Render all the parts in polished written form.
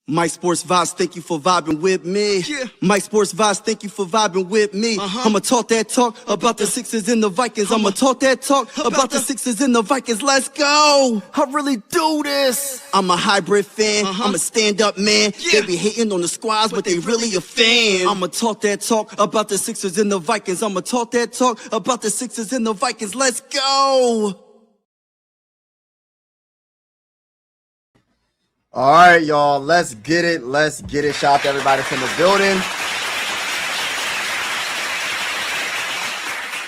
Mike Sports Vibes, thank you for vibing with me. Yeah. Mike Sports Vibes, thank you for vibing with me. I'ma talk that talk about the Sixers and the Vikings. I'ma talk that talk about the Sixers and the Vikings. Let's go. I really do this. I'm a hybrid fan. I'm a stand-up man. Yeah. They be hating on the squads, but they really a fan. I'ma talk that talk about the Sixers and the Vikings. I'ma talk that talk about the Sixers and the Vikings. Let's go. All right, y'all. Let's get it. Let's get it. Shout out to everybody from the building.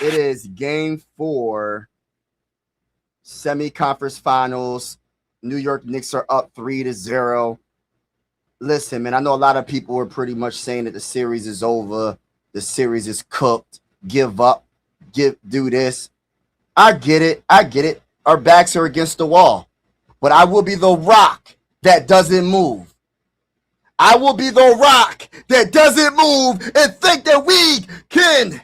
It is game 4, semi-conference finals. New York Knicks are up 3-0. Listen, man, I know a lot of people are pretty much saying that the series is over. The series is cooked. Give up. Do this. I get it. I get it. Our backs are against the wall. But I will be the rock that doesn't move. I will be the rock that doesn't move and think that we can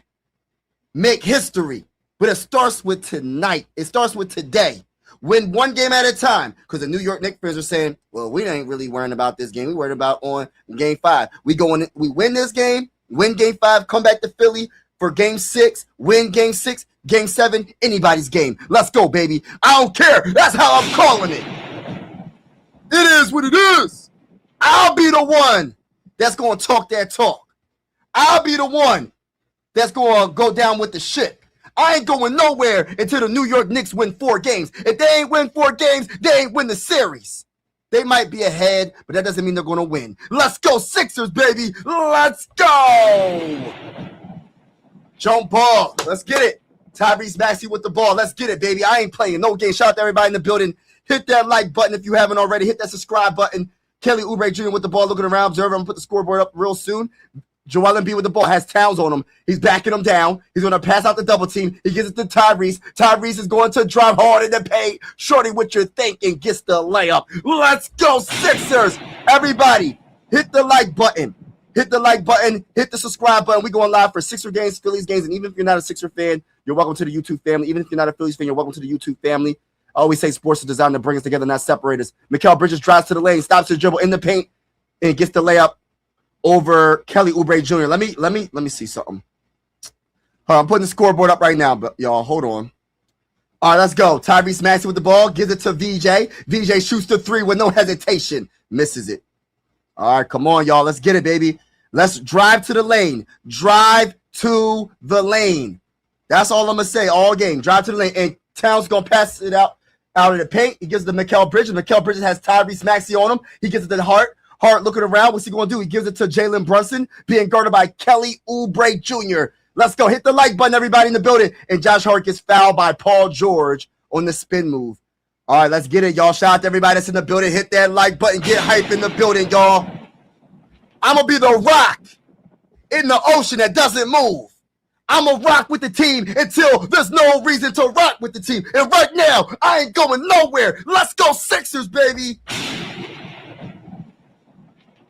make history. But it starts with tonight. It starts with today. Win one game at a time. Because the New York Knicks fans are saying, well, we ain't really worrying about this game. We worried about on game 5. We win this game, win game 5, come back to Philly for game 6, win game 6, game 7, anybody's game. Let's go, baby. I don't care. That's how I'm calling it. It is what it is. I'll be the one that's going to talk that talk. I'll be the one that's going to go down with the shit. I ain't going nowhere until the New York Knicks win 4 games. If they ain't win 4 games, they ain't win the series. They might be ahead, but that doesn't mean they're going to win. Let's go Sixers, baby. Let's go. Jump ball. Let's get it. Tyrese Maxey with the ball. Let's get it, baby. I ain't playing no game. Shout out to everybody in the building. Hit that like button if you haven't already. Hit that subscribe button. Kelly Oubre Jr. with the ball, looking around, observing. I'm going to put the scoreboard up real soon. Joel Embiid with the ball, has Towns on him. He's backing him down. He's going to pass out the double team. He gives it to Tyrese. Tyrese is going to drive hard in the paint. Shorty, what you're thinking, gets the layup. Let's go, Sixers. Everybody, hit the like button. Hit the like button. Hit the subscribe button. We're going live for Sixer games, Phillies games, and even if you're not a Sixer fan, you're welcome to the YouTube family. Even if you're not a Phillies fan, you're welcome to the YouTube family. I always say sports is designed to bring us together, not separate us. Mikal Bridges drives to the lane, stops the dribble in the paint, and gets the layup over Kelly Oubre Jr. Let me see something. I'm putting the scoreboard up right now, but y'all hold on. All right, let's go. Tyrese Maxey with the ball, gives it to VJ. VJ shoots the 3 with no hesitation, misses it. All right, come on, y'all. Let's get it, baby. Let's drive to the lane. Drive to the lane. That's all I'm gonna say all game. Drive to the lane, and Towns gonna pass it out of the paint. He gives it to Mikal Bridges. Mikal Bridges has Tyrese Maxey on him. He gives it to Hart. Hart looking around. What's he going to do? He gives it to Jalen Brunson, being guarded by Kelly Oubre Jr. Let's go. Hit the like button, everybody in the building. And Josh Hart gets fouled by Paul George on the spin move. All right, let's get it, y'all. Shout out to everybody that's in the building. Hit that like button. Get hype in the building, y'all. I'm going to be the rock in the ocean that doesn't move. I'm going to rock with the team until there's no reason to rock with the team. And right now, I ain't going nowhere. Let's go Sixers, baby.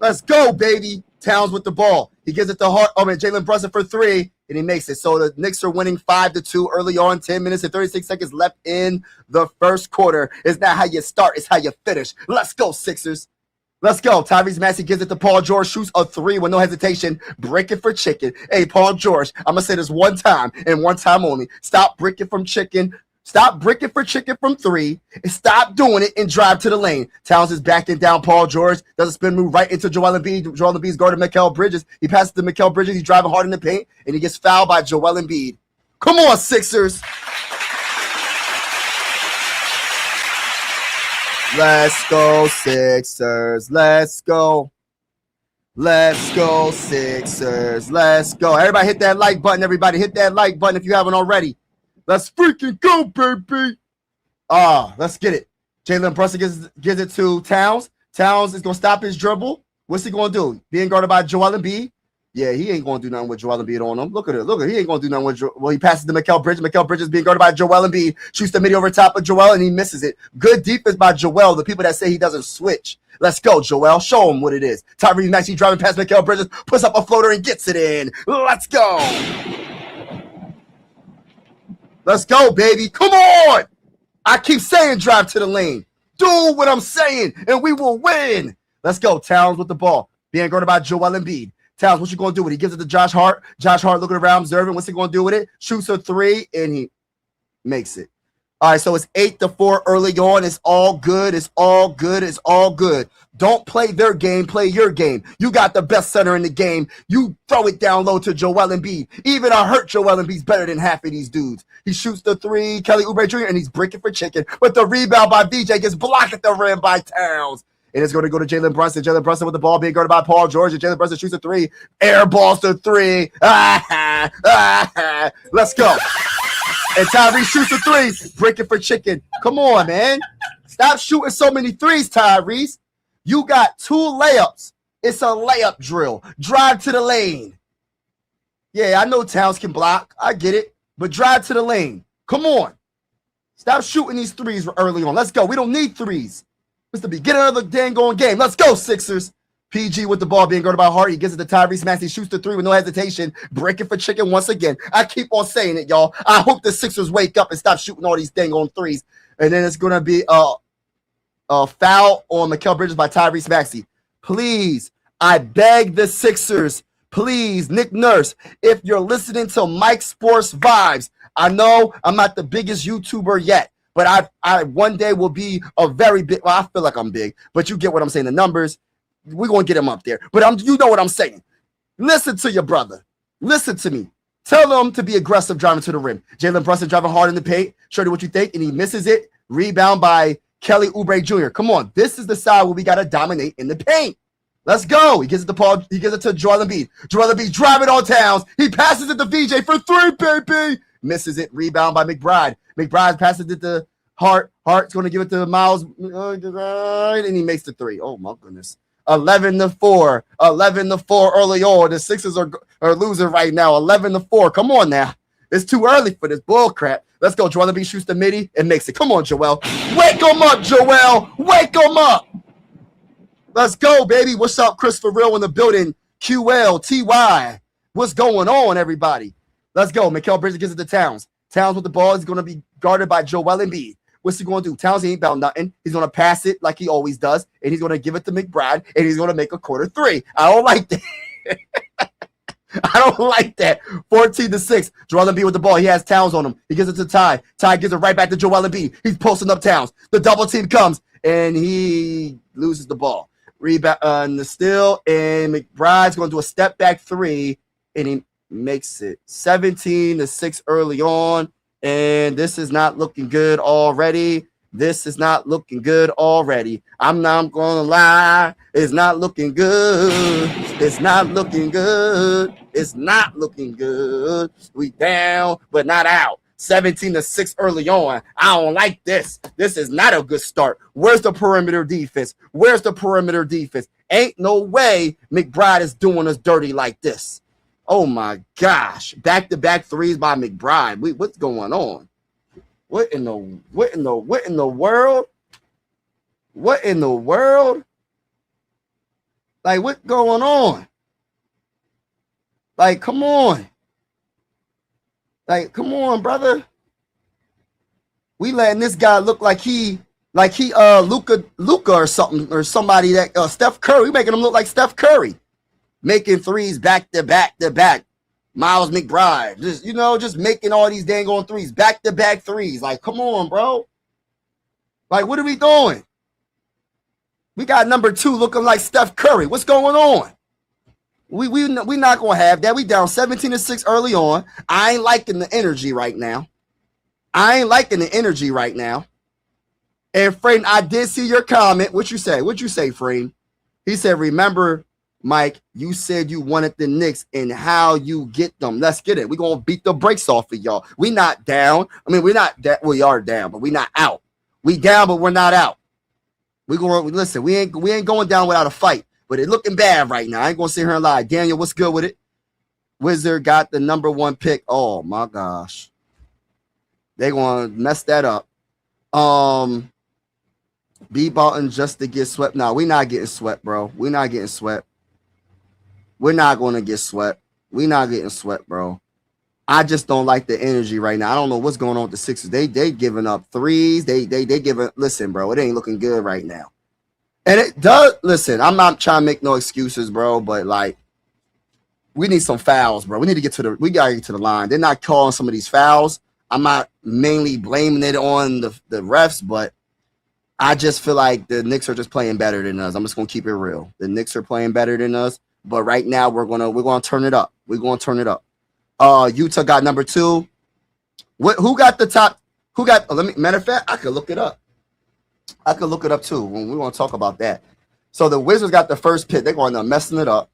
Let's go, baby. Towns with the ball. He gives it to Hart. Oh, man, Jalen Brunson for 3, and he makes it. So the Knicks are winning 5-2 early on. 10 minutes and 36 seconds left in the first quarter. It's not how you start. It's how you finish. Let's go, Sixers. Let's go. Tyrese Maxey gives it to Paul George. Shoots a 3 with no hesitation. Break it for chicken. Hey, Paul George, I'm going to say this one time and one time only. Stop breaking from chicken. Stop bricking for chicken from 3 and stop doing it and drive to the lane. Towns is backing down Paul George. Does a spin move right into Joel Embiid. Joel Embiid's guarding Mikal Bridges. He passes to Mikal Bridges. He's driving hard in the paint, and he gets fouled by Joel Embiid. Come on, Sixers. Let's go, Sixers. Let's go. Let's go, Sixers. Let's go. Everybody hit that like button. Everybody hit that like button if you haven't already. Let's freaking go, baby. Let's get it. Jalen Brunson gives it to Towns. Towns is going to stop his dribble. What's he going to do? Being guarded by Joel Embiid. Yeah, he ain't going to do nothing with Joel Embiid on him. Look at it. Look at it. He ain't going to do nothing with Well, he passes to Mikal Bridges. Mikal Bridges being guarded by Joel Embiid. Shoots the midi over top of Joel, and he misses it. Good defense by Joel, the people that say he doesn't switch. Let's go, Joel. Show him what it is. Tyrese Maxey driving past Mikal Bridges, puts up a floater and gets it in. Let's go. Let's go, baby. Come on. I keep saying drive to the lane. Do what I'm saying, and we will win. Let's go. Towns with the ball. Being guarded by Joel Embiid. Towns, what you going to do with it? He gives it to Josh Hart. Josh Hart looking around, observing. What's he going to do with it? Shoots a three, and he makes it. All right, so it's 8-4 early on. It's all good. It's all good. It's all good. Don't play their game. Play your game. You got the best center in the game. You throw it down low to Joel Embiid. Even a hurt Joel Embiid's better than half of these dudes. He shoots the three, Kelly Oubre Jr., and he's breaking for chicken. But the rebound by VJ gets blocked at the rim by Towns. And it's going to go to Jalen Brunson. Jalen Brunson with the ball being guarded by Paul George. And Jalen Brunson shoots a three. Air balls to three. Let's go. And Tyrese shoots a three. Breaking for chicken. Come on, man. Stop shooting so many threes, Tyrese. You got 2 layups. It's a layup drill. Drive to the lane. Yeah, I know Towns can block. I get it. But drive to the lane. Come on. Stop shooting these threes early on. Let's go. We don't need threes. It's the beginning of the dang going game. Let's go, Sixers. PG with the ball being guarded by Hart. He gives it to Tyrese Maxey. Shoots the three with no hesitation. Breaking for chicken once again. I keep on saying it, y'all. I hope the Sixers wake up and stop shooting all these dang on threes. And then it's going to be a foul on Mikal Bridges by Tyrese Maxey. Please, I beg the Sixers. Please, Nick Nurse, if you're listening to Mike Sports Vibes, I know I'm not the biggest YouTuber yet. But I one day will be a very big. Well, I feel like I'm big, but you get what I'm saying. The numbers, we're gonna get him up there. But you know what I'm saying. Listen to your brother. Listen to me. Tell them to be aggressive driving to the rim. Jalen Brunson driving hard in the paint. Show you what you think, and he misses it. Rebound by Kelly Oubre Jr. Come on, this is the side where we gotta dominate in the paint. Let's go. He gives it to Paul. He gives it to Joel Embiid. Joel Embiid driving on Towns. He passes it to VJ for three, baby. Misses it. Rebound by McBride. McBride passes it to Hart. Hart's going to give it to Miles. And he makes the three. Oh, my goodness. 11-4. 11-4 early on. The Sixers are losing right now. 11-4. Come on now. It's too early for this bull crap. Let's go. Joel Embiid shoots the midi and makes it. Come on, Joel. Wake him up, Joel. Wake him up. Let's go, baby. What's up, Chris for real in the building? QL, TY. What's going on, everybody? Let's go. Mikal Bridges gives it to Towns. Towns with the ball is going to be guarded by Joel Embiid. What's he going to do? Towns ain't about nothing. He's going to pass it like he always does, and he's going to give it to McBride, and he's going to make a quarter three. I don't like that. I don't like that. 14-6. Joel Embiid with the ball. He has Towns on him. He gives it to Ty. Ty gives it right back to Joel Embiid. He's posting up Towns. The double team comes, and he loses the ball. Rebound, the steal, and McBride's going to do a step back three, and he makes it 17-6 early on. And this is not looking good already. This is not looking good already. I'm not going to lie. It's not looking good. It's not looking good. It's not looking good. We down, but not out. 17-6 early on. I don't like this. This is not a good start. Where's the perimeter defense? Where's the perimeter defense? Ain't no way McBride is doing us dirty like this. Oh my gosh. Back-to-back threes by McBride. What's going on? What in the world? What in the world? Like, what's going on? Like, come on. Like, come on, brother. We letting this guy look like he Luka or something, or somebody that Steph Curry. We making him look like Steph Curry, making threes back to back to back. Miles McBride, just making all these dang on threes, back to back threes. Like, come on, bro. Like, what are we doing? We got number 2 looking like Steph Curry. What's going on? We not gonna have that. We down 17-6 early on. I ain't liking the energy right now. And Frame, I did see your comment. What you say, Frame? He said, remember, Mike, you said you wanted the Knicks and how you get them. Let's get it. We're gonna beat the brakes off of y'all. We not down. I mean, we're not that we are down, but we not out. We down, but we're not out. We ain't going down without a fight. But it's looking bad right now. I ain't gonna sit here and lie. Daniel, what's good with it? Wizard got the number 1 pick. Oh my gosh. They're gonna mess that up. B Barton just to get swept. No, we're not getting swept, bro. We're not getting swept. We're not gonna get swept. We're not getting swept, bro. I just don't like the energy right now. I don't know what's going on with the Sixers. They giving up threes. They giving, listen, bro, it ain't looking good right now. And it does. Listen, I'm not trying to make no excuses, bro, but like, we need some fouls, bro. We need to get to the. We gotta get to the line. They're not calling some of these fouls. I'm not mainly blaming it on the refs, but I just feel like the Knicks are just playing better than us. I'm just gonna keep it real. The Knicks are playing better than us, but right now we're gonna turn it up. We're gonna turn it up. Utah got number 2. Who got the top? Who got? Let me. Matter of fact, I could look it up. I could look it up too when we want to talk about that. So the Wizards got the first pick. They're going to messing it up.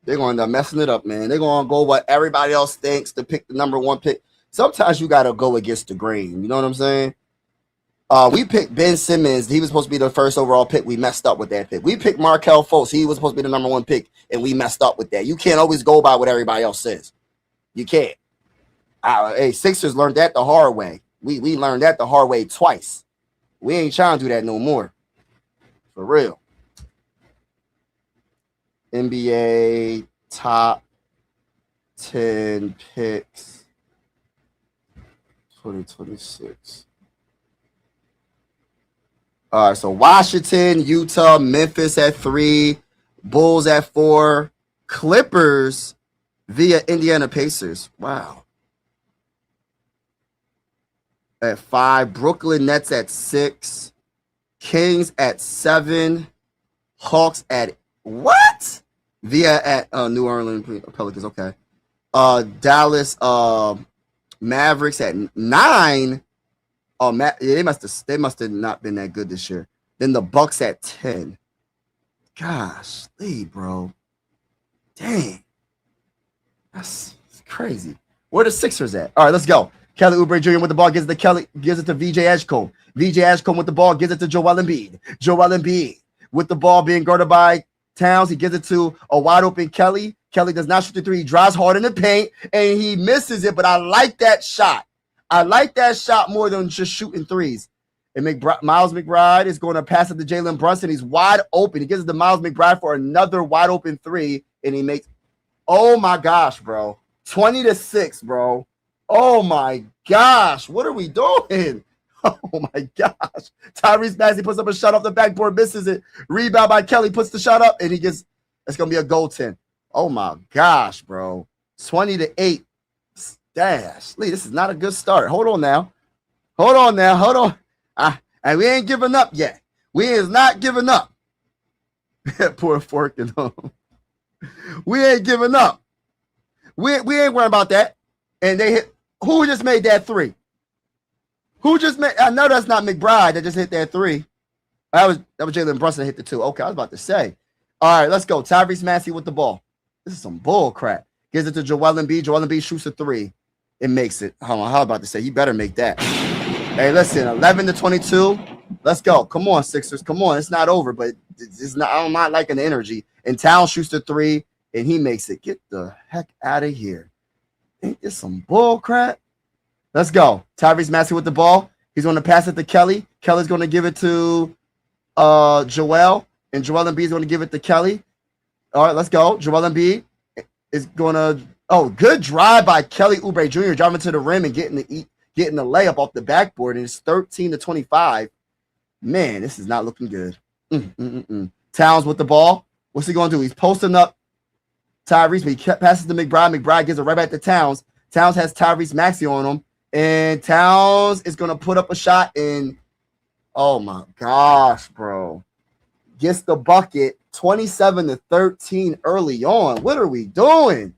They're going to messing it up, man. They're going to go what everybody else thinks to pick the number 1 pick. Sometimes you got to go against the grain. You know what I'm saying? We picked Ben Simmons. He was supposed to be the first overall pick. We messed up with that pick. We picked Markelle Fultz. He was supposed to be the number 1 pick, and we messed up with that. You can't always go by what everybody else says. You can't. Hey, Sixers learned that the hard way. We learned that the hard way twice. We ain't trying to do that no more. For real. NBA top 10 picks 2026. All right, so Washington, Utah, Memphis at 3, Bulls at 4, Clippers via Indiana Pacers. Wow. At 5, Brooklyn Nets at 6, Kings at 7, Hawks at what? Via at New Orleans Pelicans. Okay. Dallas Mavericks at 9. Oh, they must have not been that good this year. Then the Bucks at 10. Gosh, bro. Dang. That's crazy. Where the Sixers at? All right, let's go. Kelly Oubre Jr. with the ball gives it to VJ Edgecombe. VJ Edgecombe with the ball gives it to Joel Embiid. Joel Embiid with the ball being guarded by Towns. He gives it to a wide open Kelly. Kelly does not shoot the 3. He drives hard in the paint and he misses it. But I like that shot. I like that shot more than just shooting 3s. And Miles McBride is going to pass it to Jalen Brunson. He's wide open. He gives it to Miles McBride for another wide open 3, and he makes. Oh my gosh, bro! 20-6, bro. Oh my gosh, what are we doing? Oh my gosh. Tyrese Maxey puts up a shot off the backboard, misses it. Rebound by Kelly, puts the shot up, and he gets. It's gonna be a goaltend. Oh my gosh, bro. 20-8. Dash. Lee, this is not a good start. Hold on now. Hold on. And we ain't giving up yet. We is not giving up. Poor fork and we ain't giving up. We ain't worrying about that. And they hit. Who just made that 3? Who just made? I know that's not McBride that just hit that 3. That was Jalen Brunson that hit the 2. Okay, I was about to say. All right, let's go. Tyrese Maxey with the ball. This is some bull crap. Gives it to Joel Embiid. Joel Embiid shoots a 3. It makes it. Hold on, how about to say? You better make that. Hey, listen, 11-22. Let's go. Come on, Sixers. Come on. It's not over, but it's not. I'm not liking the energy. And Towns shoots the 3, and he makes it. Get the heck out of here. Ain't this some bull crap? Let's go. Tyrese Maxey with the ball. He's going to pass it to Kelly. Kelly's going to give it to Joel, and Joel Embiid is going to give it to Kelly. All right, let's go. Joel Embiid is going to. Oh, good drive by Kelly Oubre Jr. driving to the rim and getting the layup off the backboard, and it's 13-25. Man, this is not looking good. Towns with the ball. What's he going to do? He's posting up Tyrese, but he passes to McBride. McBride gives it right back to Towns. Towns has Tyrese Maxey on him, and Towns is going to put up a shot, and oh my gosh, bro. Gets the bucket 27-13 early on. What are we doing?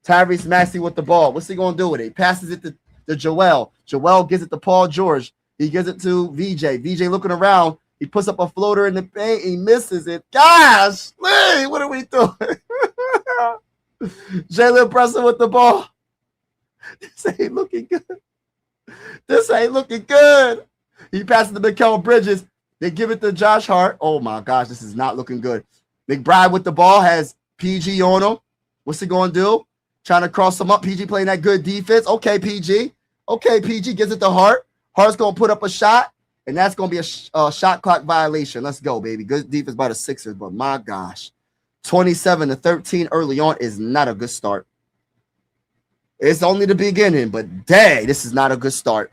Tyrese Maxey with the ball. What's he going to do with it? He passes it to Joel. Joel gives it to Paul George. He gives it to VJ. VJ looking around. He puts up a floater in the paint. He misses it. Gosh, Lee, what are we doing? Jalen Brunson with the ball. This ain't looking good. He passes to Mikal Bridges. They give it to Josh Hart. Oh, my gosh, this is not looking good. McBride with the ball has PG on him. What's he going to do? Trying to cross him up. PG playing that good defense. Okay, PG. Gives it to Hart. Hart's going to put up a shot, and that's going to be a shot clock violation. Let's go, baby. Good defense by the Sixers, but my gosh. 27-13 early on is not a good start. It's only the beginning, but dang, this is not a good start.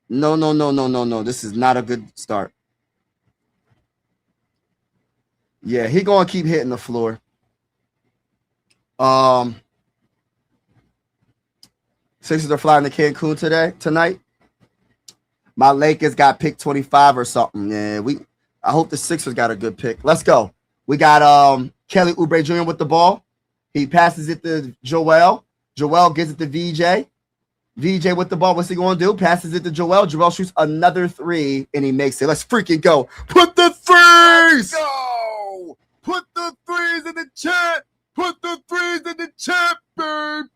No. This is not a good start. Yeah, he gonna keep hitting the floor. Sixers are flying to Cancun tonight. My Lakers got pick 25 or something. Yeah, I hope the Sixers got a good pick. Let's go. We got Kelly Oubre Jr. with the ball. He passes it to Joel. Joel gives it to VJ. VJ with the ball. What's he going to do? Passes it to Joel. Joel shoots another three, and he makes it. Let's freaking go. Put the threes! Go! Put the threes in the chat! Put the threes in the chat, baby!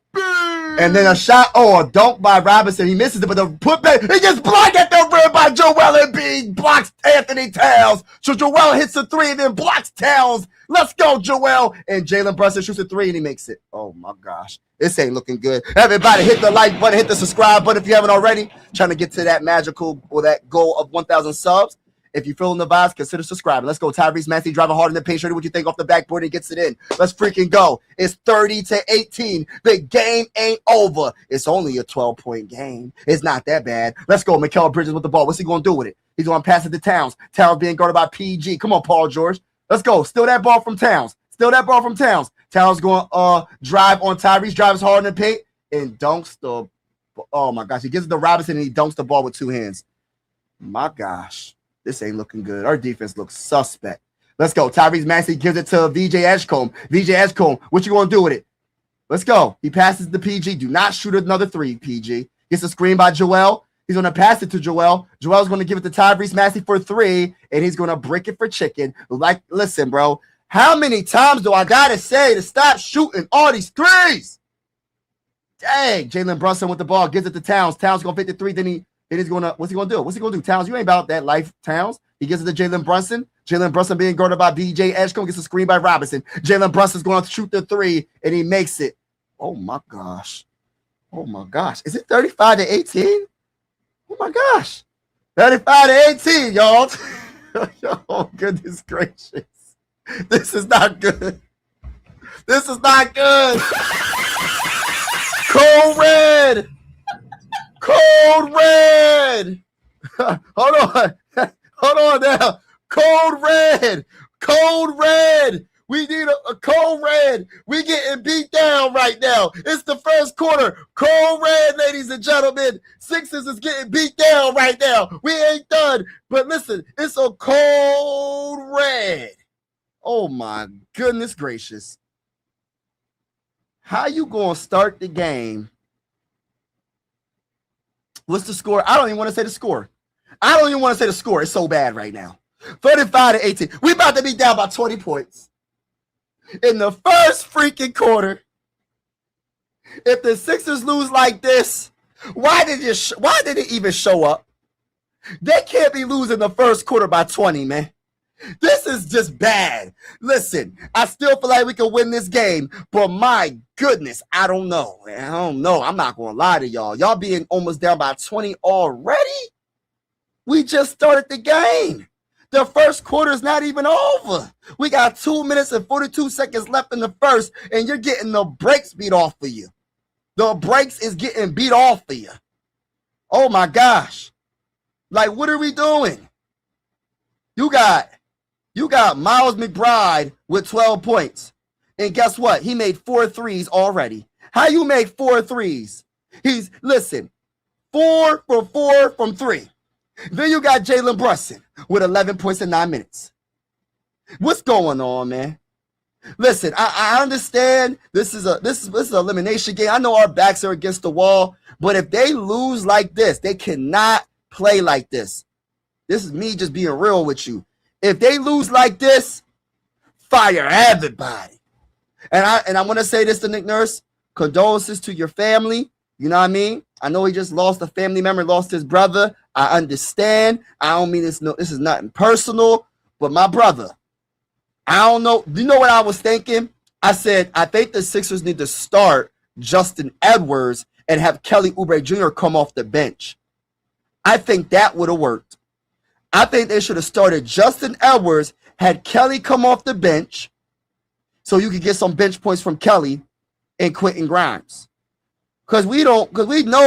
And then a shot, a dunk by Robinson. He misses it, but the putback, he gets blocked at the rim by Joel Embiid. Blocks Anthony Towns. So Joel hits a three and then blocks Towns. Let's go, Joel. And Jalen Brunson shoots a three and he makes it. Oh, my gosh. This ain't looking good. Everybody hit the like button, hit the subscribe button if you haven't already. Trying to get to that magical or that goal of 1,000 subs. If you're feeling the vibes, consider subscribing. Let's go. Tyrese Maxey driving hard in the paint. Show you what you think off the backboard and gets it in. Let's freaking go. It's 30-18. The game ain't over. It's only a 12-point game. It's not that bad. Let's go. Mikal Bridges with the ball. What's he going to do with it? He's going to pass it to Towns. Towns being guarded by PG. Come on, Paul George. Let's go. Steal that ball from Towns. Towns going to drive on Tyrese. Drives hard in the paint and dunks the – oh, my gosh. He gives it to Robinson and he dunks the ball with two hands. My gosh. This ain't looking good. Our defense looks suspect. Let's go. Tyrese Maxey gives it to VJ Edgecombe. VJ Edgecombe, what you going to do with it? Let's go. He passes to PG. Do not shoot another three, PG. Gets a screen by Joel. He's going to pass it to Joel. Joel's going to give it to Tyrese Maxey for three, and he's going to brick it for chicken. Like, listen, bro. How many times do I got to say to stop shooting all these threes? Dang. Jalen Brunson with the ball. Gives it to Towns. Towns going to 53. Then he's going to, what's he going to do? What's he going to do? Towns, you ain't about that life, Towns. He gives it to Jalen Brunson. Jalen Brunson being guarded by BJ Edgecombe, gets a screen by Robinson. Jalen Brunson's going to shoot the three, and he makes it. Oh, my gosh. Is it 35-18? Oh, my gosh. 35-18, y'all. Oh, goodness gracious. This is not good. Cold red. Hold on now. Cold red. We need a cold red. We getting beat down right now. It's the first quarter. Cold red, ladies and gentlemen. Sixers is getting beat down right now. We ain't done. But listen, it's a cold red. Oh, my goodness gracious. How you going to start the game? What's the score? I don't even want to say the score. It's so bad right now. 35-18. We about to be down by 20 points. In the first freaking quarter. If the Sixers lose like this, why did it even show up? They can't be losing the first quarter by 20, man. This is just bad. Listen, I still feel like we can win this game, but my goodness, I don't know. I'm not going to lie to y'all. Y'all being almost down by 20 already? We just started the game. The first quarter is not even over. We got 2 minutes and 42 seconds left in the first, and you're getting the brakes beat off of you. The brakes is getting beat off of you. Oh, my gosh. Like, what are we doing? You got Miles McBride with 12 points. And guess what? He made 4 threes already. How you make 4 threes? He's 4 for 4 from 3. Then you got Jalen Brunson with 11 points in 9 minutes. What's going on, man? Listen, I understand this is an elimination game. I know our backs are against the wall, but if they lose like this, they cannot play like this. This is me just being real with you. If they lose like this, fire everybody. And I want to say this to Nick Nurse. Condolences to your family. You know what I mean? I know he just lost a family member, lost his brother. I understand. I don't mean this. No, this is nothing personal. But my brother, I don't know. Do you know what I was thinking? I said, I think the Sixers need to start Justin Edwards and have Kelly Oubre Jr. come off the bench. I think that would have worked. I think they should have started Justin Edwards, had Kelly come off the bench so you could get some bench points from Kelly and Quentin Grimes. Because we know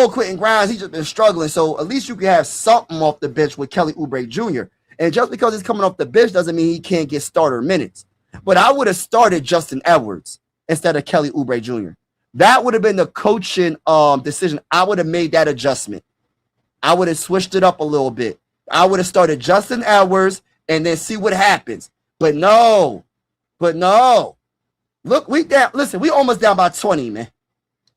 Quentin Grimes, he's just been struggling. So at least you can have something off the bench with Kelly Oubre Jr. And just because he's coming off the bench doesn't mean he can't get starter minutes. But I would have started Justin Edwards instead of Kelly Oubre Jr. That would have been the coaching decision. I would have made that adjustment. I would have switched it up a little bit. I would have started Justin Edwards and then see what happens. But no. Look, we down. Listen, we almost down by 20, man.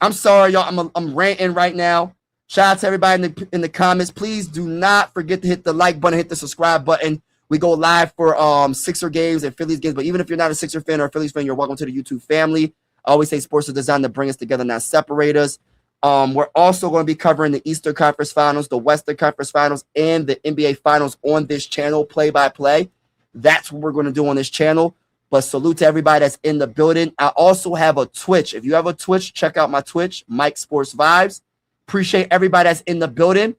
I'm sorry, y'all. I'm ranting right now. Shout out to everybody in the comments. Please do not forget to hit the like button, hit the subscribe button. We go live for Sixer games and Phillies games. But even if you're not a Sixer fan or a Phillies fan, you're welcome to the YouTube family. I always say sports is designed to bring us together, not separate us. We're also going to be covering the Eastern Conference Finals, the Western Conference Finals, and the NBA Finals on this channel, play-by-play. That's what we're going to do on this channel. But salute to everybody that's in the building. I also have a Twitch. If you have a Twitch, check out my Twitch, Mike Sports Vibes. Appreciate everybody that's in the building.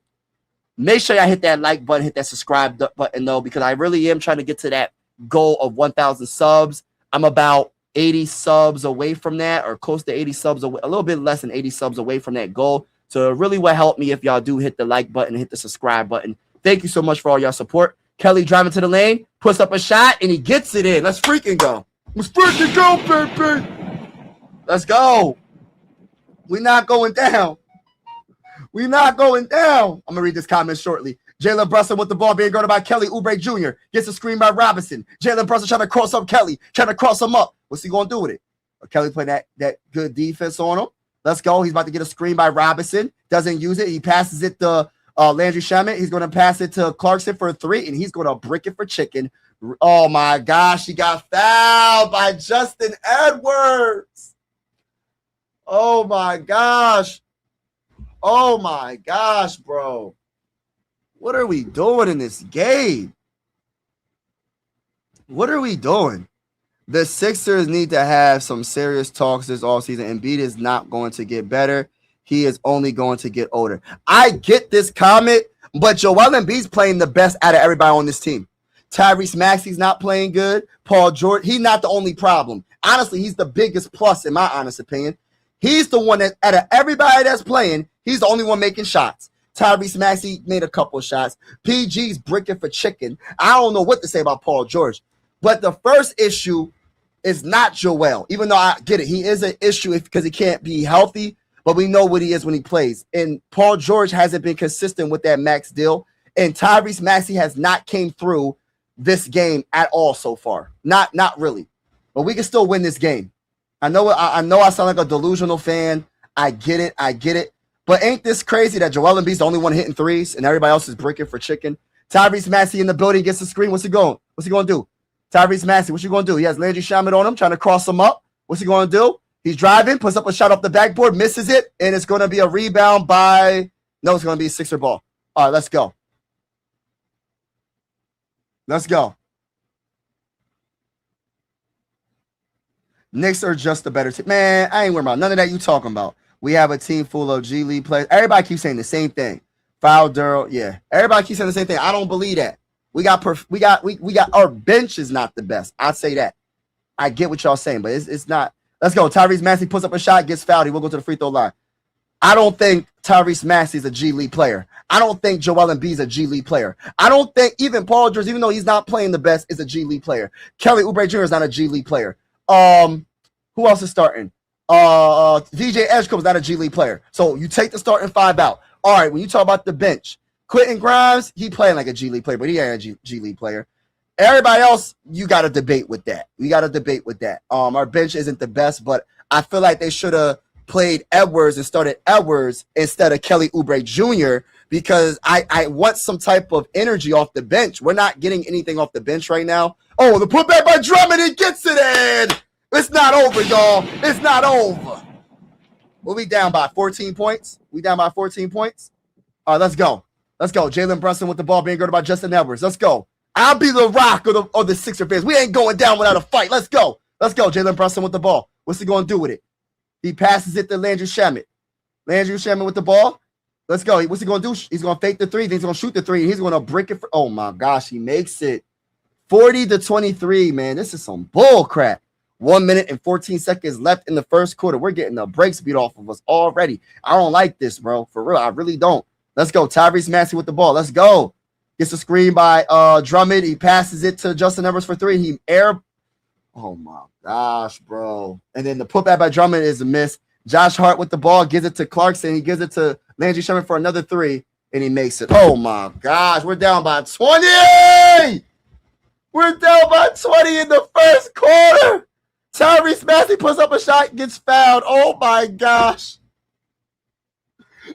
Make sure y'all hit that like button, hit that subscribe button, though, because I really am trying to get to that goal of 1,000 subs. I'm about 80 subs away from that, or close to 80 subs away, a little bit less than 80 subs away from that goal. So it really will help me if y'all do hit the like button, hit the subscribe button. Thank you so much for all y'all support. Kelly driving to the lane, puts up a shot, and he gets it in. Let's freaking go. Let's freaking go, baby. Let's go. We're not going down. We're not going down. I'm going to read this comment shortly. Jalen Brunson with the ball being guarded by Kelly Oubre Jr. Gets a screen by Robinson. Jalen Brunson trying to cross up Kelly, trying to cross him up. What's he going to do with it? Kelly playing that good defense on him. Let's go. He's about to get a screen by Robinson. Doesn't use it. He passes it to Landry Shamet. He's going to pass it to Clarkson for a 3, and he's going to brick it for chicken. Oh, my gosh. He got fouled by Justin Edwards. Oh, my gosh. Oh, my gosh, bro. What are we doing in this game? What are we doing? The Sixers need to have some serious talks this offseason. Embiid is not going to get better. He is only going to get older. I get this comment, but Joel Embiid's playing the best out of everybody on this team. Tyrese Maxey's not playing good. Paul George, he's not the only problem. Honestly, he's the biggest plus in my honest opinion. He's the one that, out of everybody that's playing, he's the only one making shots. Tyrese Maxey made a couple of shots. PG's bricking for chicken. I don't know what to say about Paul George. But the first issue is not Joel, even though I get it. He is an issue because he can't be healthy, but we know what he is when he plays. And Paul George hasn't been consistent with that max deal. And Tyrese Maxey has not came through this game at all so far. Not really. But we can still win this game. I know I sound like a delusional fan. I get it. But ain't this crazy that Joel Embiid's the only one hitting threes and everybody else is bricking for chicken? Tyrese Maxey in the building gets the screen. What's he going to do? Tyrese Maxey, what you going to do? He has Landry Shamet on him, trying to cross him up. What's he going to do? He's driving, puts up a shot off the backboard, misses it, and it's going to be a rebound by – no, it's going to be a Sixer ball. All right, let's go. Knicks are just a better team. Man, I ain't worried about none of that you talking about. We have a team full of G League players. Everybody keeps saying the same thing. Foul Durrell, yeah. Everybody keeps saying the same thing. I don't believe that. We got our bench is not the best. I'd say that. I get what y'all saying, but it's not. Let's go. Tyrese Maxey puts up a shot, gets fouled. He will go to the free throw line. I don't think Tyrese Maxey is a G League player. I don't think Joel Embiid is a G League player. I don't think even Paul George, even though he's not playing the best, is a G League player. Kelly Oubre Jr. is not a G League player. Who else is starting? DJ Edgecombe is not a G League player. So you take the starting 5 out. All right, when you talk about the bench, Quentin Grimes, he playing like a G League player, but he ain't a G League player. Everybody else, you got to debate with that. Our bench isn't the best, but I feel like they should have played Edwards and started Edwards instead of Kelly Oubre Jr. because I want some type of energy off the bench. We're not getting anything off the bench right now. Oh, the putback by Drummond, he gets it in. It's not over, y'all. It's not over. We'll be down by 14 points. All right, let's go. Jalen Brunson with the ball being guarded by Justin Edwards. Let's go. I'll be the rock of the Sixer fans. We ain't going down without a fight. Let's go. Jalen Brunson with the ball. What's he going to do with it? He passes it to Landry Shamet. With the ball. Let's go. What's he going to do? He's going to fake the 3. Then he's going to shoot the 3. And he's going to brick it. Oh, my gosh. He makes it 40-23, man. This is some bull crap. 1 minute and 14 seconds left in the first quarter. We're getting the brakes beat off of us already. I don't like this, bro. For real, I really don't. Let's go. Tyrese Maxey with the ball. Let's go. Gets a screen by Drummond. He passes it to Justin Edwards for three. He air. Oh my gosh, bro. And then the putback by Drummond is a miss. Josh Hart with the ball gives it to Clarkson. He gives it to Landry Shamet for another three, and he makes it. Oh my gosh, we're down by 20. We're down by 20 in the first quarter. Tyrese Maxey puts up a shot, gets fouled. Oh my gosh.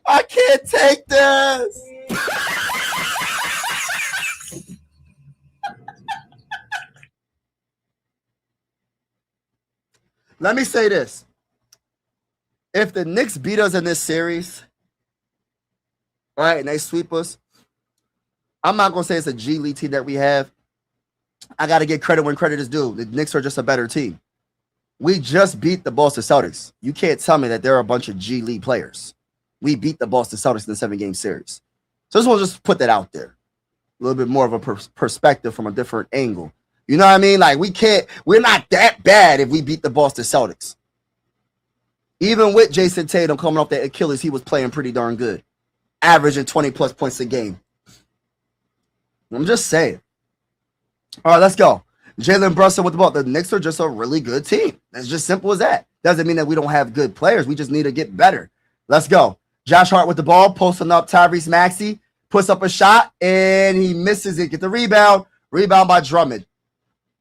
I can't take this. Let me say this. If the Knicks beat us in this series, all right, and they sweep us, I'm not going to say it's a G League team that we have. I got to get credit when credit is due. The Knicks are just a better team. We just beat the Boston Celtics. You can't tell me that there are a bunch of G League players. We beat the Boston Celtics in the 7-game series. So I just want to just put that out there. A little bit more of a perspective from a different angle. You know what I mean? Like, we're not that bad if we beat the Boston Celtics. Even with Jason Tatum coming off that Achilles, he was playing pretty darn good. Averaging 20-plus points a game. I'm just saying. All right, let's go. Jalen Brunson with the ball. The Knicks are just a really good team. It's just simple as that. Doesn't mean that we don't have good players. We just need to get better. Let's go. Josh Hart with the ball, posting up Tyrese Maxey, puts up a shot, and he misses it. Get the rebound. Rebound by Drummond.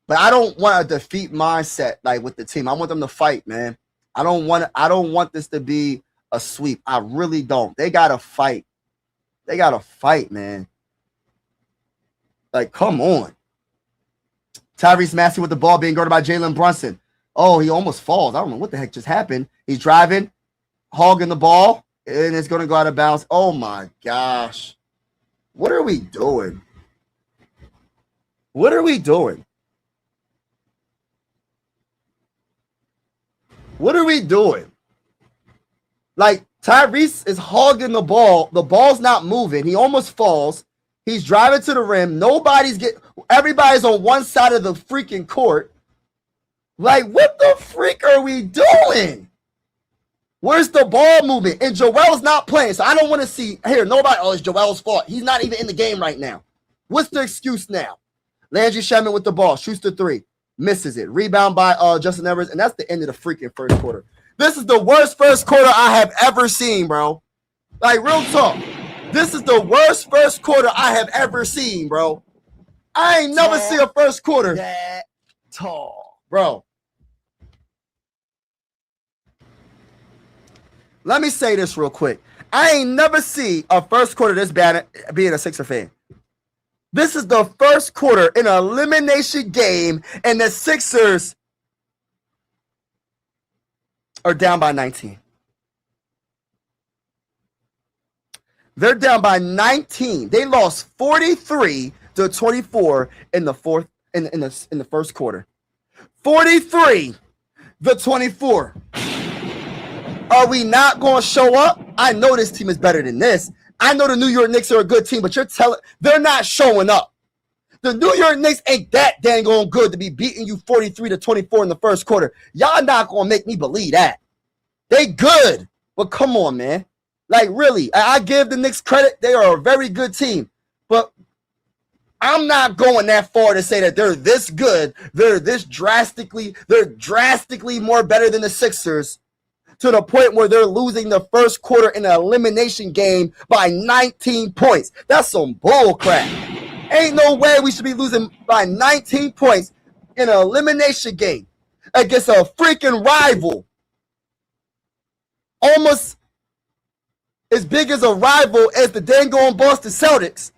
But I don't want a defeat mindset like with the team. I want them to fight, man. I don't want this to be a sweep. I really don't. They gotta fight. They gotta fight, man. Like, come on. Tyrese Maxey with the ball being guarded by Jalen Brunson. Oh, he almost falls. I don't know what the heck just happened. He's driving, hogging the ball, and it's going to go out of bounds. Oh, my gosh. What are we doing? What are we doing? What are we doing? Like, Tyrese is hogging the ball. The ball's not moving. He almost falls. He's driving to the rim. Everybody's on one side of the freaking court. Like, what the freak are we doing? Where's the ball movement? And Joel's not playing, so I don't want to see here. Nobody. Oh, it's Joel's fault. He's not even in the game right now. What's the excuse now? Landry Shamet with the ball, shoots the three, misses it. Rebound by Justin Edwards, and that's the end of the freaking first quarter. This is the worst first quarter I have ever seen, bro. Like, real talk. This is the worst first quarter I have ever seen, bro. I ain't never seen a first quarter that tall, bro. Let me say this real quick. I ain't never see a first quarter this bad being a Sixer fan. This is the first quarter in an elimination game, and the Sixers are down by 19. They're down by 19. They lost 43-24 in the first quarter. 43-24. Are we not going to show up? I know this team is better than this. I know the New York Knicks are a good team, but they're not showing up. The New York Knicks ain't that dang on good to be beating you 43-24 in the first quarter. Y'all not going to make me believe that. They good, but come on, man. Like, really, I give the Knicks credit. They are a very good team. But I'm not going that far to say that they're this good. They're drastically more better than the Sixers to the point where they're losing the first quarter in an elimination game by 19 points. That's some bull crap. Ain't no way we should be losing by 19 points in an elimination game against a freaking rival. Almost as big as a rival as the dang on Boston Celtics.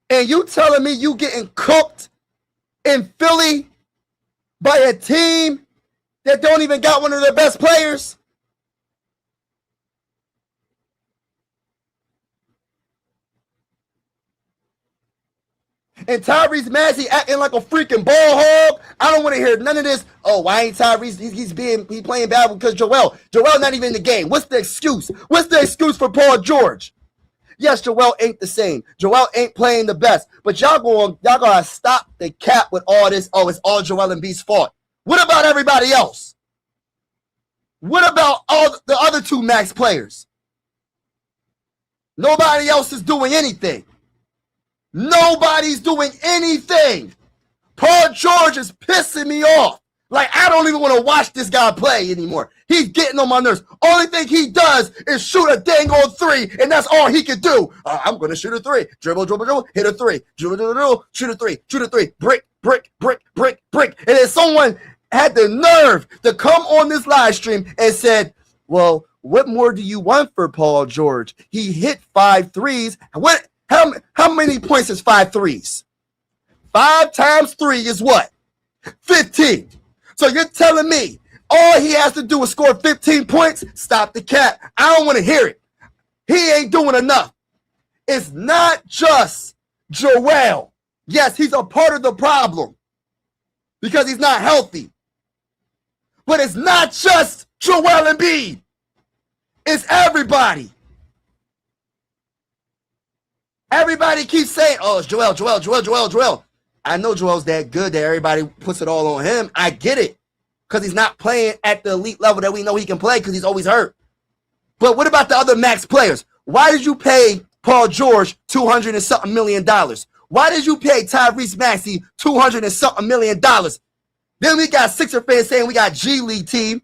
And you telling me you getting cooked in Philly by a team that don't even got one of their best players? And Tyrese Maxey acting like a freaking ball hog. I don't want to hear none of this. Oh, why ain't Tyrese? He's playing bad because Joel not even in the game. What's the excuse? What's the excuse for Paul George? Yes, Joel ain't the same. Joel ain't playing the best. But y'all gonna stop the cap with all this. Oh, it's all Joel Embiid's fault. What about everybody else? What about all the other two max players? Nobody else is doing anything. Nobody's doing anything. Paul George is pissing me off. Like, I don't even want to watch this guy play anymore. He's getting on my nerves. Only thing he does is shoot a dang old three, and that's all he can do. I'm going to shoot a three. Dribble, dribble, dribble, hit a three. Dribble, dribble, dribble, shoot a three. Shoot a three. Brick, brick, brick, brick, brick. And then someone had the nerve to come on this live stream and said, well, what more do you want for Paul George? He hit 5 threes. How many points is 5 threes? 5 times 3 is what? 15. So you're telling me all he has to do is score 15 points? Stop the cap. I don't want to hear it. He ain't doing enough. It's not just Joel. Yes, he's a part of the problem because he's not healthy. But it's not just Joel Embiid. It's everybody. Everybody keeps saying, oh, it's Joel. I know Joel's that good that everybody puts it all on him. I get it. Because he's not playing at the elite level that we know he can play because he's always hurt. But what about the other max players? Why did you pay Paul George $200 and something million? Why did you pay Tyrese Maxey $200 and something million? Then we got Sixer fans saying we got G League team.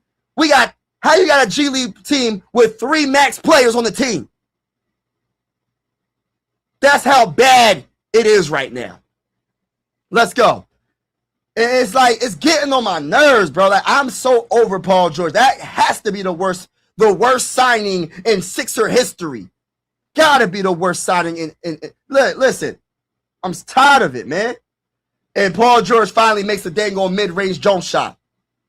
How you got a G League team with 3 max players on the team? That's how bad it is right now. Let's go. It's like, it's getting on my nerves, bro. Like, I'm so over Paul George. That has to be the worst signing in Sixer history. Gotta be the worst signing in listen, I'm tired of it, man. And Paul George finally makes a dang on mid-range jump shot.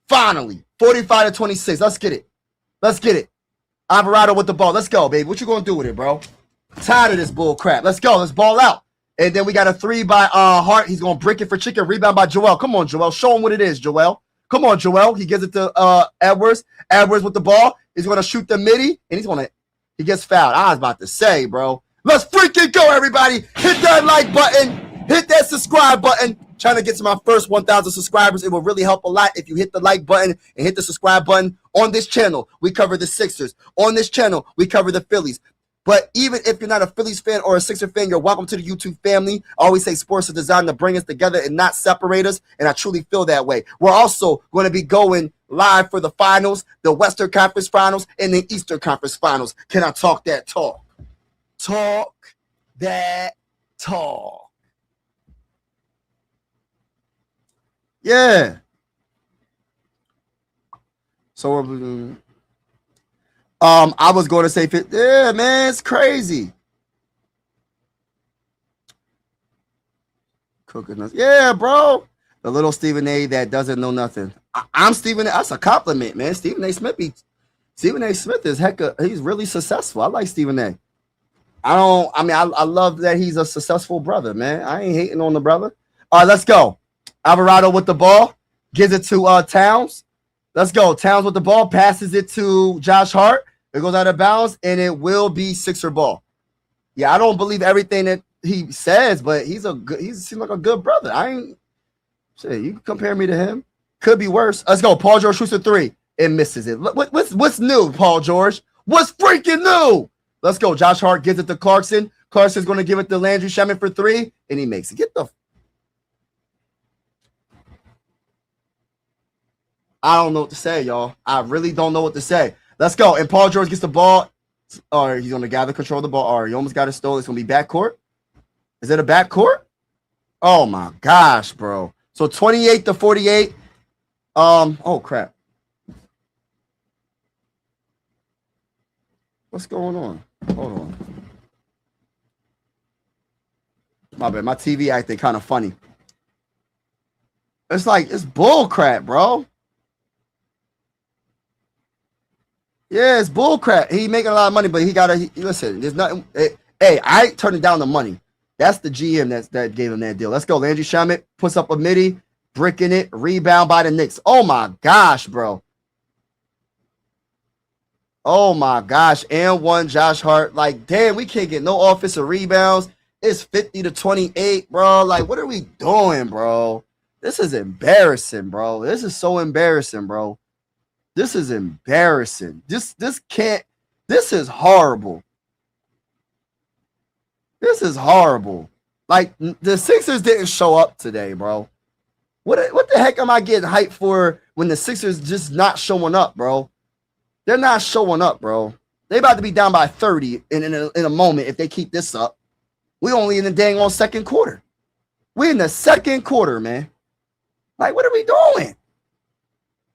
Finally. 45-26. Let's get it. Alvarado with the ball. Let's go, baby. What you gonna do with it, bro? Tired of this bull crap. Let's go. Let's ball out. And then we got a 3 by Hart. He's going to brick it for Chicken. Rebound by Joel. Come on, Joel. Show him what it is, Joel. Come on, Joel. He gives it to Edwards. Edwards with the ball. He's going to shoot the midi. And he gets fouled. I was about to say, bro. Let's freaking go, everybody. Hit that like button. Hit that subscribe button. Trying to get to my first 1,000 subscribers. It will really help a lot if you hit the like button and hit the subscribe button. On this channel, we cover the Sixers. On this channel, we cover the Phillies. But even if you're not a Phillies fan or a Sixer fan, you're welcome to the YouTube family. I always say sports are designed to bring us together and not separate us, and I truly feel that way. We're also going to be going live for the finals, the Western Conference Finals, and the Eastern Conference Finals. Can I talk that talk? Talk that talk. Yeah. So, I was going to say, yeah, man, it's crazy. Cooking us. Yeah, bro. The little Stephen A that doesn't know nothing. I'm Stephen A. That's a compliment, man. Stephen A. Smith is he's really successful. I like Stephen A. I love that he's a successful brother, man. I ain't hating on the brother. All right, let's go. Alvarado with the ball. Gives it to Towns. Let's go. Towns with the ball. Passes it to Josh Hart. It goes out of bounds, and it will be Sixer ball. Yeah, I don't believe everything that he says, but he seems like a good brother. You can compare me to him. Could be worse. Let's go. Paul George shoots a 3 and misses it. What's new, Paul George? What's freaking new? Let's go. Josh Hart gives it to Clarkson. Clarkson's going to give it to Landry Shamet for 3, and he makes it. I don't know what to say, y'all. I really don't know what to say. Let's go. And Paul George gets the ball. Or he's going to gather control of the ball. Or he almost got it stolen. It's going to be backcourt. Is it a backcourt? Oh, my gosh, bro. So 28-48. Oh, crap. What's going on? Hold on. My bad. My TV acting kind of funny. It's bull crap, bro. Yeah, it's bullcrap. He making a lot of money, but listen. There's nothing. Hey, I turned it down the money. That's the GM that gave him that deal. Let's go. Landry Shamet puts up a midi, bricking it, rebound by the Knicks. Oh my gosh, bro. Oh my gosh. And one Josh Hart. Like, damn, we can't get no offensive rebounds. It's 50-28, bro. Like, what are we doing, bro? This is embarrassing, bro. This is so embarrassing, bro. This is embarrassing. This is horrible. This is horrible. Like, the Sixers didn't show up today, bro. What the heck am I getting hyped for when the Sixers just not showing up, bro? They're not showing up, bro. They about to be down by 30 in a moment if they keep this up. We only in the dang on second quarter. We in the second quarter, man. Like, what are we doing?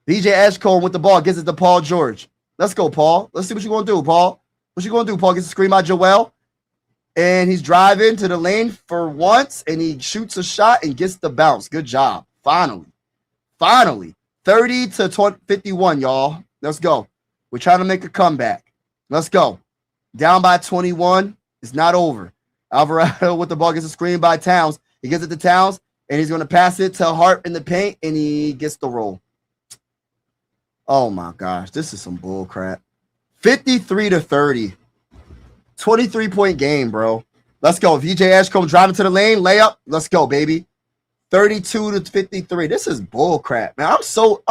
VJ Ashcombe with the ball gives it to Paul George. Let's go, Paul. Let's see what you're going to do, Paul. What you going to do, Paul? Gets a screen by Joel. And he's driving to the lane for once, and he shoots a shot and gets the bounce. Good job. Finally. 30-51, y'all. Let's go. We're trying to make a comeback. Let's go. Down by 21. It's not over. Alvarado with the ball gets a screen by Towns. He gets it to Towns, and he's going to pass it to Hart in the paint, and he gets the roll. Oh, my gosh. This is some bull crap. 53-30. 23-point game, bro. Let's go. VJ Ashcombe driving to the lane. Layup. Let's go, baby. 32-53. This is bull crap, man. I'm so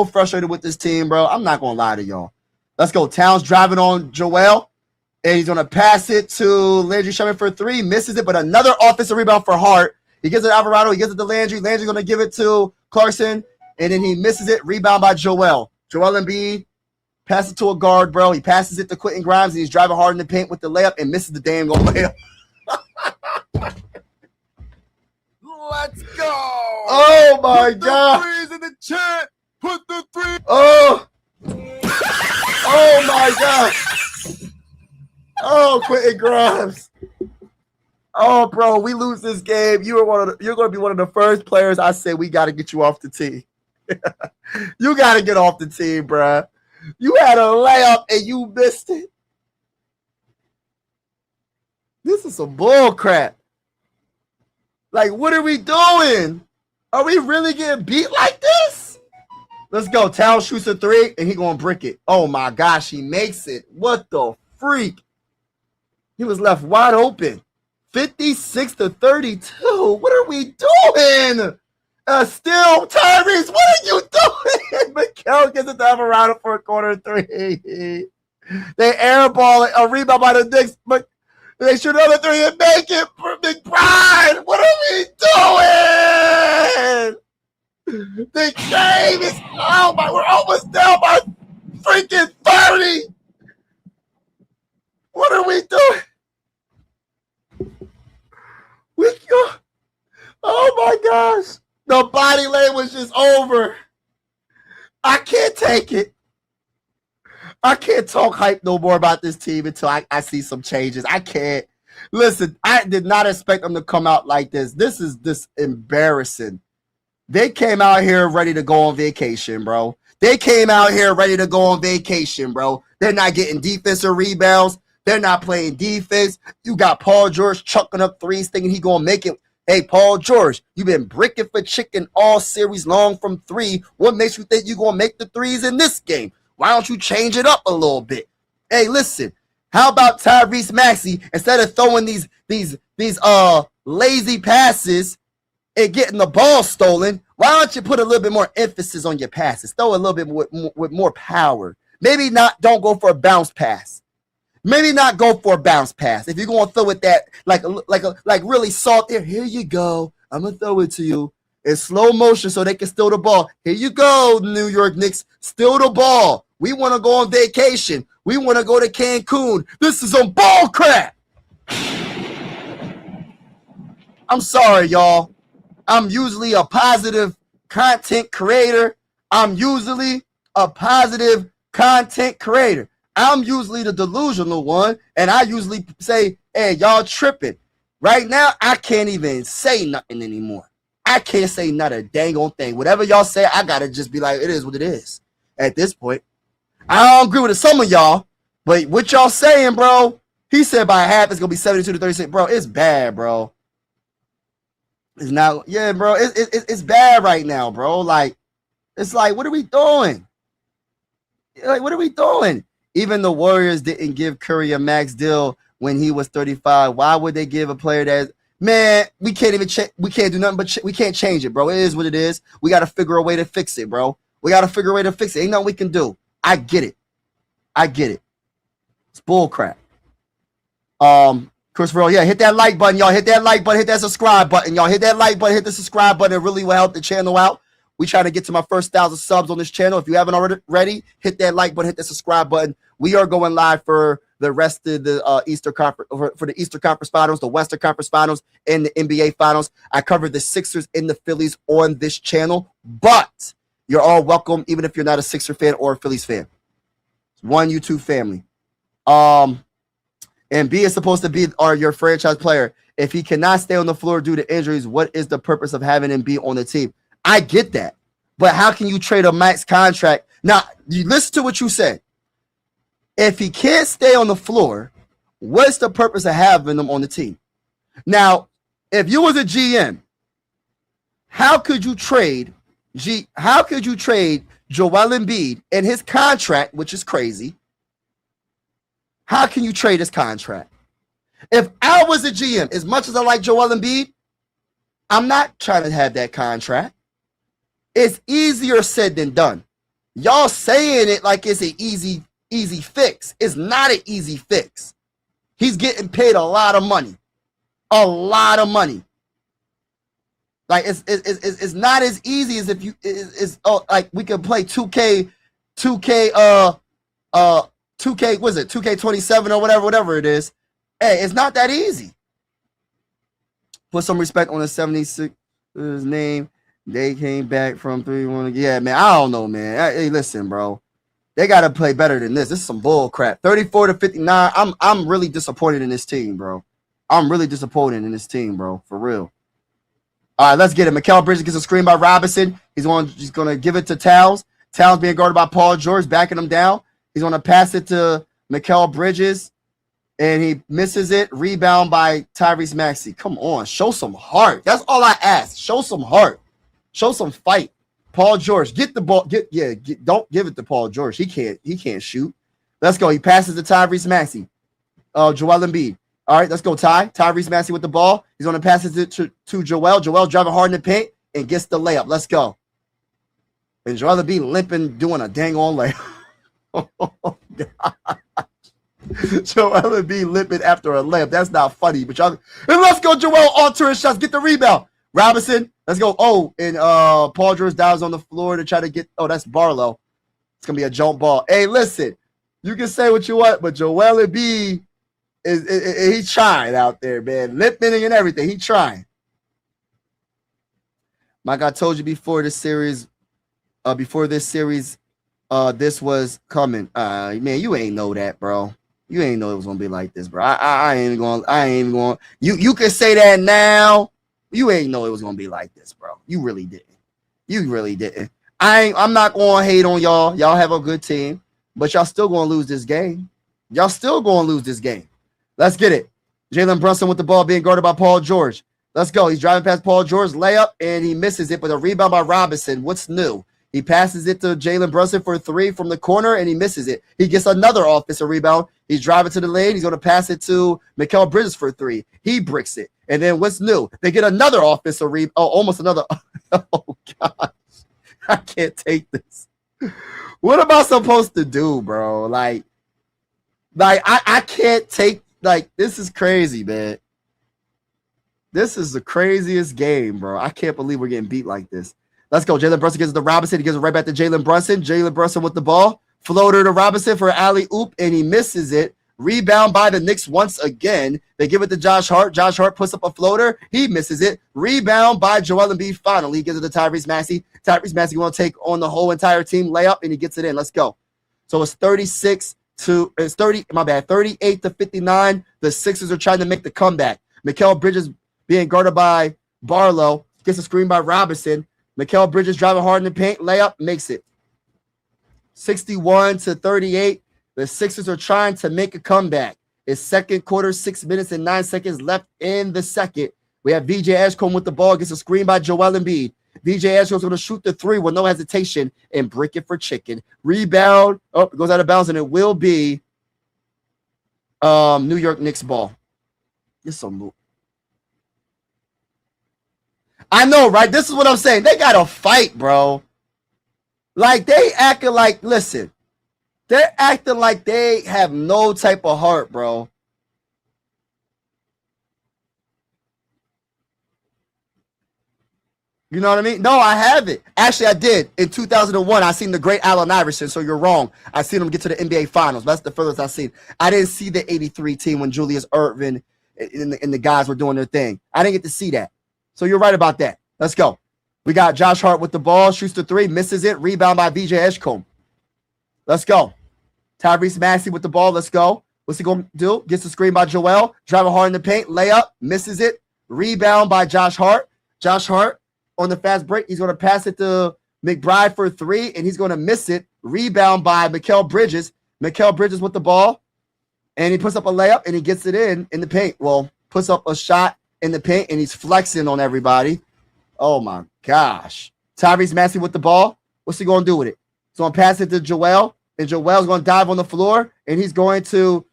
frustrated with this team, bro. I'm not going to lie to y'all. Let's go. Towns driving on Joel. And he's going to pass it to Landry Shamet for three. Misses it, but another offensive rebound for Hart. He gives it to Alvarado. He gives it to Landry. Landry's going to give it to Clarkson. And then he misses it. Rebound by Joel. Joel Embiid. Pass it to a guard, bro. He passes it to Quentin Grimes, and he's driving hard in the paint with the layup and misses the damn goal layup. Let's go. Oh, my God. Put the threes in the chat. Put the three. Oh. Oh, my God. Oh, Quentin Grimes. Oh, bro, we lose this game. You're going to be one of the first players I say we got to get you off the team. You got to get off the team, bro. You had a layup and you missed it. This is some bull crap. Like, what are we doing? Are we really getting beat like this? Let's go. Towns shoots a three and he gonna brick it. Oh my gosh, he makes it. What the freak? He was left wide open. 56-32. What are we doing? Still, Tyrese, what are you doing? Mikal gets it to Alvarado for a corner three. They airball it, a rebound by the Knicks, but they shoot another three and make it for McBride. What are we doing? The game is, oh my, we're almost down by freaking 30. What are we doing? Oh my gosh. The body language is over. I can't take it. I can't talk hype no more about this team until I see some changes. I can't. Listen, I did not expect them to come out like this. This is embarrassing. They came out here ready to go on vacation, bro. They came out here ready to go on vacation, bro. They're not getting defensive rebounds. They're not playing defense. You got Paul George chucking up threes thinking he going to make it. Hey, Paul George, you've been bricking for chicken all series long from three. What makes you think you're going to make the threes in this game? Why don't you change it up a little bit? Hey, listen, how about Tyrese Maxey, instead of throwing these lazy passes and getting the ball stolen, why don't you put a little bit more emphasis on your passes? Throw a little bit with more power. Maybe don't go for a bounce pass. Maybe not go for a bounce pass. If you're going to throw it that like really soft there, here you go. I'm going to throw it to you in slow motion so they can steal the ball. Here you go, New York Knicks. Steal the ball. We want to go on vacation. We want to go to Cancun. This is some bull crap. I'm sorry, y'all. I'm usually a positive content creator. I'm usually the delusional one, and I usually say, hey, y'all tripping. Right now, I can't even say nothing anymore. I can't say not a dang on thing. Whatever y'all say, I got to just be like, it is what it is at this point. I don't agree with some of y'all, but what y'all saying, bro, he said by half it's going to be 72-36. Bro, it's bad, bro. It's not, yeah, bro, it's bad right now, bro. Like, it's like, what are we doing? Like, what are we doing? Even the Warriors didn't give Curry a max deal when he was 35. Why would they give a player that? Man, we can't even we can't do nothing but we can't change it, bro. It is what it is. We got to figure a way to fix it, bro. We got to figure a way to fix it. Ain't nothing we can do. I get it. It's bull crap. Christopher, yeah, hit that like button, y'all. Hit that like button. Hit that subscribe button, y'all. Hit that like button. Hit the subscribe button. It really will help the channel out. We trying to get to my first 1,000 subs on this channel. If you haven't already, hit that like button. Hit the subscribe button. We are going live for the rest of the Eastern Conference for the Eastern Conference Finals, the Western Conference Finals, and the NBA Finals. I covered the Sixers and the Phillies on this channel, but you're all welcome, even if you're not a Sixer fan or a Phillies fan. It's one YouTube family. And B is supposed to be your franchise player. If he cannot stay on the floor due to injuries, what is the purpose of having him be on the team? I get that, but how can you trade a max contract? Now, you listen to what you said. If he can't stay on the floor, what's the purpose of having him on the team? Now, if you was a GM, how could you trade Joel Embiid and his contract, which is crazy? How can you trade his contract? If I was a GM, as much as I like Joel Embiid, I'm not trying to have that contract. It's easier said than done. Y'all saying it like it's an easy fix. It's not an easy fix. He's getting paid a lot of money. A lot of money. Like it's not as easy as if you like we could play 2K was it 2K27 or whatever it is. Hey, it's not that easy. Put some respect on the 76ers name. They came back from 3-1. Yeah, man, I don't know, man. Hey, listen, bro. They got to play better than this. This is some bull crap. 34-59. I'm really disappointed in this team, bro. I'm really disappointed in this team, bro. For real. All right, let's get it. Mikal Bridges gets a screen by Robinson. He's going to give it to Towns. Towns being guarded by Paul George, backing him down. He's going to pass it to Mikal Bridges, and he misses it. Rebound by Tyrese Maxey. Come on, show some heart. That's all I ask. Show some heart. Show some fight. Paul George, get the ball. Don't give it to Paul George. He can't shoot. Let's go. He passes to Tyrese Maxey. Joel Embiid. All right, let's go, Ty. Tyrese Maxey with the ball. He's going to pass it to Joel. Joel driving hard in the paint and gets the layup. Let's go. And Joel Embiid limping, doing a dang on layup. Oh, God. Joel Embiid limping after a layup. That's not funny. But y'all, and let's go, Joel. Alter his shots. Get the rebound. Robinson, let's go. Oh, and Paul George dives on the floor to try to get. Oh, that's Barlow. It's gonna be a jump ball. Hey, listen, you can say what you want, but Joel Embiid he's trying out there, man. Limping and everything. He's trying. Mike, I told you before this series, this was coming. Man, you ain't know that, bro. You ain't know it was gonna be like this, bro. I ain't even going. You can say that now. You ain't know it was gonna be like this, bro. You really didn't. I'm not gonna hate on y'all. Y'all have a good team, but y'all still gonna lose this game. Let's get it. Jalen Brunson with the ball being guarded by Paul George. Let's go. He's driving past Paul George, layup, and he misses it, but a rebound by Robinson. What's new? He passes it to Jalen Brunson for a three from the corner, and he misses it. He gets another offensive rebound. He's driving to the lane. He's going to pass it to Mikal Bridges for a three. He bricks it. And then what's new? They get another offensive rebound. Oh, almost another. Oh, gosh. I can't take this. What am I supposed to do, bro? Like I can't take, like, this is crazy, man. This is the craziest game, bro. I can't believe we're getting beat like this. Let's go. Jalen Brunson gives it to Robinson. He gives it right back to Jalen Brunson. Jalen Brunson with the ball. Floater to Robinson for alley-oop, and he misses it. Rebound by the Knicks once again. They give it to Josh Hart. Josh Hart puts up a floater. He misses it. Rebound by Joel Embiid finally. He gives it to Tyrese Maxey. Tyrese Maxey going to take on the whole entire team layup, and he gets it in. Let's go. So it's 38-59. The Sixers are trying to make the comeback. Mikal Bridges being guarded by Barlow. Gets a screen by Robinson. Mikal Bridges driving hard in the paint. Layup makes it. 61-38. The Sixers are trying to make a comeback. It's second quarter, 6 minutes and 9 seconds left in the second. We have VJ Ashcombe with the ball. Gets a screen by Joel Embiid. VJ Edge's going to shoot the three with no hesitation and brick it for chicken. Rebound. Oh, it goes out of bounds, and it will be New York Knicks ball. It's so move. I know, right? This is what I'm saying. They got to fight, bro. Like, they acting like, listen, they're acting like they have no type of heart, bro. You know what I mean? No, I haven't. Actually, I did. In 2001, I seen the great Allen Iverson, so you're wrong. I seen him get to the NBA Finals. That's the furthest I've seen. I didn't see the 83 team when Julius Erving and the guys were doing their thing. I didn't get to see that. So you're right about that. Let's go. We got Josh Hart with the ball. Shoots the three. Misses it. Rebound by VJ Edgecombe. Let's go. Tyrese Maxey with the ball. Let's go. What's he going to do? Gets the screen by Joel. Driving hard in the paint. Layup. Misses it. Rebound by Josh Hart. Josh Hart on the fast break. He's going to pass it to McBride for three, and he's going to miss it. Rebound by Mikal Bridges. Mikal Bridges with the ball, and he puts up a layup, and he gets it in the paint. Well, puts up a shot in the paint, and he's flexing on everybody. Oh, my gosh. Tyrese Maxey with the ball. What's he going to do with it? He's going to pass it to Joel, and Joel's going to dive on the floor, and he's going to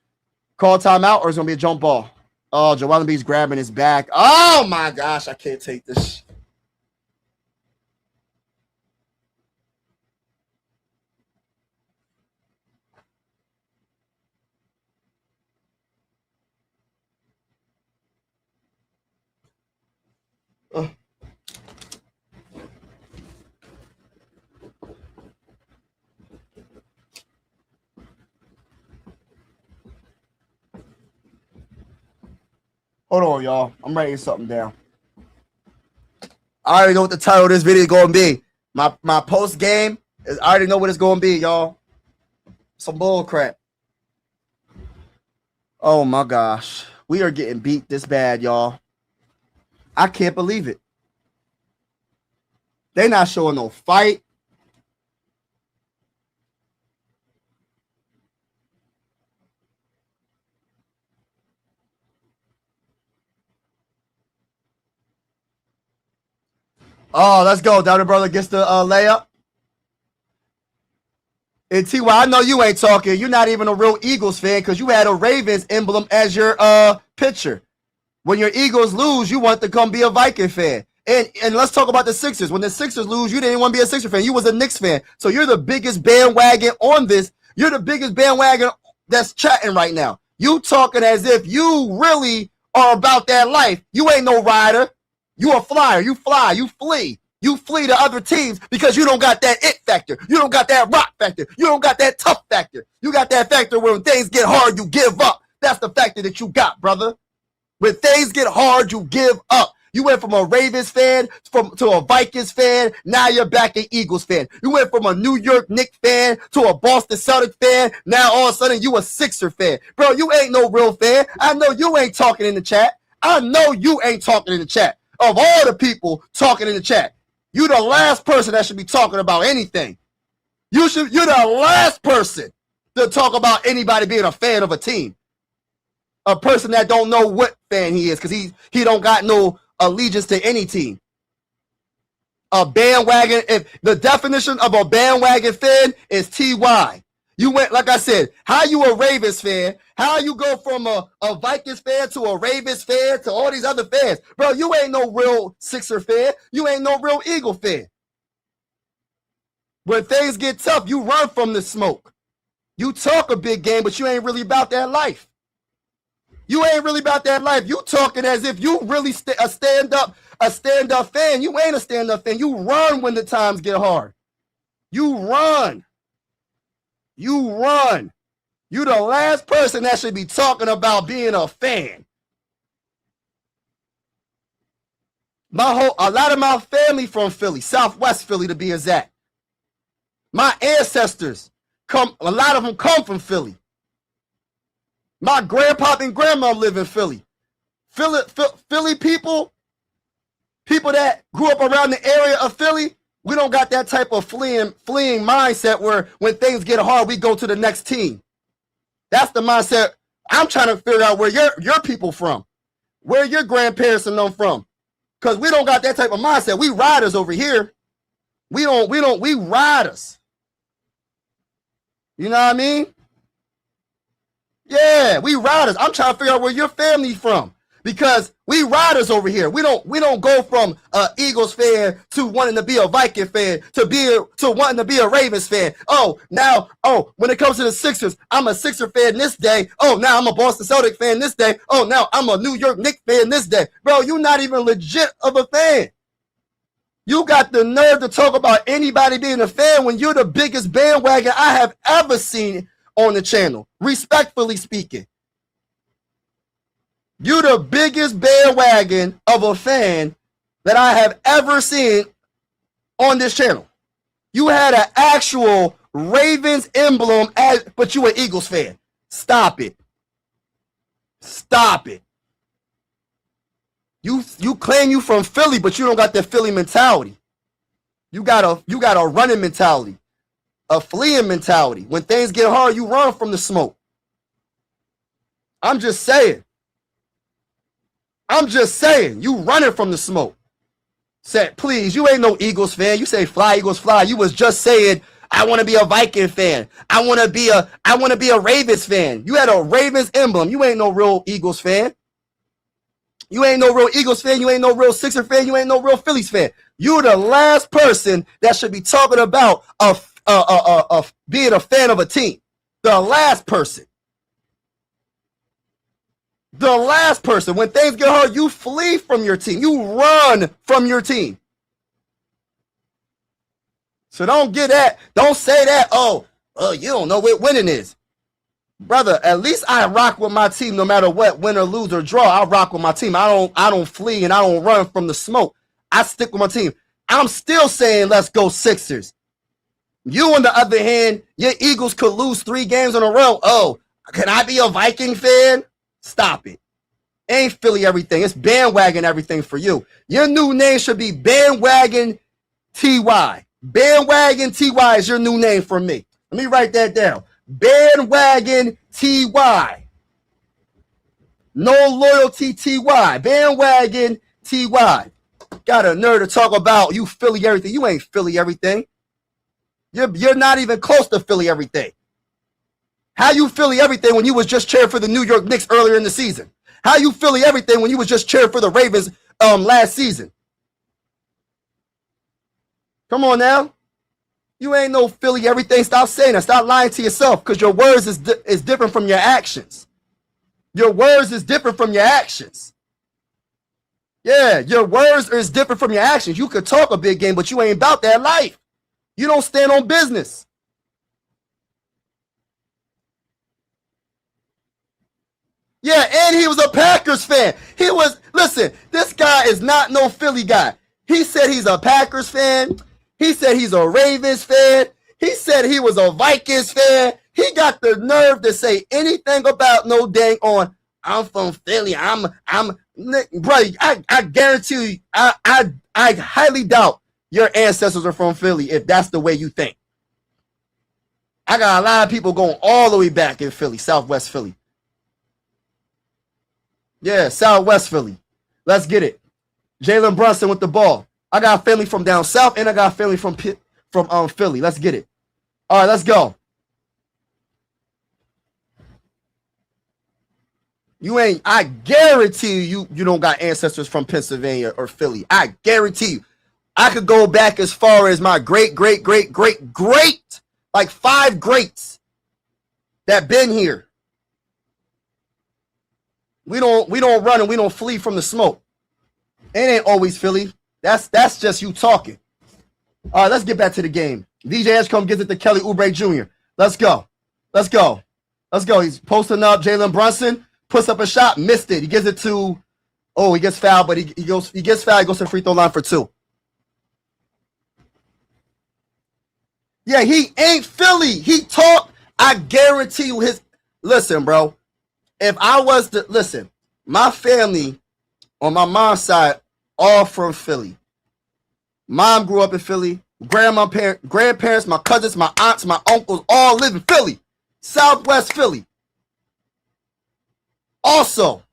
call timeout, or it's going to be a jump ball. Oh, Joel Embiid's grabbing his back. Oh, my gosh. I can't take this. Hold on, y'all. I'm writing something down. I already know what the title of this video is going to be. My post game is I already know what it's going to be, y'all. Some bull crap. Oh my gosh. We are getting beat this bad, y'all. I can't believe it. They're not showing no fight. Oh, let's go. Down brother gets the layup. And T.Y., I know you ain't talking. You're not even a real Eagles fan because you had a Ravens emblem as your picture. When your Eagles lose, you want to come be a Viking fan. And let's talk about the Sixers. When the Sixers lose, you didn't want to be a Sixers fan. You was a Knicks fan. So you're the biggest bandwagon on this. You're the biggest bandwagon that's chatting right now. You talking as if you really are about that life. You ain't no rider. You a flyer. You fly. You flee. You flee to other teams because you don't got that it factor. You don't got that rock factor. You don't got that tough factor. You got that factor where when things get hard, you give up. That's the factor that you got, brother. When things get hard, you give up. You went from a Ravens fan to a Vikings fan. Now you're back an Eagles fan. You went from a New York Knicks fan to a Boston Celtics fan. Now all of a sudden you a Sixer fan. Bro, you ain't no real fan. I know you ain't talking in the chat. I know you ain't talking in the chat. Of all the people talking in the chat, you the last person that should be talking about anything. You're the last person to talk about anybody being a fan of a team. A person that don't know what fan he is because he don't got no allegiance to any team. A bandwagon, if the definition of a bandwagon fan is TY. You went, like I said, how you a Ravens fan? How you go from a Vikings fan to a Ravens fan to all these other fans? Bro, you ain't no real Sixer fan. You ain't no real Eagle fan. When things get tough, you run from the smoke. You talk a big game, but you ain't really about that life. You ain't really about that life. You talking as if you really a stand-up fan. You ain't a stand-up fan. You run when the times get hard. You run. You run. You the last person that should be talking about being a fan. A lot of my family from Philly, Southwest Philly to be exact. My ancestors a lot of them come from Philly. My grandpa and grandma live in Philly. Philly people that grew up around the area of Philly, we don't got that type of fleeing mindset where when things get hard, we go to the next team. That's the mindset. I'm trying to figure out where your people from, where your grandparents and them from. Because we don't got that type of mindset. We riders over here. We riders. You know what I mean? Yeah, we riders. I'm trying to figure out where your family from. Because we riders over here. We don't go from Eagles fan to wanting to be a Viking fan to wanting to be a Ravens fan. When it comes to the Sixers, I'm a Sixer fan this day. Oh, now I'm a Boston Celtic fan this day. Oh, now I'm a New York Knicks fan this day. Bro, you're not even legit of a fan. You got the nerve to talk about anybody being a fan when you're the biggest bandwagon I have ever seen on the channel. Respectfully speaking. You're the biggest bandwagon of a fan that I have ever seen on this channel. You had an actual Ravens emblem, but you an Eagles fan. Stop it. Stop it. You claim you from Philly, but you don't got the Philly mentality. You got a running mentality, a fleeing mentality. When things get hard, you run from the smoke. I'm just saying, you running from the smoke. Said, please, you ain't no Eagles fan. You say fly, Eagles fly. You was just saying, I want to be a Viking fan. I want to be a Ravens fan. You had a Ravens emblem. You ain't no real Eagles fan. You ain't no real Eagles fan. You ain't no real Sixer fan. You ain't no real Phillies fan. You're the last person that should be talking about being a fan of a team. The last person. The last person. When things get hard, you flee from your team. You run from your team. So don't get that. Don't say that. Oh, you don't know what winning is. Brother, at least I rock with my team no matter what, win or lose or draw. I rock with my team. I don't flee and I don't run from the smoke. I stick with my team. I'm still saying let's go Sixers. You, on the other hand, your Eagles could lose 3 games in a row. Oh, can I be a Viking fan? Stop it. Ain't Philly everything. It's bandwagon everything for you. Your new name should be Bandwagon TY. Bandwagon TY is your new name for me. Let me write that down. Bandwagon TY. No loyalty TY. Bandwagon TY. Got a nerve to talk about you Philly everything. You ain't Philly everything. You're not even close to Philly everything. How you Philly everything when you was just cheering for the New York Knicks earlier in the season? How you Philly everything when you was just cheering for the Ravens last season? Come on now. You ain't no Philly everything. Stop saying that. Stop lying to yourself because your words is different from your actions. Your words is different from your actions. Yeah, your words is different from your actions. You could talk a big game, but you ain't about that life. You don't stand on business. Yeah, and he was a Packers fan. Listen, this guy is not no Philly guy. He said he's a Packers fan. He said he's a Ravens fan. He said he was a Vikings fan. He got the nerve to say anything about no dang on, I'm from Philly. Bro, I guarantee you, I highly doubt your ancestors are from Philly if that's the way you think. I got a lot of people going all the way back in Philly, Southwest Philly. Yeah, Southwest Philly. Let's get it. Jalen Brunson with the ball. I got family from down south, and I got family from Philly. Let's get it. All right, let's go. I guarantee you don't got ancestors from Pennsylvania or Philly. I guarantee you. I could go back as far as my great, like 5 greats that been here. We don't run and we don't flee from the smoke. It ain't always Philly. That's just you talking. All right, let's get back to the game. DJ Edgecombe gives it to Kelly Oubre Jr. Let's go. He's posting up. Jalen Brunson puts up a shot, missed it. He gives it to, he gets fouled, but he gets fouled. He goes to the free throw line for 2. Yeah, he ain't Philly. He talked. I guarantee you listen, bro. If I was to, listen, my family on my mom's side, all from Philly. Mom grew up in Philly. Grandparents, my cousins, my aunts, my uncles, all live in Philly. Southwest Philly. Also,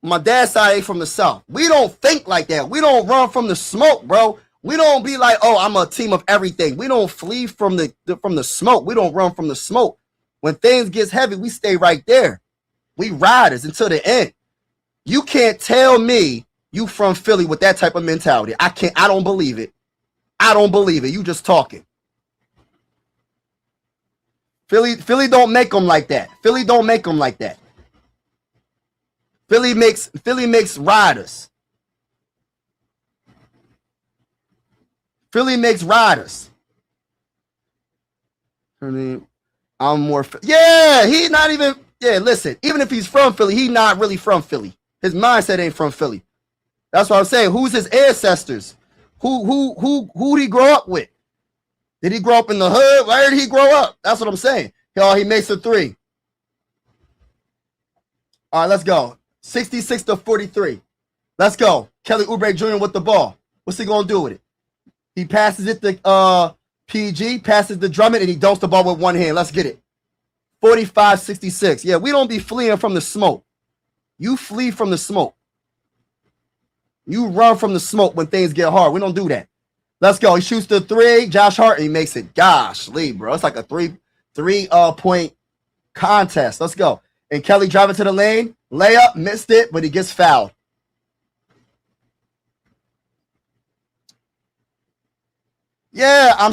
My dad's side ain't from the South. We don't think like that. We don't run from the smoke, bro. We don't be like, oh, I'm a team of everything. We don't flee from the smoke. We don't run from the smoke. When things gets heavy, we stay right there. We riders until the end. You can't tell me you from Philly with that type of mentality. I can't. I don't believe it. I don't believe it. You just talking. Philly don't make them like that. Philly don't make them like that. Philly makes riders. Philly makes riders. I mean, I'm more. Yeah, he not even. Yeah, listen. Even if he's from Philly, he not really from Philly. His mindset ain't from Philly. That's what I'm saying. Who's his ancestors? Who did he grow up with? Did he grow up in the hood? Where did he grow up? That's what I'm saying. He makes a three. All right, let's go. 66-43. Let's go. Kelly Oubre Jr. with the ball. What's he gonna do with it? He passes it to PG, passes to Drummond, and he dunks the ball with one hand. Let's get it. 45-66. Yeah, we don't be fleeing from the smoke. You flee from the smoke. You run from the smoke when things get hard. We don't do that. Let's go. He shoots the three. Josh Hart, and he makes it. Gosh, Lee, bro. It's like a three point contest. Let's go. And Kelly driving to the lane. Layup, missed it, but he gets fouled. Yeah,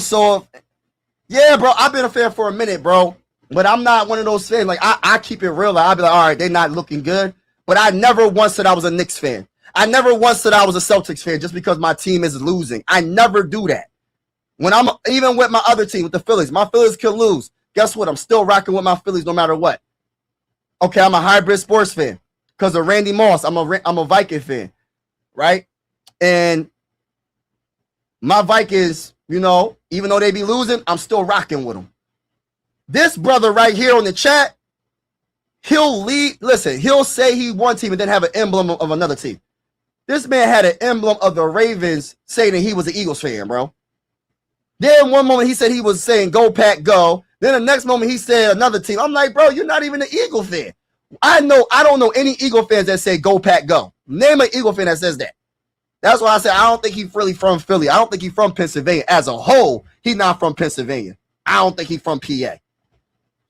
yeah, bro. I've been a fan for a minute, bro. But I'm not one of those fans. Like, I keep it real. Like, I'll be like, all right, they're not looking good. But I never once said I was a Knicks fan. I never once said I was a Celtics fan just because my team is losing. I never do that. When I'm even with my other team, with the Phillies, my Phillies can lose. Guess what? I'm still rocking with my Phillies no matter what. Okay, I'm a hybrid sports fan because of Randy Moss. I'm a Viking fan, right? And my Vikings, you know, even though they be losing, I'm still rocking with them. This brother right here on the chat, he'll say he one team and then have an emblem of another team. This man had an emblem of the Ravens saying that he was an Eagles fan, bro. Then one moment he said he was saying go Pack go. Then the next moment he said another team. I'm like, bro, you're not even an Eagle fan. I don't know any Eagle fans that say go Pack go. Name an Eagle fan that says that. That's why I said I don't think he's really from Philly. I don't think he's from Pennsylvania. As a whole, he's not from Pennsylvania. I don't think he's from PA.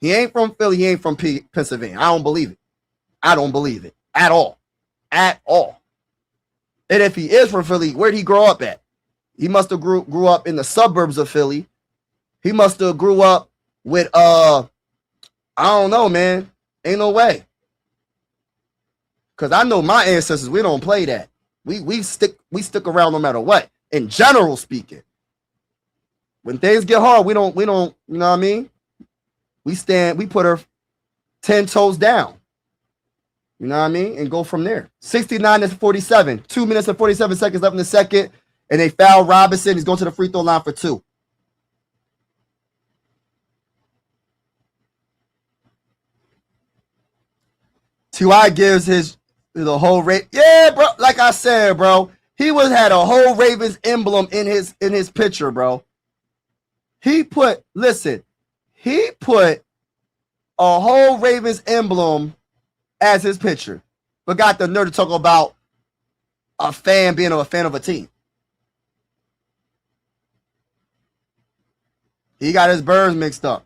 He ain't from Philly. He ain't from Pennsylvania. I don't believe it. I don't believe it at all. At all. And if he is from Philly, where'd he grow up at? He must have grew up in the suburbs of Philly. He must have grew up with I don't know, man. Ain't no way. Cause I know my ancestors, we don't play that. We stick around no matter what. In general speaking. When things get hard, we don't, you know what I mean? We put our 10 toes down. You know what I mean? And go from there. 69-47. 2 minutes and 47 seconds left in the second. And they foul Robinson. He's going to the free throw line for two. T.Y. gives the whole yeah, bro. Like I said, bro, he had a whole Ravens emblem in his picture, bro. He put a whole Ravens emblem as his picture, but got the nerve to talk about a fan being a fan of a team. He got his birds mixed up.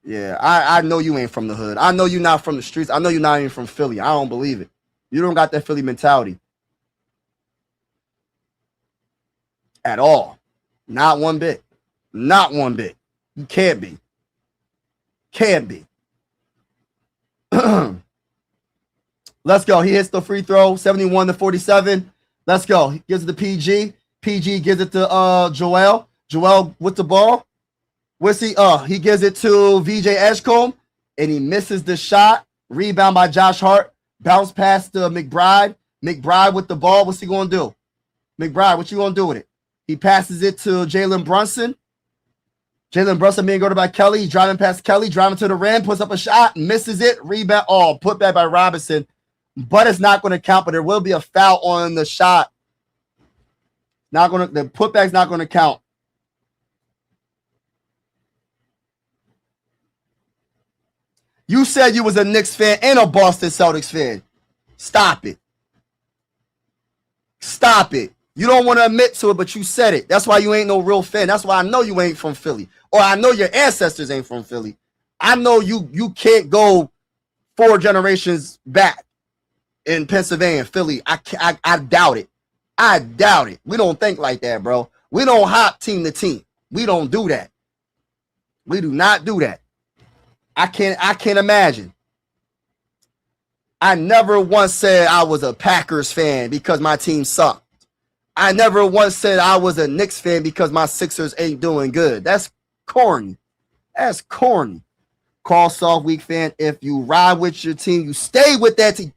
Yeah, I know you ain't from the hood. I know you're not from the streets. I know you're not even from Philly. I don't believe it. You don't got that Philly mentality. At all. Not one bit. Not one bit. You can't be. Can't be. Let's go. He hits the free throw, 71-47. Let's go. He gives it to PG. PG gives it to Joel. Joel with the ball. What's he gives it to VJ Edgecombe, and he misses the shot. Rebound by Josh Hart. Bounce pass to McBride. McBride with the ball. What's he going to do? McBride, what you going to do with it? He passes it to Jalen Brunson. Jalen Brunson being guarded by Kelly. He's driving past Kelly, driving to the rim, puts up a shot, misses it. Rebound. Oh, put back by Robinson. But it's not going to count, but there will be a foul on the shot. The putback's not going to count. You said you was a Knicks fan and a Boston Celtics fan. Stop it. Stop it. You don't want to admit to it, but you said it. That's why you ain't no real fan. That's why I know you ain't from Philly. Or I know your ancestors ain't from Philly. I know you can't go 4 generations back in Pennsylvania, Philly. I doubt it. I doubt it. We don't think like that, bro. We don't hop team to team. We don't do that. We do not do that. I can't imagine. I never once said I was a Packers fan because my team sucked. I never once said I was a Knicks fan because my Sixers ain't doing good. That's corny. That's corny. Call soft week fan. If you ride with your team, you stay with that team.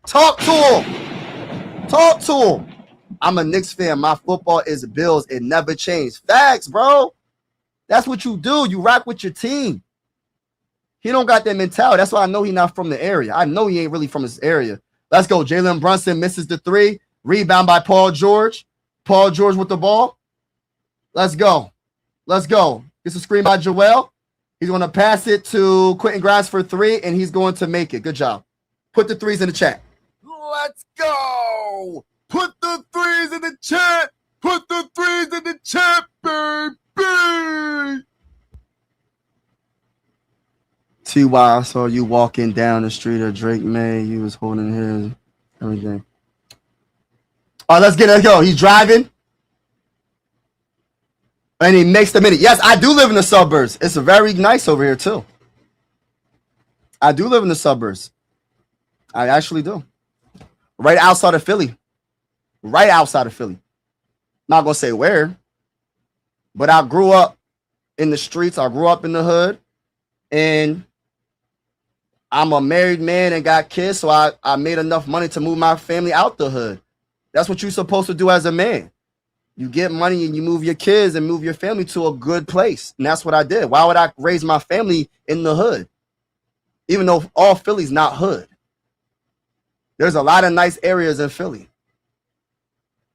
Talk to him. Talk to him. I'm a Knicks fan. My football is Bills. It never changed. Facts, bro. That's what you do. You rock with your team. He don't got that mentality. That's why I know he's not from the area. I know he ain't really from this area. Let's go. Jalen Brunson misses the 3. Rebound by Paul George. Paul George with the ball. Let's go. Let's go. It's a screen by Joel. He's going to pass it to Quentin Grimes for 3, and he's going to make it. Good job. Put the 3s in the chat. Let's go. Put the 3s in the chat. Put the 3s in the chat, baby. T.Y., I saw you walking down the street of Drake May. He was holding his everything. All right, let's go. He's driving. And he makes the minute. Yes, I do live in the suburbs. It's very nice over here, too. I do live in the suburbs. I actually do. Right outside of Philly. Right outside of Philly. Not going to say where. But I grew up in the streets. I grew up in the hood. And I'm a married man and got kids, so I made enough money to move my family out the hood. That's what you're supposed to do as a man. You get money and you move your kids and move your family to a good place. And that's what I did. Why would I raise my family in the hood? Even though all Philly's not hood. There's a lot of nice areas in Philly.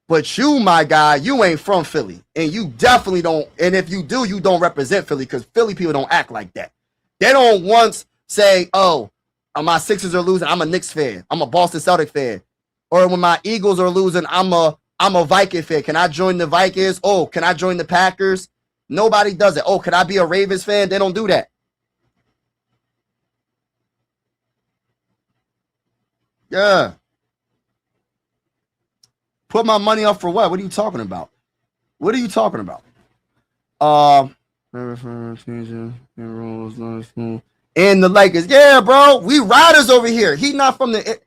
But you, my guy, you ain't from Philly. And you definitely don't. And if you do, you don't represent Philly because Philly people don't act like that. They don't once say, oh, my Sixers are losing, I'm a Knicks fan. I'm a Boston Celtic fan. Or when my Eagles are losing, I'm a Viking fan. Can I join the Vikings? Oh, can I join the Packers? Nobody does it. Oh, can I be a Ravens fan? They don't do that. Yeah. Put my money up for what? What are you talking about? What are you talking about? And the Lakers. Yeah, bro. We riders over here. He not from the...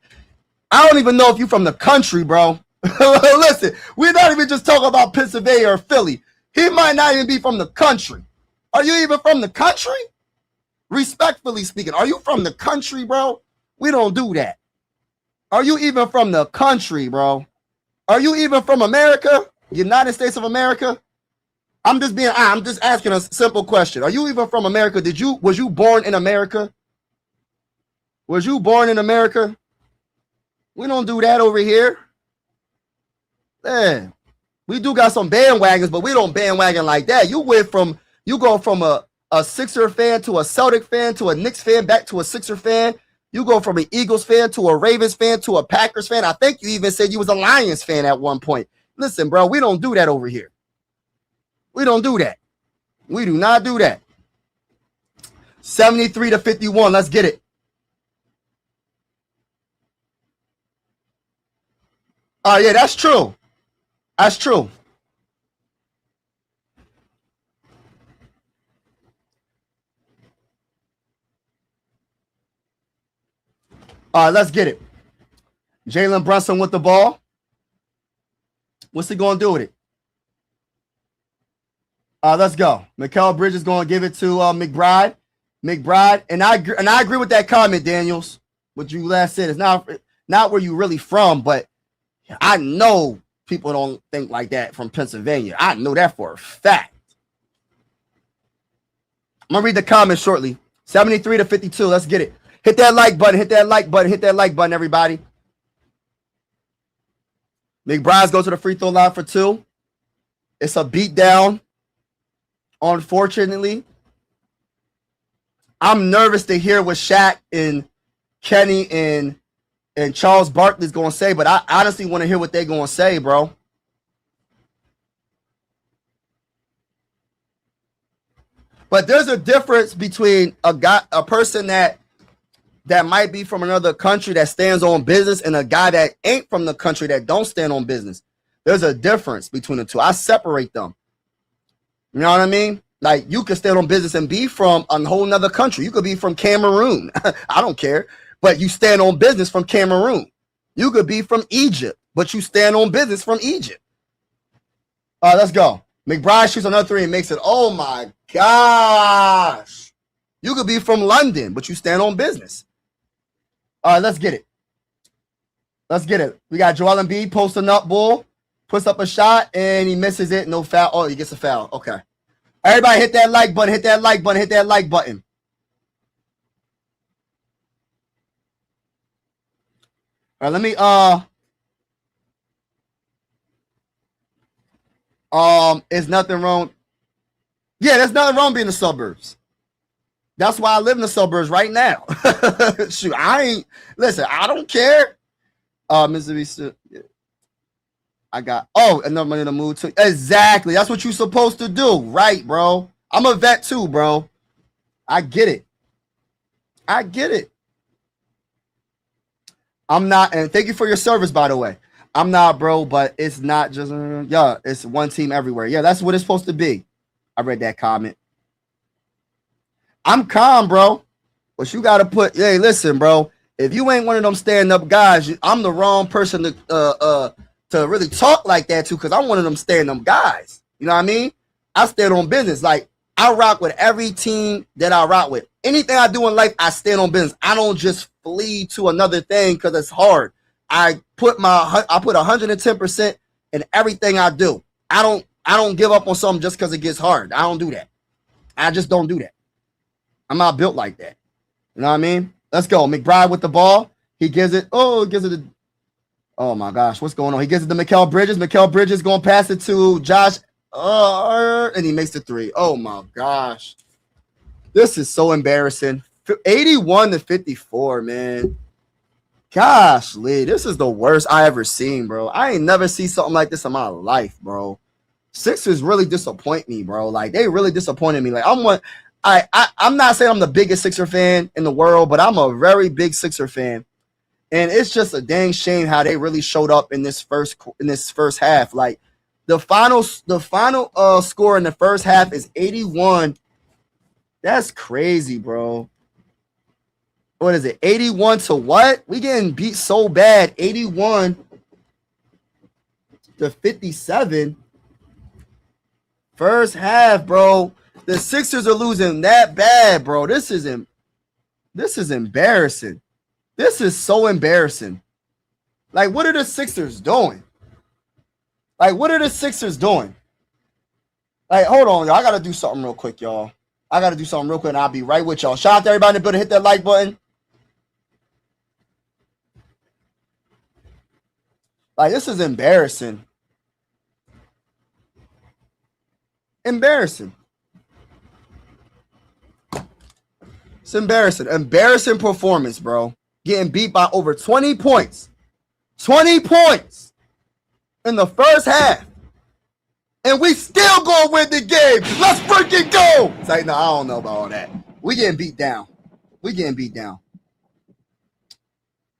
I don't even know if you from the country, bro. Listen, we're not even just talking about Pennsylvania or Philly. He might not even be from the country. Are you even from the country? Respectfully speaking, are you from the country, bro? We don't do that. Are you even from the country, bro? Are you even from America? United States of America? I'm just asking a simple question. Are you even from America? Was you born in America? Was you born in America? We don't do that over here. Man, we do got some bandwagons, but we don't bandwagon like that. You go from a Sixer fan to a Celtic fan to a Knicks fan back to a Sixer fan. You go from an Eagles fan to a Ravens fan to a Packers fan. I think you even said you was a Lions fan at one point. Listen, bro, we don't do that over here. We don't do that. We do not do that. 73-51. Let's get it. Oh, yeah, that's true. That's true. All right, let's get it. Jalen Brunson with the ball. What's he going to do with it? Let's go. Mikal Bridges is going to give it to McBride. McBride, and I agree with that comment, Daniels. What you last said is not where you really from, but I know people don't think like that from Pennsylvania. I know that for a fact. I'm going to read the comments shortly. 73-52. Let's get it. Hit that like button. Hit that like button. Hit that like button, everybody. McBride's go to the free throw line for 2. It's a beat down, unfortunately. I'm nervous to hear what Shaq and Kenny and Charles Barkley's going to say, but I honestly want to hear what they're going to say, bro. But there's a difference between a person that might be from another country that stands on business and a guy that ain't from the country that don't stand on business. There's a difference between the two. I separate them. You know what I mean? Like, you could stand on business and be from a whole nother country. You could be from Cameroon. I don't care. But you stand on business from Cameroon. You could be from Egypt, but you stand on business from Egypt. All right, let's go. McBride shoots another three and makes it. Oh, my gosh. You could be from London, but you stand on business. All right, let's get it. Let's get it. We got Joel Embiid posting up, bull. Puts up a shot, and he misses it. No foul. Oh, he gets a foul. Okay. Everybody hit that like button. Hit that like button. Hit that like button. All right, let me is nothing wrong. Yeah, there's nothing wrong being in the suburbs. That's why I live in the suburbs right now. Shoot, I don't care. Mississippi, I got enough money in the mood too. Exactly. That's what you're supposed to do, right, bro? I'm a vet too, bro. I get it. I'm not, and thank you for your service, by the way. I'm not, bro, but it's not just it's one team everywhere. Yeah, that's what it's supposed to be. I read that comment. I'm calm, bro. But you gotta hey, listen, bro. If you ain't one of them stand-up guys, I'm the wrong person to really talk like that to, because I'm one of them stand-up guys. You know what I mean? I stand on business. Like, I rock with every team that I rock with. Anything I do in life, I stand on business. I don't just flee to another thing because it's hard. I put 110% in everything I do. I don't give up on something just because it gets hard. I don't do that. I just don't do that. I'm not built like that. You know what I mean? Let's go. McBride with the ball. He gives it. Oh my gosh, what's going on? He gives it to Mikal Bridges. Mikal Bridges going to pass it to Josh. And he makes the three. Oh my gosh. This is so embarrassing. 81-54, man. Gosh, Lee, this is the worst I ever seen, bro. I ain't never seen something like this in my life, bro. Sixers really disappoint me, bro. Like, they really disappointed me. Like, I'm not saying I'm the biggest Sixer fan in the world, but I'm a very big Sixer fan. And it's just a dang shame how they really showed up in this first half. Like, the final score in the first half is 81. That's crazy, bro. What is it? 81 to what? We getting beat so bad. 81-57. First half, bro. The Sixers are losing that bad, bro. This is embarrassing. This is so embarrassing. Like, what are the Sixers doing? Like, hold on, y'all. I got to do something real quick, y'all. And I'll be right with y'all. Shout out to everybody in the building. Hit that like button. Like, this is embarrassing. It's embarrassing. Embarrassing performance, bro. Getting beat by over 20 points. 20 points in the first half. And we still gonna win the game. Let's freaking go. It's like, no, I don't know about all that. We getting beat down.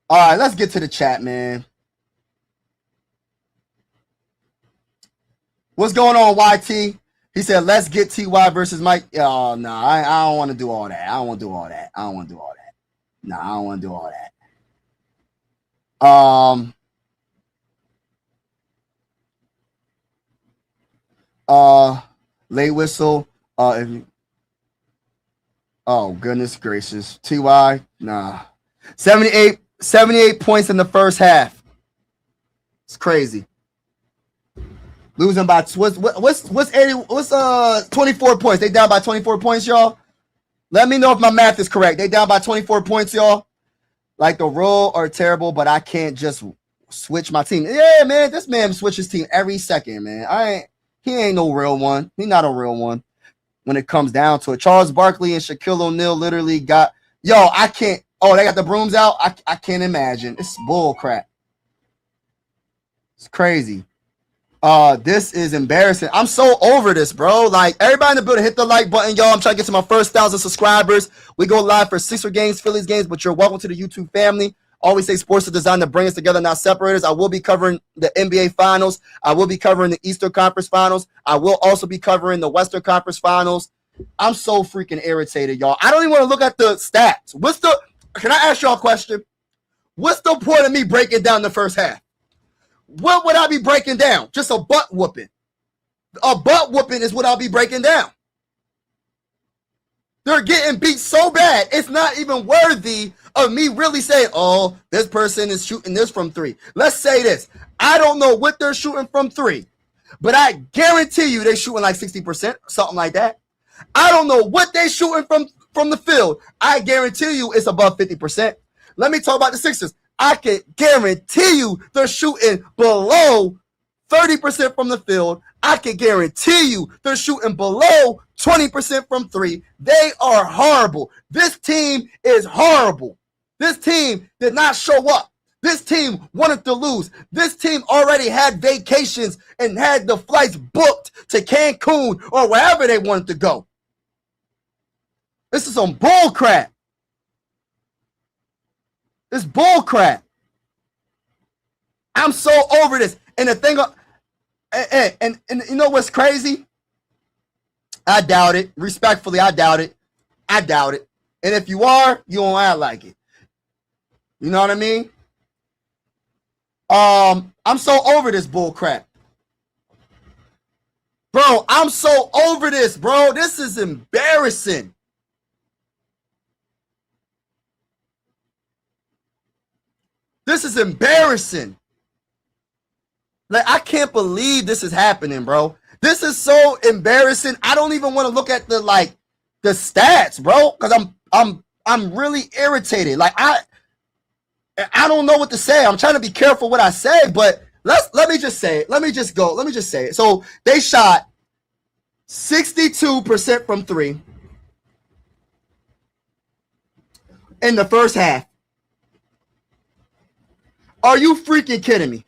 All right, let's get to the chat, man. What's going on, YT? He said, let's get TY versus Mike. Oh, no, I don't want to do all that. Nah, I don't want to do all that. Late whistle. Oh, goodness gracious. TY, nah. 78 points in the first half. It's crazy. Losing by what's 24 points. They down by 24 points, y'all. Let me know if my math is correct. They down by 24 points, y'all. Like, the rule are terrible, but I can't just switch my team. Yeah, man, this man switches team every second, man. He ain't no real one. He's not a real one. when it comes down to it. Charles Barkley and Shaquille O'Neal literally got, yo, I can't, oh, they got the brooms out? I can't imagine. It's bull crap. It's crazy. This is embarrassing. I'm so over this, bro. Like, everybody in the building, hit the like button, y'all. I'm trying to get to my first 1,000 subscribers. We go live for Sixer games, Phillies games, but you're welcome to the YouTube family. Always say sports are designed to bring us together, not separate us. I will be covering the NBA Finals. I will be covering the Eastern Conference Finals. I will also be covering the Western Conference Finals. I'm so freaking irritated, y'all. I don't even want to look at the stats. Can I ask y'all a question? What's the point of me breaking down the first half? What would I be breaking down? Just a butt whooping. A butt whooping is what I'll be breaking down. They're getting beat so bad, it's not even worthy of me really saying, oh, this person is shooting this from 3. Let's say this. I don't know what they're shooting from 3, but I guarantee you they're shooting like 60%, something like that. I don't know what they're shooting from the field. I guarantee you it's above 50%. Let me talk about the Sixers. I can guarantee you they're shooting below 30% from the field. I can guarantee you they're shooting below 20% from 3. They are horrible. This team is horrible. This team did not show up. This team wanted to lose. This team already had vacations and had the flights booked to Cancun or wherever they wanted to go. This is some bull crap. It's bull crap. I'm so over this. And the thing, and you know what's crazy? I doubt it. Respectfully, I doubt it. I doubt it. And if you are, you don't act like it. You know what I mean? I'm so over this bull crap. Bro, I'm so over this, bro. This is embarrassing. This is embarrassing. Like, I can't believe this is happening, bro. This is so embarrassing. I don't even want to look at the stats, bro, because I'm really irritated. Like, I don't know what to say. I'm trying to be careful what I say, but let me just say it. Let me just say it. So they shot 62% from 3 in the first half. Are you freaking kidding me?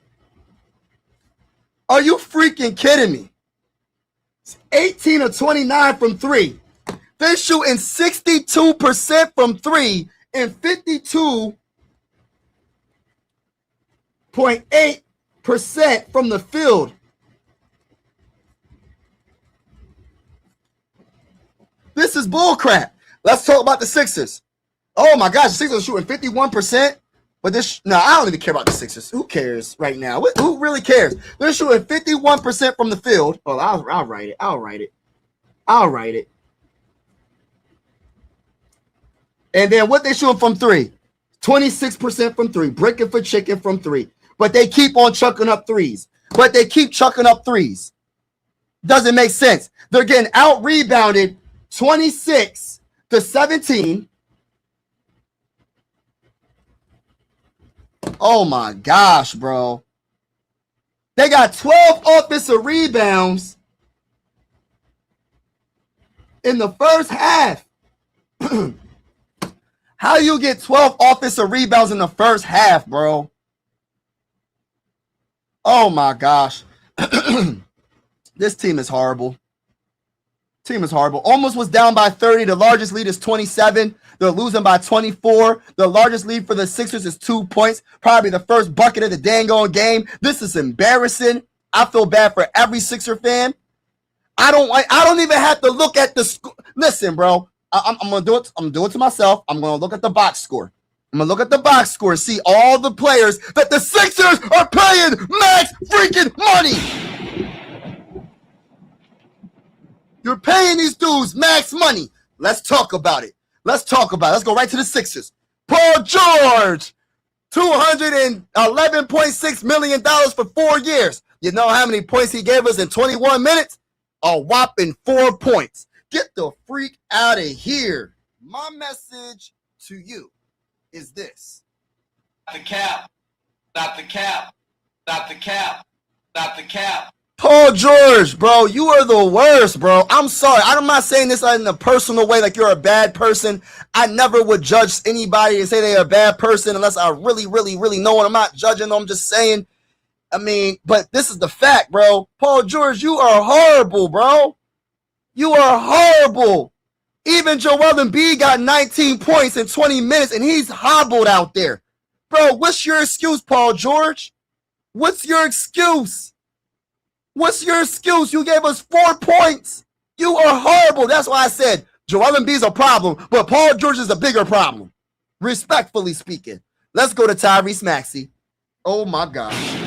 Are you freaking kidding me? 18 of 29 from 3. They're shooting 62% from 3 and 52.8% from the field. This is bullcrap. Let's talk about the Sixers. Oh my gosh, the Sixers are shooting 51%. But I don't even care about the Sixers. Who cares right now? Who really cares? They're shooting 51% from the field. Oh, I'll write it. I'll write it. And then what they shooting from 3? 26% from 3. Breaking for chicken from 3. But they keep on chucking up threes. Doesn't make sense. They're getting out-rebounded 26-17. Oh my gosh, bro. They got 12 offensive rebounds in the first half. How you get 12 offensive rebounds in the first half, bro? Oh my gosh. This team is horrible. Almost was down by 30. The largest lead is 27. They're losing by 24. The largest lead for the Sixers is 2 points. Probably the first bucket of the dang on game. This is embarrassing. I feel bad for every Sixer fan. I don't even have to look at the score. Listen, bro. I'm gonna do it. I'm gonna do it to myself. I'm gonna look at the box score. And see all the players that the Sixers are paying max freaking money. You're paying these dudes max money. Let's talk about it. Let's go right to the Sixers. Paul George, $211.6 million for 4 years. You know how many points he gave us in 21 minutes? A whopping 4 points. Get the freak out of here. My message to you is this. Not the cap. Paul George, bro, you are the worst, bro. I'm sorry. I'm not saying this in a personal way, like you're a bad person. I never would judge anybody and say they're a bad person unless I really, really, really know it. I'm not judging them. I'm just saying, I mean, but this is the fact, bro. Paul George, you are horrible, bro. You are horrible. Even Joel Embiid got 19 points in 20 minutes, and he's hobbled out there. Bro, what's your excuse, Paul George? What's your excuse? What's your excuse? You gave us 4 points. You are horrible. That's why I said Joel Embiid's a problem, but Paul George is a bigger problem. Respectfully speaking. Let's go to Tyrese Maxey. Oh, my gosh.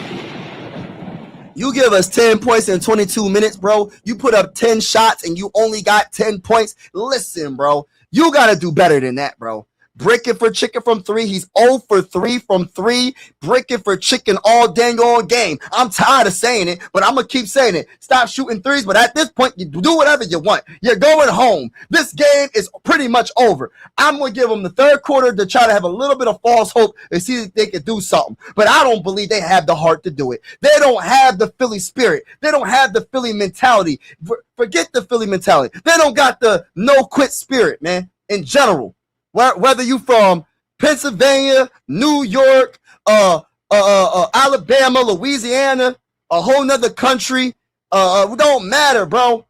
You give us 10 points in 22 minutes, bro. You put up 10 shots and you only got 10 points. Listen, bro, you got to do better than that, bro. Bricking for chicken from 3. He's 0 for 3 from 3. Bricking for chicken all dang on game. I'm tired of saying it, but I'm going to keep saying it. Stop shooting threes, but at this point, you do whatever you want. You're going home. This game is pretty much over. I'm going to give them the third quarter to try to have a little bit of false hope and see if they can do something. But I don't believe they have the heart to do it. They don't have the Philly spirit. They don't have the Philly mentality. Forget the Philly mentality. They don't got the no-quit spirit, man, in general. Whether you from Pennsylvania, New York, Alabama, Louisiana, a whole nother country, it don't matter, bro.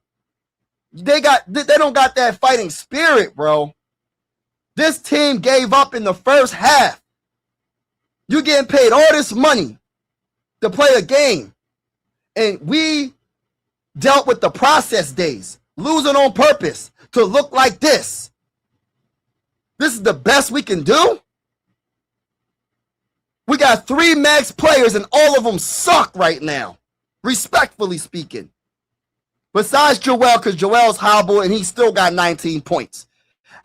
They don't got that fighting spirit, bro. This team gave up in the first half. You getting paid all this money to play a game, and we dealt with the process days, losing on purpose to look like this. This is the best we can do? We got 3 max players and all of them suck right now, respectfully speaking. Besides Joel, because Joel's hobbled and he still got 19 points.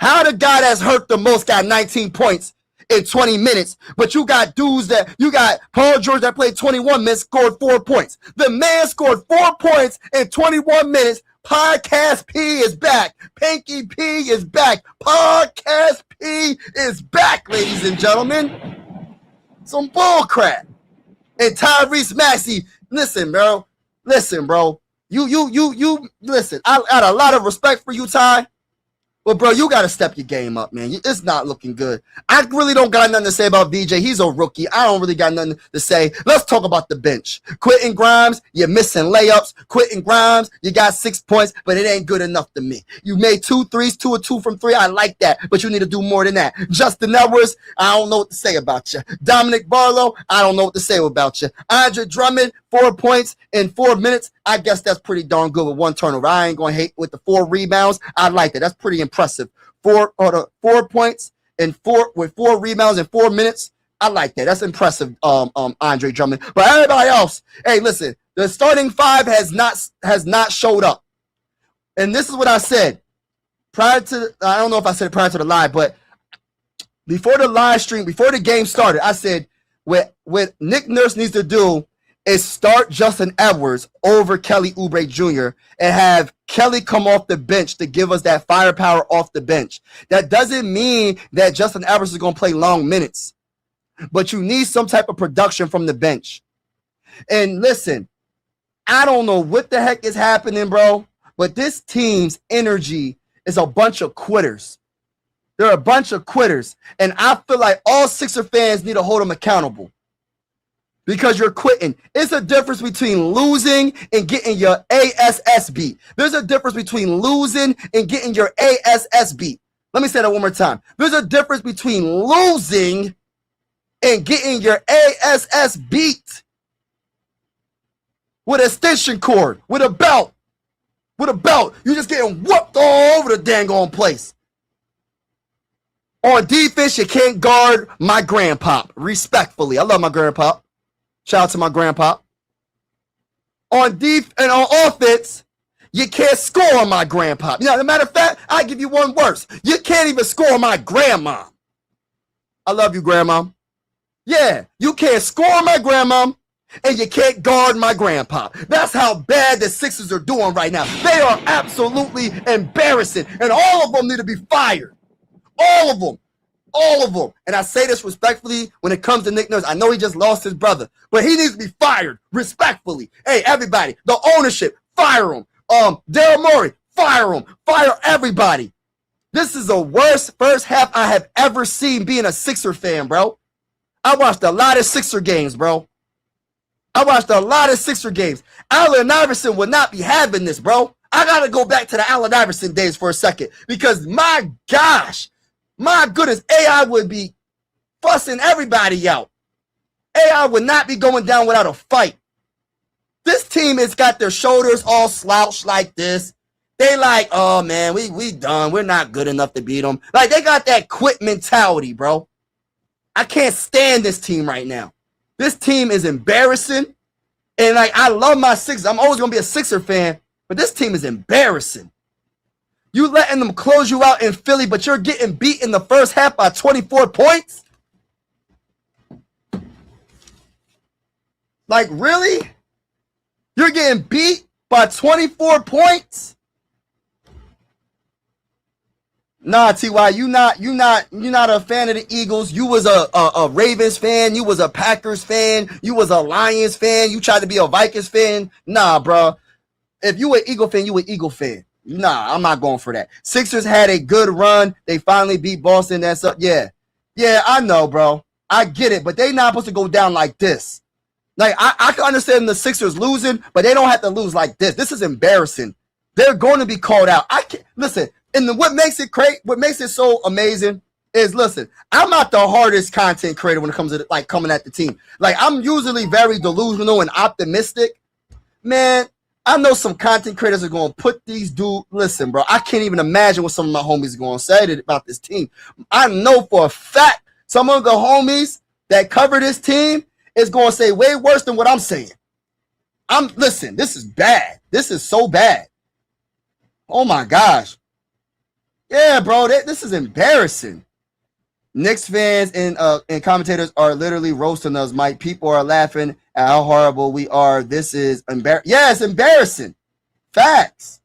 How the guy that's hurt the most got 19 points in 20 minutes, but you got dudes that, you got Paul George that played 21 minutes, scored 4 points. The man scored 4 points in 21 minutes. Podcast P is back. Pinky P is back. Podcast P is back, ladies and gentlemen. Some bull crap. And Tyrese Maxey, listen, bro. Listen, bro. You listen. I got a lot of respect for you, Ty. But, bro, you got to step your game up, man. It's not looking good. I really don't got nothing to say about VJ. He's a rookie. I don't really got nothing to say. Let's talk about the bench. Quentin Grimes, you're missing layups. Quentin Grimes, you got 6 points, but it ain't good enough to me. You made 2 threes, 2 or 2 from 3. I like that, but you need to do more than that. Justin Edwards, I don't know what to say about you. Dominic Barlow, I don't know what to say about you. Andre Drummond, 4 points in 4 minutes. I guess that's pretty darn good with 1 turnover. I ain't going to hate with the 4 rebounds. I like that. That's pretty impressive. 4 points and 4 rebounds in 4 minutes. I like that. That's impressive, Andre Drummond. But everybody else, hey, listen, the starting 5 has not showed up. And this is what I said prior to, I don't know if I said it prior to the live, but before the live stream, before the game started, I said what Nick Nurse needs to do is start Justin Edwards over Kelly Oubre Jr. and have Kelly come off the bench to give us that firepower off the bench. That doesn't mean that Justin Edwards is going to play long minutes, but you need some type of production from the bench. And listen, I don't know what the heck is happening, bro, but this team's energy is a bunch of quitters. They're a bunch of quitters, and I feel like all Sixer fans need to hold them accountable. Because you're quitting. It's a difference between losing and getting your ASS beat. There's a difference between losing and getting your ASS beat. Let me say that one more time. There's a difference between losing and getting your ASS beat. With an extension cord, with a belt. With a belt. You're just getting whooped all over the dang on place. On defense, you can't guard my grandpa. Respectfully. I love my grandpa. Shout out to my grandpa. On offense, you can't score on my grandpa. You know, as a matter of fact, I give you one worse. You can't even score on my grandma. I love you, grandma. Yeah, you can't score on my grandma, and you can't guard my grandpa. That's how bad the Sixers are doing right now. They are absolutely embarrassing, and all of them need to be fired. All of them. All of them. And I say this respectfully when it comes to Nick Nurse. I know he just lost his brother, but he needs to be fired respectfully. Hey, everybody, the ownership, fire him. Daryl Morey, fire him. Fire everybody. This is the worst first half I have ever seen being a Sixer fan, bro. I watched a lot of Sixer games, bro. Allen Iverson would not be having this, bro. I got to go back to the Allen Iverson days for a second because my gosh, my goodness, AI would be fussing everybody out. AI would not be going down without a fight. This team has got their shoulders all slouched like this. They like, oh man, we done. We're not good enough to beat them. Like they got that quit mentality, bro. I can't stand this team right now. This team is embarrassing. And like I love my Sixers. I'm always gonna be a Sixer fan, but this team is embarrassing. You letting them close you out in Philly, but you're getting beat in the first half by 24 points? Like, really? You're getting beat by 24 points? Nah, TY, you not a fan of the Eagles. You was a Ravens fan. You was a Packers fan. You was a Lions fan. You tried to be a Vikings fan. Nah, bro. If you an Eagle fan, you an Eagle fan. Nah, I'm not going for that. Sixers had a good run. They finally beat Boston. That's up. Yeah, I know, bro. I get it, but they not supposed to go down like this. Like I can understand the Sixers losing, but they don't have to lose like this. This is embarrassing. They're going to be called out. I can't listen. And what makes it great, what makes it so amazing is listen. I'm not the hardest content creator when it comes to like coming at the team. Like I'm usually very delusional and optimistic, man. I know some content creators are going to put these dudes. Listen, bro, I can't even imagine what some of my homies are going to say about this team. I know for a fact some of the homies that cover this team is going to say way worse than what I'm saying. Listen, this is bad. This is so bad. Oh my gosh. Yeah, bro, this is embarrassing. Knicks fans and commentators are literally roasting us, Mike. People are laughing at how horrible we are. This is embarrassing. Yeah, it's embarrassing. Facts.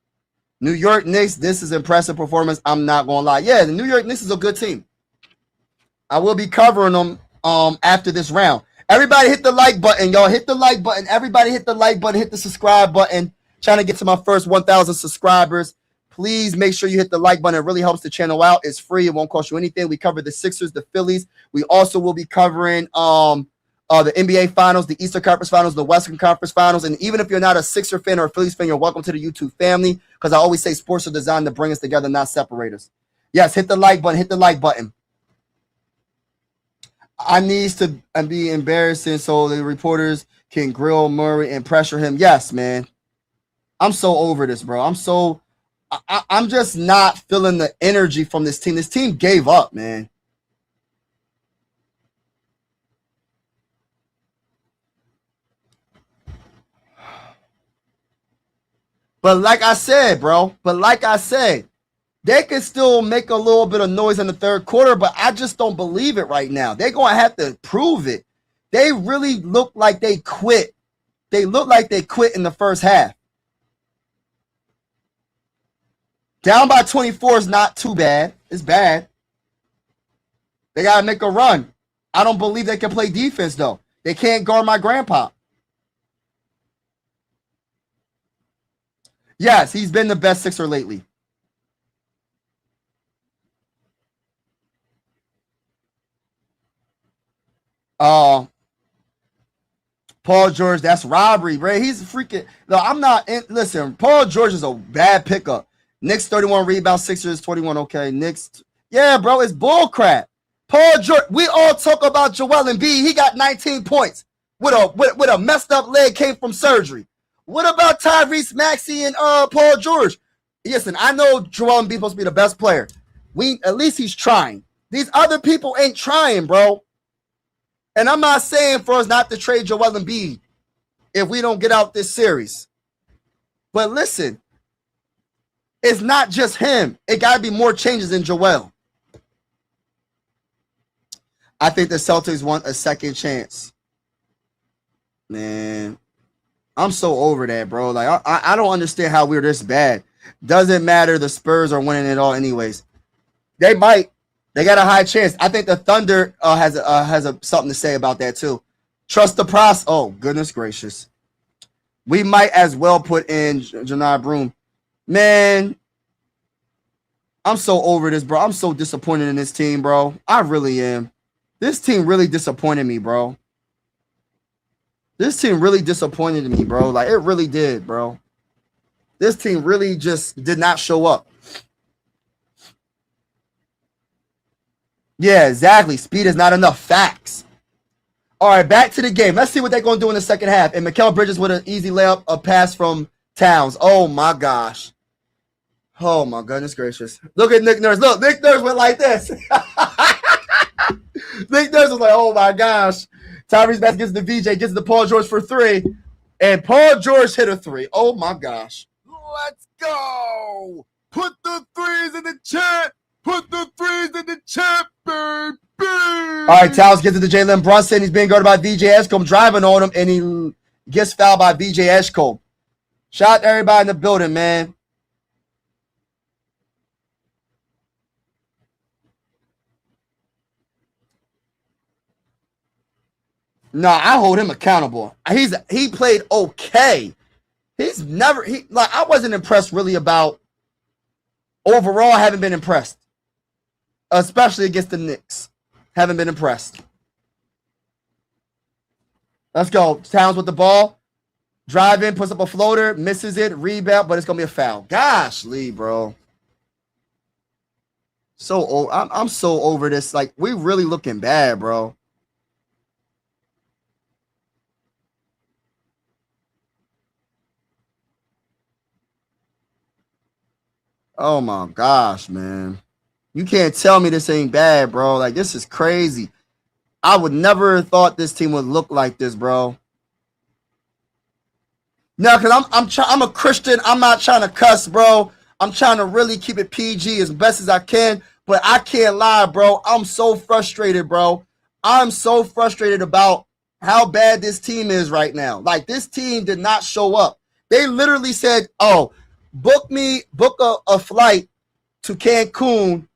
New York Knicks, this is impressive performance. I'm not going to lie. Yeah, the New York Knicks is a good team. I will be covering them after this round. Everybody hit the like button, y'all. Hit the like button. Everybody hit the like button. Hit the subscribe button. Trying to get to my first 1,000 subscribers. Please make sure you hit the like button. It really helps the channel out. It's free. It won't cost you anything. We cover the Sixers, the Phillies. We also will be covering the NBA Finals, the Eastern Conference Finals, the Western Conference Finals. And even if you're not a Sixer fan or a Phillies fan, you're welcome to the YouTube family because I always say sports are designed to bring us together, not separate us. Yes, hit the like button. Hit the like button. I needs to be embarrassing so the reporters can grill Murray and pressure him. Yes, man. I'm so over this, bro. I'm just not feeling the energy from this team. This team gave up, man. But like I said, they can still make a little bit of noise in the third quarter, but I just don't believe it right now. They're going to have to prove it. They really look like they quit. They look like they quit in the first half. Down by 24 is not too bad. It's bad. They got to make a run. I don't believe they can play defense, though. They can't guard my grandpa. Yes, he's been the best Sixer lately. Paul George, that's robbery, bro. He's freaking. No, I'm not. Listen, Paul George is a bad pickup. Knicks 31 rebounds, Sixers 21. Okay, Knicks. Yeah, bro, it's bullcrap. Paul George. We all talk about Joel Embiid. He got 19 points with a messed up leg, came from surgery. What about Tyrese Maxey and Paul George? Listen, I know Joel Embiid supposed to be the best player. At least he's trying. These other people ain't trying, bro. And I'm not saying for us not to trade Joel Embiid if we don't get out this series. But listen, it's not just him. It got to be more changes in Joel. I think the Celtics want a second chance. Man, I'm so over that, bro. Like, I don't understand how we're this bad. Doesn't matter. The Spurs are winning it all anyways. They might. They got a high chance. I think the Thunder has something to say about that too. Trust the process. Oh, goodness gracious. We might as well put in Janai Broom. Man, I'm so over this, bro. I'm so disappointed in this team, bro. I really am. This team really disappointed me, bro. This team really disappointed me, bro. Like, it really did, bro. This team really just did not show up. Yeah, exactly. Speed is not enough. Facts. All right, back to the game. Let's see what they're going to do in the second half. And Mikal Bridges with an easy layup, a pass from Towns. Oh, my gosh. Oh, my goodness gracious. Look at Nick Nurse. Look, Nick Nurse went like this. Nick Nurse was like, oh, my gosh. Tyrese Maxey gets the VJ, gets the Paul George for 3. And Paul George hit a 3. Oh, my gosh. Let's go. Put the threes in the chat. Put the threes in the chat, baby. All right, Towns gets it to Jalen Brunson. He's being guarded by VJ Edgecombe, driving on him, and he gets fouled by VJ Edgecombe. Shout out to everybody in the building, man. No, I hold him accountable. He played okay. I wasn't impressed really about overall. I haven't been impressed, especially against the Knicks. Haven't been impressed. Let's go. Towns with the ball. Drive in, puts up a floater, misses it, rebound, but it's going to be a foul. Gosh, Lee, bro. I'm so over this. Like, we really looking bad, bro. Oh, my gosh, man. You can't tell me this ain't bad, bro. Like, this is crazy. I would never have thought this team would look like this, bro. No, because I'm a Christian. I'm not trying to cuss, bro. I'm trying to really keep it PG as best as I can. But I can't lie, bro. I'm so frustrated, bro. I'm so frustrated about how bad this team is right now. Like, this team did not show up. They literally said, oh, book a flight to Cancun,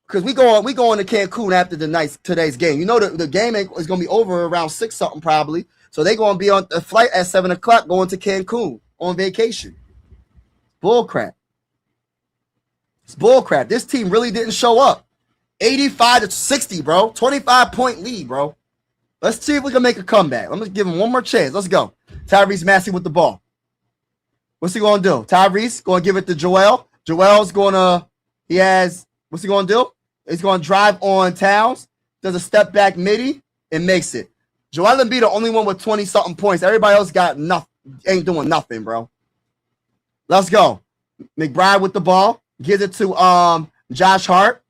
because we going to Cancun after today's game. You know the game is going to be over around 6 something probably. So they're going to be on the flight at 7 o'clock going to Cancun on vacation. Bullcrap. It's bullcrap. This team really didn't show up. 85-60, bro. 25-point lead, bro. Let's see if we can make a comeback. Let me give him one more chance. Let's go. Tyrese Maxey with the ball. What's he going to do? Tyrese going to give it to Joel. Joel's going to, what's he going to do? He's going to drive on Towns, does a step back midi, and makes it. Joel Embiid the only one with 20-something points. Everybody else got nothing, ain't doing nothing, bro. Let's go. McBride with the ball. Gives it to Josh Hart.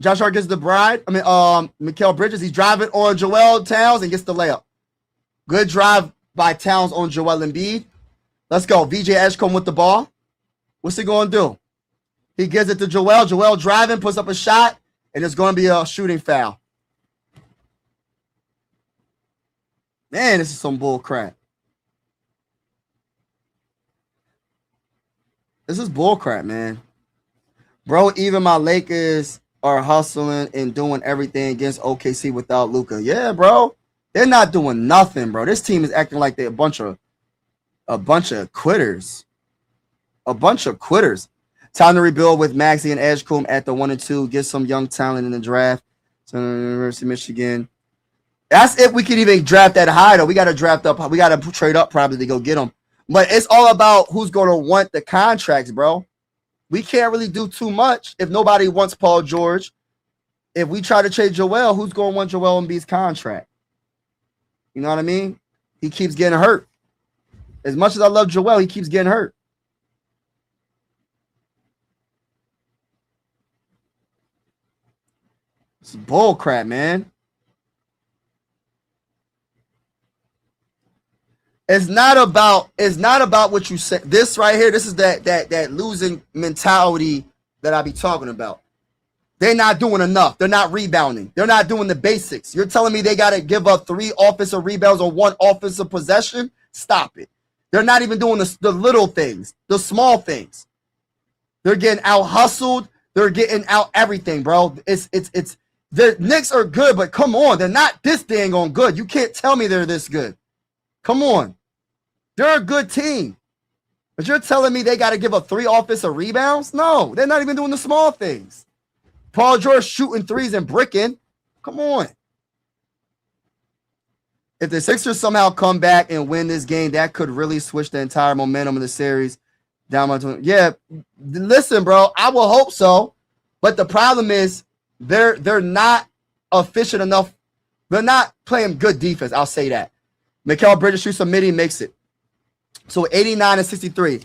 Josh Hart gets the Mikal Bridges. He's driving on Joel Towns and gets the layup. Good drive by Towns on Joel Embiid. Let's go. VJ Edgecombe with the ball. What's he going to do? He gives it to Joel. Joel driving, puts up a shot, and it's going to be a shooting foul. Man, this is some bull crap. This is bull crap, man. Bro, even my Lakers are hustling and doing everything against OKC without Luka. Yeah, bro. They're not doing nothing, bro. This team is acting like they're a bunch of quitters. A bunch of quitters. Time to rebuild with Maxey and Edgecombe at the 1 and 2. Get some young talent in the draft. So University of Michigan. That's if we could even draft that high, though. We got to draft up. We got to trade up probably to go get them. But it's all about who's going to want the contracts, bro. We can't really do too much if nobody wants Paul George. If we try to trade Joel, who's going to want Joel Embiid's contract? You know what I mean? He keeps getting hurt. As much as I love Joel, he keeps getting hurt. It's bull crap, man. It's not about what you said. This right here, this is that losing mentality that I be talking about. They're not doing enough. They're not rebounding. They're not doing the basics. You're telling me they got to give up 3 offensive rebounds on 1 offensive possession? Stop it. They're not even doing the little things, the small things. They're getting out hustled. They're getting out everything, bro. The Knicks are good, but come on, they're not this dang on good. You can't tell me they're this good. Come on. They're a good team. But you're telling me they got to give up 3 offensive rebounds? No, they're not even doing the small things. Paul George shooting threes and bricking. Come on. If the Sixers somehow come back and win this game, that could really switch the entire momentum of the series down by 20. Yeah, listen, bro, I will hope so. But the problem is they're not efficient enough. They're not playing good defense. I'll say that. Mikal Bridges shoots a midi, makes it. So 89-63.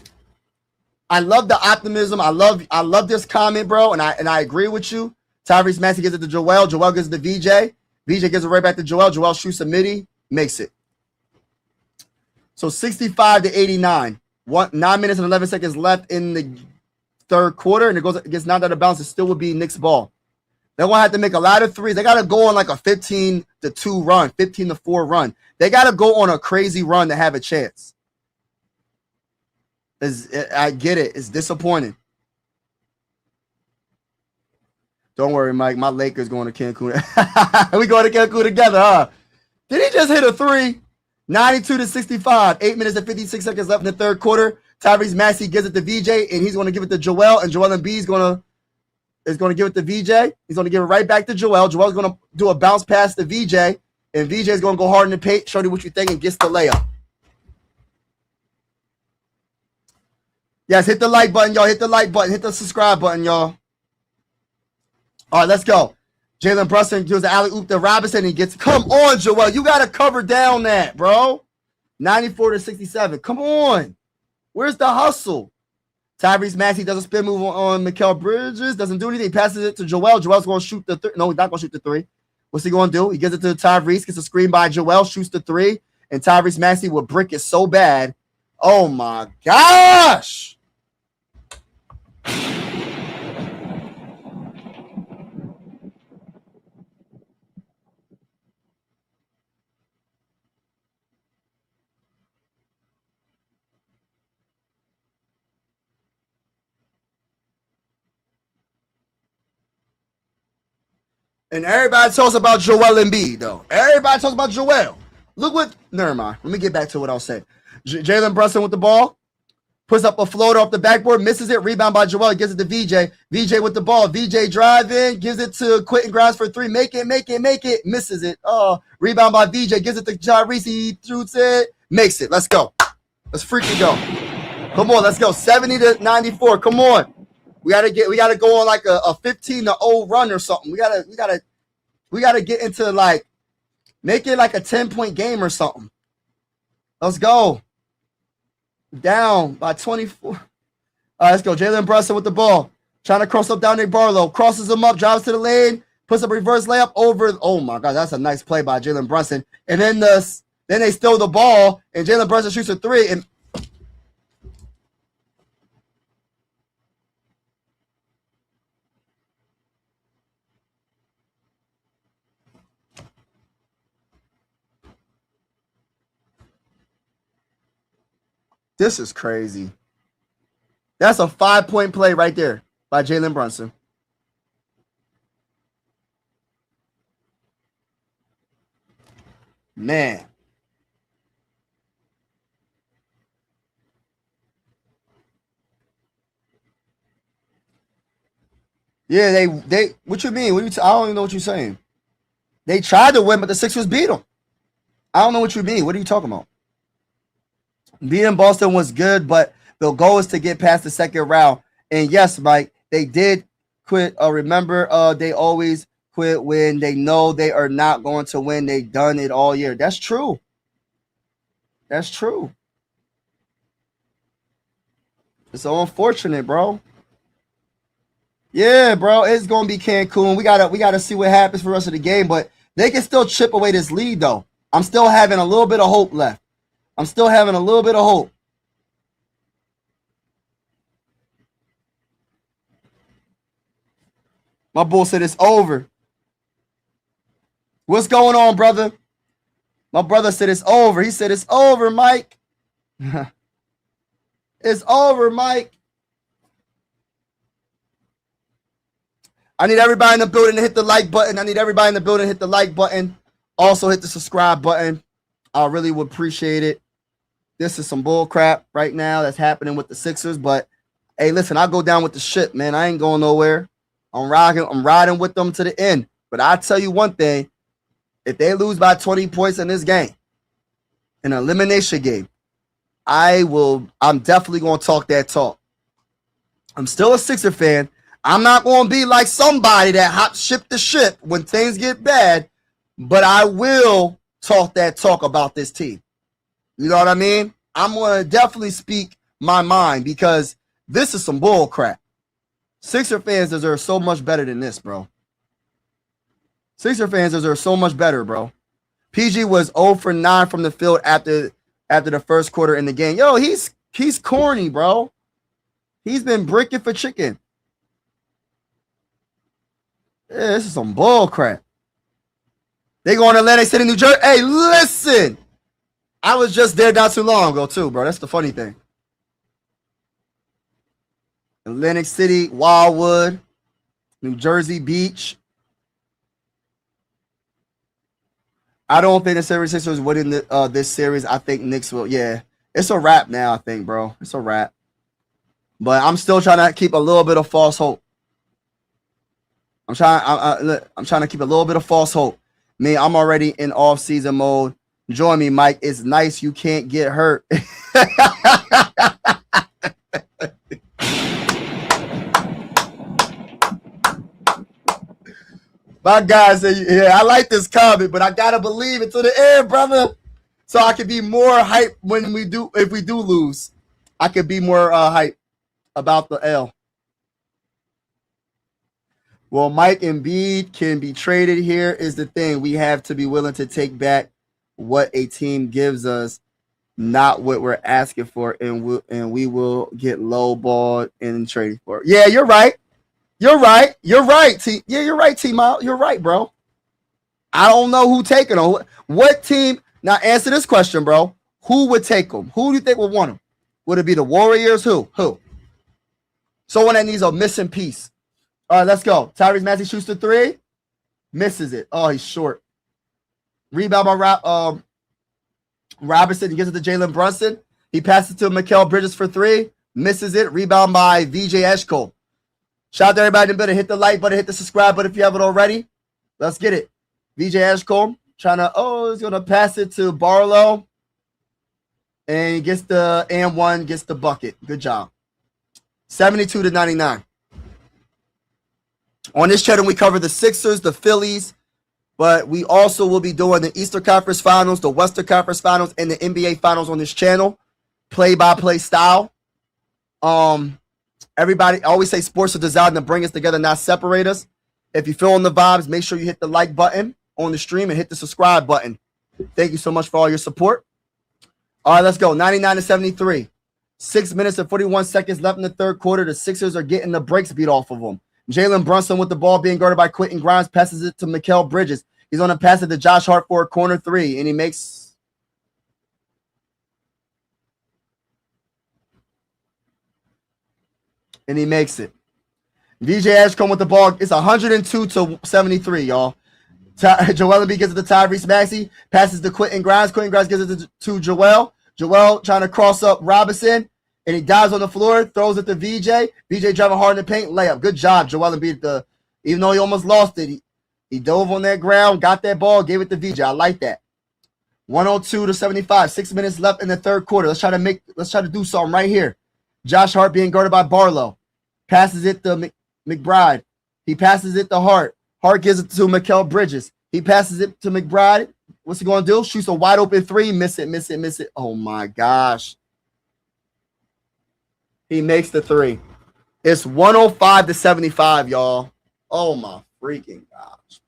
I love the optimism. I love this comment, bro, and I agree with you. Tyrese Maxey gives it to Joel. Joel gives it to VJ. VJ gives it right back to Joel. Joel shoots a midi, makes it. So 65-89. 9 minutes and 11 seconds left in the third quarter, and it gets knocked out of bounds. It still would be Knicks ball. They're going to have to make a lot of threes. They got to go on like a 15-2 run, 15-4 run. They got to go on a crazy run to have a chance. I get it. It's disappointing. Don't worry, Mike. My Lakers going to Cancun. We going to Cancun together, huh? Did he just hit a 3? 92-65. 8 minutes and 56 seconds left in the third quarter. Tyrese Maxey gives it to VJ, and he's going to give it to Joel, and Joel Embiid is going to give it to VJ. He's going to give it right back to Joel. Joel's going to do a bounce pass to VJ, and VJ is going to go hard in the paint, show you what you think, and gets the layup. Yes, hit the like button, y'all. Hit the like button. Hit the subscribe button, y'all. All right, let's go. Jalen Brunson gives the alley-oop to Robinson. He gets, come on, Joel. You got to cover down that, bro. 94-67. Come on. Where's the hustle? Tyrese Maxey does a spin move on Mikal Bridges. Doesn't do anything. He passes it to Joel. Joel's going to shoot the 3. No, he's not going to shoot the 3. What's he going to do? He gives it to Tyrese. Gets a screen by Joel. Shoots the 3. And Tyrese Maxey will brick it so bad. Oh, my gosh. And everybody talks about Joel Embiid, though. Everybody talks about Joel. Look what, never mind. Let me get back to what I was saying. Jalen Brunson with the ball. Puts up a floater off the backboard, misses it. Rebound by Joel. He gives it to VJ. VJ with the ball. VJ driving, gives it to Quentin Grimes for 3. Make it. Misses it. Oh, rebound by VJ. Gives it to Tyrese. He shoots it. Makes it. Let's go. Let's freaking go. Come on, let's go. 70-94. Come on. We gotta go on like a 15-0 run or something. We gotta get into like, make it like a 10-point game or something. Let's go. Down by 24. All right, let's go. Jalen Brunson with the ball. Trying to cross up down Nick Barlow. Crosses him up, drives to the lane, puts up a reverse layup over. Oh my God, that's a nice play by Jalen Brunson. And then they steal the ball, and Jalen Brunson shoots a 3. And this is crazy. That's a 5-point play right there by Jalen Brunson. Man. Yeah, they what you mean? I don't even know what you're saying. They tried to win, but the Sixers beat them. I don't know what you mean. What are you talking about? Beating Boston was good, but the goal is to get past the second round. And yes, Mike, they did quit. Remember, they always quit when they know they are not going to win. They've done it all year. That's true. That's true. It's so unfortunate, bro. Yeah, bro. It's gonna be Cancun. We gotta see what happens for the rest of the game, but they can still chip away this lead, though. I'm still having a little bit of hope left. I'm still having a little bit of hope. My bull said it's over. What's going on, brother? My brother said it's over. He said it's over, Mike. It's over, Mike. I need everybody in the building to hit the like button. I need everybody in the building to hit the like button. Also hit the subscribe button. I really would appreciate it. This is some bull crap right now that's happening with the Sixers. But hey, listen, I'll go down with the ship, man. I ain't going nowhere. I'm riding with them to the end. But I tell you one thing, if they lose by 20 points in this game, an elimination game, I'm definitely going to talk that talk. I'm still a Sixer fan. I'm not going to be like somebody that hop ship to ship when things get bad, but I will talk that talk about this team. You know what I mean? I'm going to definitely speak my mind because this is some bull crap. Sixer fans deserve so much better than this, bro. Sixer fans deserve so much better, bro. PG was 0 for 9 from the field after the first quarter in the game. Yo, he's corny, bro. He's been bricking for chicken. Yeah, this is some bull crap. They going to Atlantic City, New Jersey. Hey, listen. I was just there not too long ago, too, bro. That's the funny thing. Atlantic City, Wildwood, New Jersey Beach. I don't think the 76ers winning this series. I think Knicks will. Yeah, it's a wrap now, I think, bro. It's a wrap. But I'm still trying to keep a little bit of false hope. I'm trying to keep a little bit of false hope. Me, I'm already in off-season mode. Join me, Mike. It's nice you can't get hurt. My guy said, yeah, I like this comment, but I gotta believe it to the end, brother. So I can be more hype if we do lose. I could be more hype about the L. Well, Mike Embiid can be traded. Here is the thing. We have to be willing to take back what a team gives us, not what we're asking for, and we will get lowballed in trading for it. Yeah, you're right. You're right. You're right, T. Yeah, you're right, T-Mile. You're right, bro. I don't know who taking them. What team? Now, answer this question, bro. Who would take them? Who do you think would want them? Would it be the Warriors? Who? Someone that needs a missing piece. All right, let's go. Tyrese Maxey shoots the three. Misses it. Oh, he's short. Rebound by Robertson. He gives it to Jalen Brunson. He passes to Mikal Bridges for three. Misses it. Rebound by VJ Eshko. Shout out to everybody in the building. Hit the like button. Hit the subscribe button if you haven't already. Let's get it. VJ Eshko trying to, he's going to pass it to Barlow. And he gets the and one, gets the bucket. Good job. 72-99. On this channel, we cover the Sixers, the Phillies, but we also will be doing the Eastern Conference Finals, the Western Conference Finals, and the NBA Finals on this channel, play-by-play style. Everybody always say sports are designed to bring us together, not separate us. If you're feeling the vibes, make sure you hit the like button on the stream and hit the subscribe button. Thank you so much for all your support. All right, let's go. 99-73. 6 minutes and 41 seconds left in the third quarter. The Sixers are getting the brakes beat off of them. Jalen Brunson with the ball being guarded by Quentin Grimes passes it to Mikal Bridges. He's on a pass it to Josh Hart for a corner three, and he makes. And he makes it. VJ Ashcombe with the ball. It's 102-73, y'all. Joel Embiid gets it to Tyrese Maxey. Passes to Quentin Grimes. Quentin Grimes gives it to Joel. Joel trying to cross up Robinson. And he dives on the floor, throws it to VJ. VJ driving hard in the paint, layup. Good job, Joel Embiid. Even though he almost lost it, he dove on that ground, got that ball, gave it to VJ. I like that. 102-75. 6 minutes left in the third quarter. Let's try to do something right here. Josh Hart being guarded by Barlow. Passes it to McBride. He passes it to Hart. Hart gives it to Mikal Bridges. He passes it to McBride. What's he going to do? Shoots a wide open three. Miss it. Oh, my gosh. He makes the three. It's 105-75, y'all. Oh, my freaking gosh.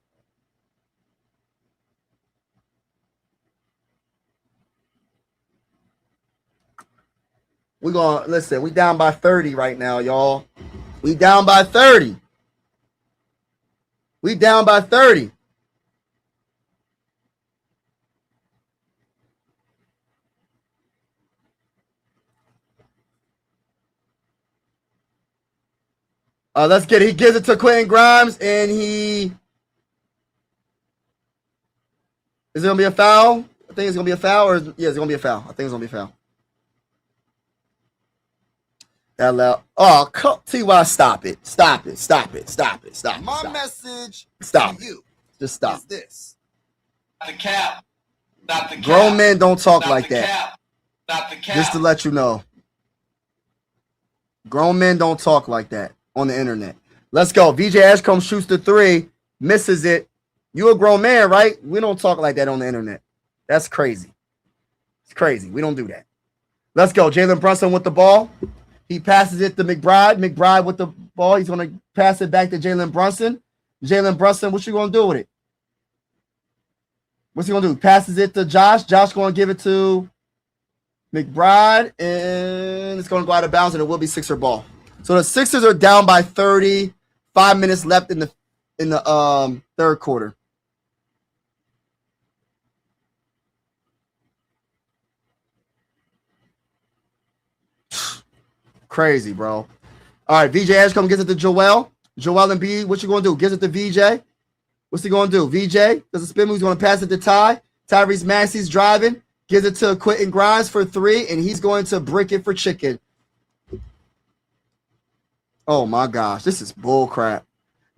We're going to, listen, we down by 30 right now, y'all. We down by 30. We down by 30. Let's get it. He gives it to Quentin Grimes, and he... Is it going to be a foul? I think it's going to be a foul. Or yeah, it's going to be a foul. I think it's going to be a foul. That loud. Oh, T.Y., stop it. Stop it. Stop it. Stop it. Stop it. My stop message stop to you Just stop. is this. Not the cap. Not the cap. Grown men don't talk Not like the that. Cap. Not the cap. Just to let you know. Grown men don't talk like that on the internet. Let's go. VJ Ashcombe shoots the three, misses it. You a grown man, right? We don't talk like that on the internet. That's crazy. It's crazy. We don't do that. Let's go. Jalen Brunson with the ball. He passes it to McBride. McBride with the ball. He's going to pass it back to Jalen Brunson. Jalen Brunson, what you going to do with it? What's he going to do? Passes it to Josh. Josh going to give it to McBride, and it's going to go out of bounds, and it will be Sixer ball. So the Sixers are down by 30. 5 minutes left in the third quarter. Crazy, bro. All right, VJ Ashcombe gets it to Joel. Joel Embiid, what you going to do? Gives it to VJ. What's he going to do? VJ does a spin move. He's going to pass it to Ty. Tyrese Maxey's driving. Gives it to Quentin Grimes for three, and he's going to brick it for chicken. Oh, my gosh. This is bull crap.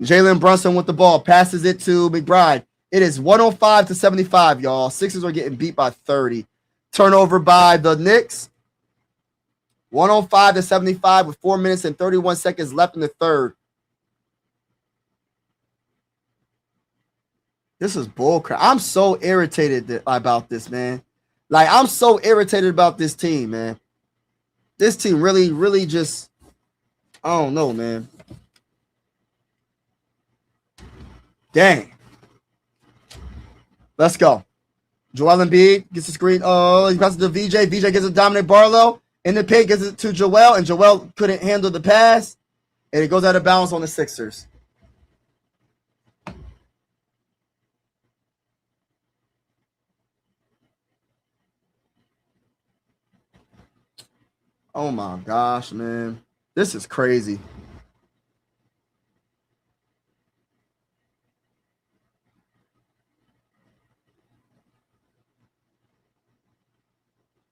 Jalen Brunson with the ball. Passes it to McBride. It is 105-75, y'all. Sixers are getting beat by 30. Turnover by the Knicks. 105-75 with 4 minutes and 31 seconds left in the third. This is bullcrap. I'm so irritated about this, man. Like, I'm so irritated about this team, man. This team really, really just, I don't know, man. Dang. Let's go. Joel Embiid gets the screen. Oh, he passes to VJ. VJ gets it to Dominic Barlow. In the paint, gets it to Joel, and Joel couldn't handle the pass, and it goes out of bounds on the Sixers. Oh my gosh, man. This is crazy.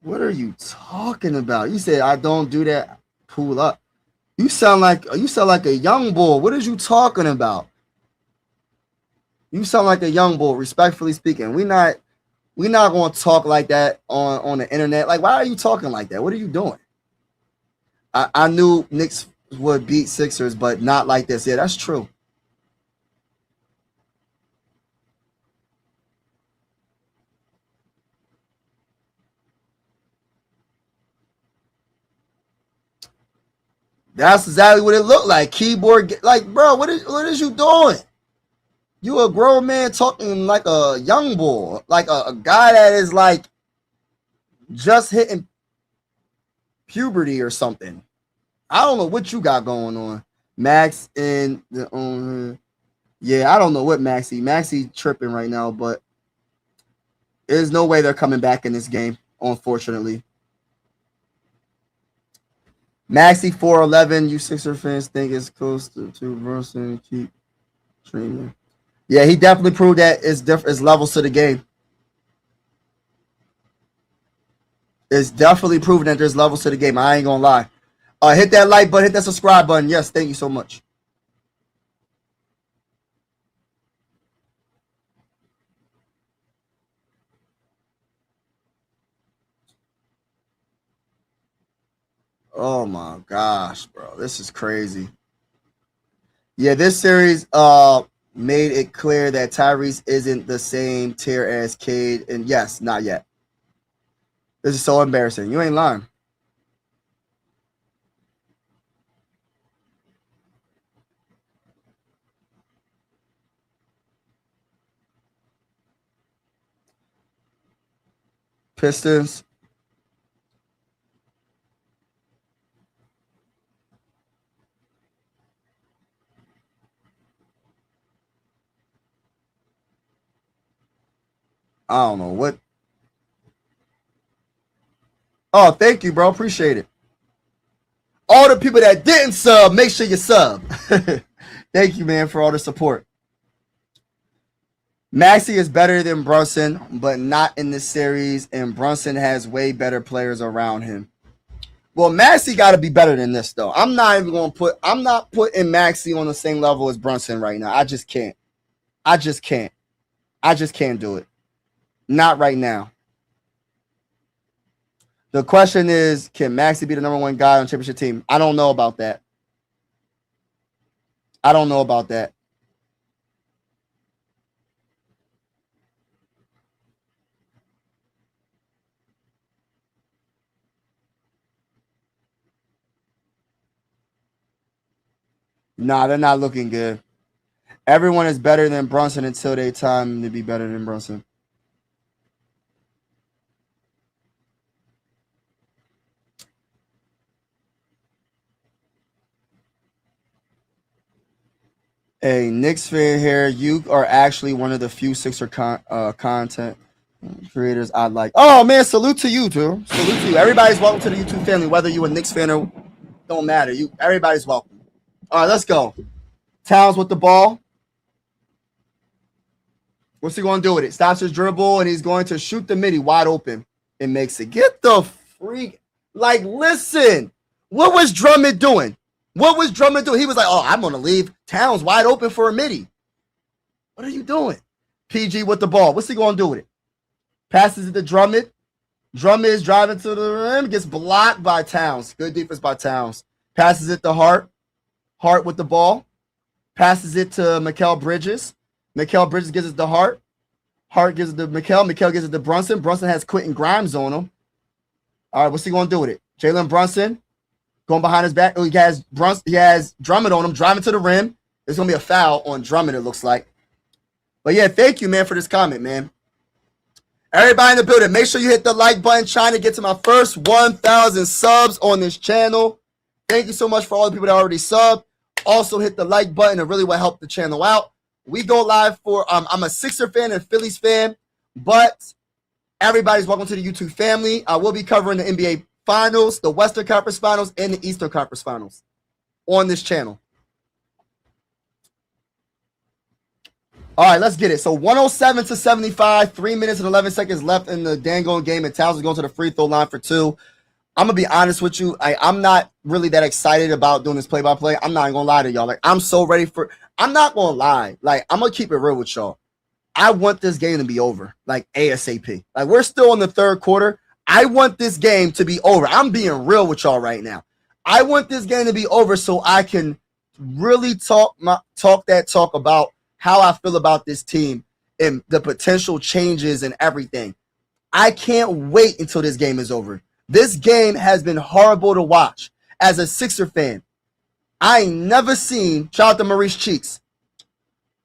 What are you talking about? You said I don't do that. Pull up. You sound like a young bull. What are you talking about? You sound like a young bull, respectfully speaking. We're not going to talk like that on the internet. Like, why are you talking like that? What are you doing? I knew Knicks would beat Sixers, but not like this. Yeah, that's true. That's exactly what it looked like. Keyboard, like, bro, what is you doing? You a grown man talking like a young boy, like a guy that is like just hitting puberty or something. I don't know what you got going on, Max. And yeah, I don't know what Maxey tripping right now, but there's no way they're coming back in this game, unfortunately. Maxey 4'11. You Sixer fans think it's close to Brunson. Keep training. Yeah, he definitely proved that it's levels to the game. It's definitely proven that there's levels to the game. I ain't gonna lie. Hit that like button, hit that subscribe button. Yes, thank you so much. Oh my gosh, bro. This is crazy. Yeah, this series made it clear that Tyrese isn't the same tier as Cade. And yes, not yet. This is so embarrassing. You ain't lying. Pistons. I don't know what. Oh, thank you, bro. Appreciate it. All the people that didn't sub, make sure you sub. Thank you, man, for all the support. Maxey is better than Brunson, but not in this series, and Brunson has way better players around him. Well, Maxey got to be better than this, though. I'm not putting Maxey on the same level as Brunson right now. I just can't do it. Not right now. The question is, can Maxey be the number one guy on the championship team? I don't know about that. Nah, they're not looking good. Everyone is better than Brunson until they time to be better than Brunson. Hey, Knicks fan here. You are actually one of the few Sixer content creators I like. Oh, man, salute to you, too. Salute to you. Everybody's welcome to the YouTube family, whether you're a Knicks fan or don't matter. Everybody's welcome. All right, let's go. Towns with the ball. What's he going to do with it? Stops his dribble, and he's going to shoot the midi wide open and makes it. Get the freak. Like, listen. What was Drummond doing? He was like, oh, I'm going to leave Towns wide open for a midi. What are you doing? PG with the ball. What's he going to do with it? Passes it to Drummond. Drummond is driving to the rim. Gets blocked by Towns. Good defense by Towns. Passes it to Hart. Hart with the ball. Passes it to Mikal Bridges. Mikal Bridges gives it to Hart. Hart gives it to Mikal. Mikal gives it to Brunson. Brunson has Quentin Grimes on him. All right, what's he going to do with it? Jalen Brunson going behind his back. Oh, he has Drummond on him, driving to the rim. There's going to be a foul on Drummond, it looks like. But, yeah, thank you, man, for this comment, man. Everybody in the building, make sure you hit the like button. Trying to get to my first 1,000 subs on this channel. Thank you so much for all the people that already subbed. Also, hit the like button. It really will help the channel out. We go live for, I'm a Sixer fan and Phillies fan, but everybody's welcome to the YouTube family. I will be covering the NBA Finals, the Western Conference Finals, and the Eastern Conference Finals on this channel. All right, let's get it. So 107-75, 3 minutes and 11 seconds left in the dang game, and Towns is going to the free throw line for 2. I'm going to be honest with you. I'm not really that excited about doing this play-by-play. I'm not going to lie to y'all. Like, I'm so ready for – I'm not going to lie. Like, I'm going to keep it real with y'all. I want this game to be over, like, ASAP. Like, we're still in the third quarter. I want this game to be over. I'm being real with y'all right now. I want this game to be over so I can really talk about how I feel about this team and the potential changes and everything. I can't wait until this game is over. This game has been horrible to watch. As a Sixer fan, I ain't never seen, shout out to Maurice Cheeks,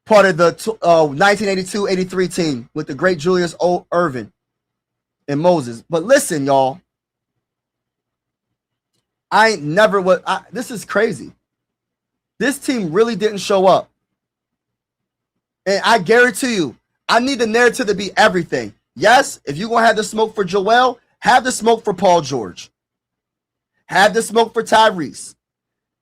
part of the 1982-83 team with the great Julius Irvin and Moses. But listen, y'all, this is crazy. This team really didn't show up. And I guarantee you, I need the narrative to be everything. Yes, if you're going to have the smoke for Joel, have the smoke for Paul George. Have the smoke for Tyrese.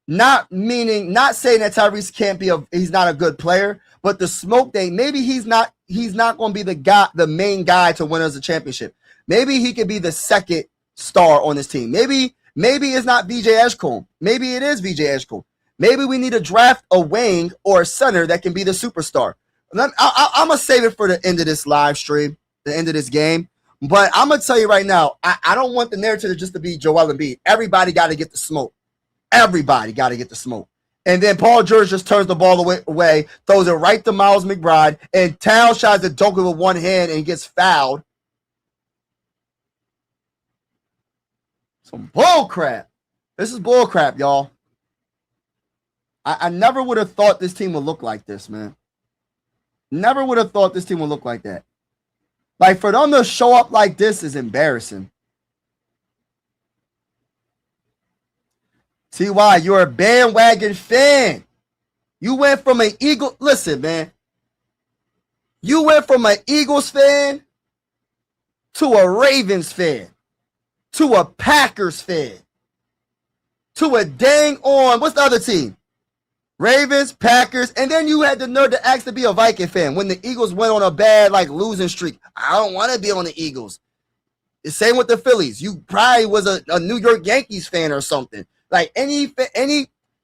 Not saying that Tyrese can't be he's not a good player, but the smoke thing, maybe he's not going to be the main guy to win us a championship. Maybe he could be the second star on this team. Maybe it's not VJ Edgecombe. Maybe it is VJ Edgecombe. Maybe we need to draft a wing or a center that can be the superstar. I'm going to save it for the end of this live stream, the end of this game. But I'm going to tell you right now, I don't want the narrative just to be Joel Embiid. Everybody got to get the smoke. Everybody got to get the smoke. And then Paul George just turns the ball away, throws it right to Miles McBride, and Towns tries to dunk it with one hand and gets fouled. Some bull crap. This is bull crap, y'all. I never would have thought this team would look like this, man. Never would have thought this team would look like that. Like, for them to show up like this is embarrassing. T.Y., you're a bandwagon fan. You went from an Eagle. Listen, man. You went from an Eagles fan to a Ravens fan to a Packers fan to a dang on, what's the other team? Ravens, Packers, and then you had the nerve to ask to be a Viking fan when the Eagles went on a bad losing streak. I don't want to be on the Eagles. The same with the Phillies. You probably was a New York Yankees fan or something. Like any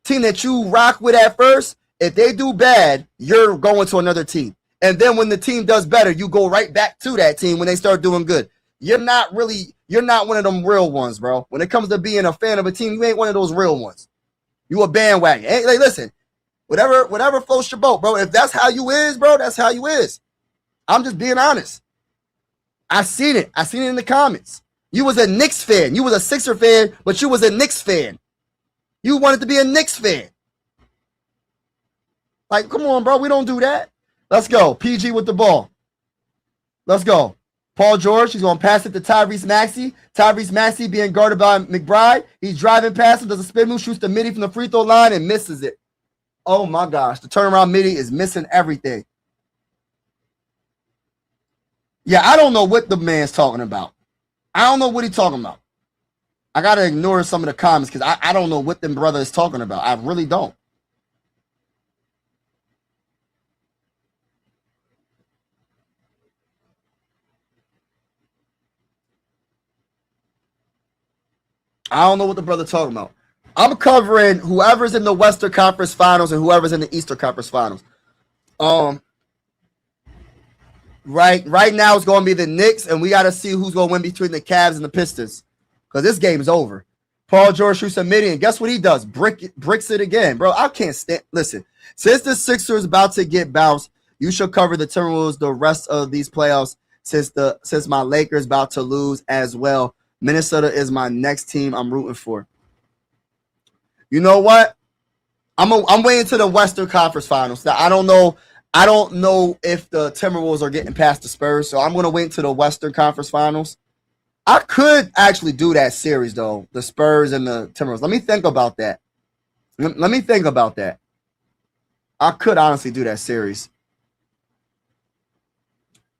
team that you rock with at first, if they do bad, you're going to another team. And then when the team does better, you go right back to that team when they start doing good. You're not one of them real ones, bro. When it comes to being a fan of a team, you ain't one of those real ones. You a bandwagon. Hey, listen, whatever floats your boat, bro. If that's how you is, bro, that's how you is. I'm just being honest. I seen it in the comments. You was a Knicks fan. You was a Sixer fan, but you was a Knicks fan. You wanted to be a Knicks fan. Like, come on, bro. We don't do that. Let's go. PG with the ball. Let's go. Paul George, he's going to pass it to Tyrese Maxey. Tyrese Maxey being guarded by McBride. He's driving past him, does a spin move, shoots the midi from the free throw line, and misses it. Oh, my gosh. The turnaround midi is missing everything. Yeah, I don't know what the man's talking about. I don't know what he's talking about. I got to ignore some of the comments because I don't know what the brother is talking about. I really don't. I don't know what the brother talking about. I'm covering whoever's in the Western Conference Finals and whoever's in the Eastern Conference Finals. Right now it's going to be the Knicks, and we got to see who's going to win between the Cavs and the Pistons because this game is over. Paul George shoots a midi, and guess what he does? Bricks it again. Bro, I can't stand. Listen, since the Sixers about to get bounced, you should cover the Timberwolves the rest of these playoffs since my Lakers about to lose as well. Minnesota is my next team I'm rooting for. You know what? I'm waiting to the Western Conference Finals. Now, I don't know if the Timberwolves are getting past the Spurs, so I'm going to wait until the Western Conference Finals. I could actually do that series, though, the Spurs and the Timberwolves. Let me think about that. Let me think about that. I could honestly do that series.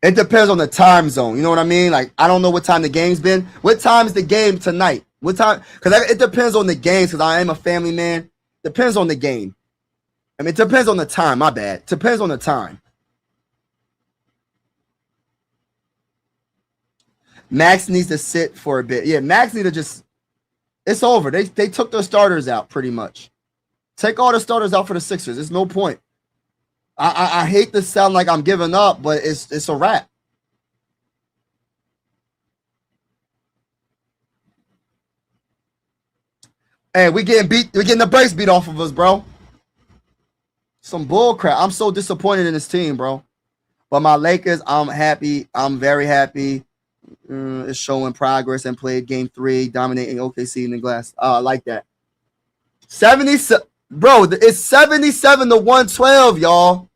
It depends on the time zone. You know what I mean? Like, I don't know what time the game's been. What time is the game tonight? What time? Because it depends on the games because I am a family man. Depends on the game. I mean, it depends on the time. My bad. It depends on the time. Max needs to sit for a bit. Yeah, Max need to just. It's over. They took their starters out pretty much. Take all the starters out for the Sixers. There's no point. I hate to sound like I'm giving up, but it's a wrap. Hey, we getting the brakes beat off of us, bro. Some bull crap. I'm so disappointed in this team, bro. But my Lakers, I'm happy. I'm very happy. It's showing progress and played game 3, dominating OKC in the glass. I like that. 77, bro. It's 77 to 112, y'all.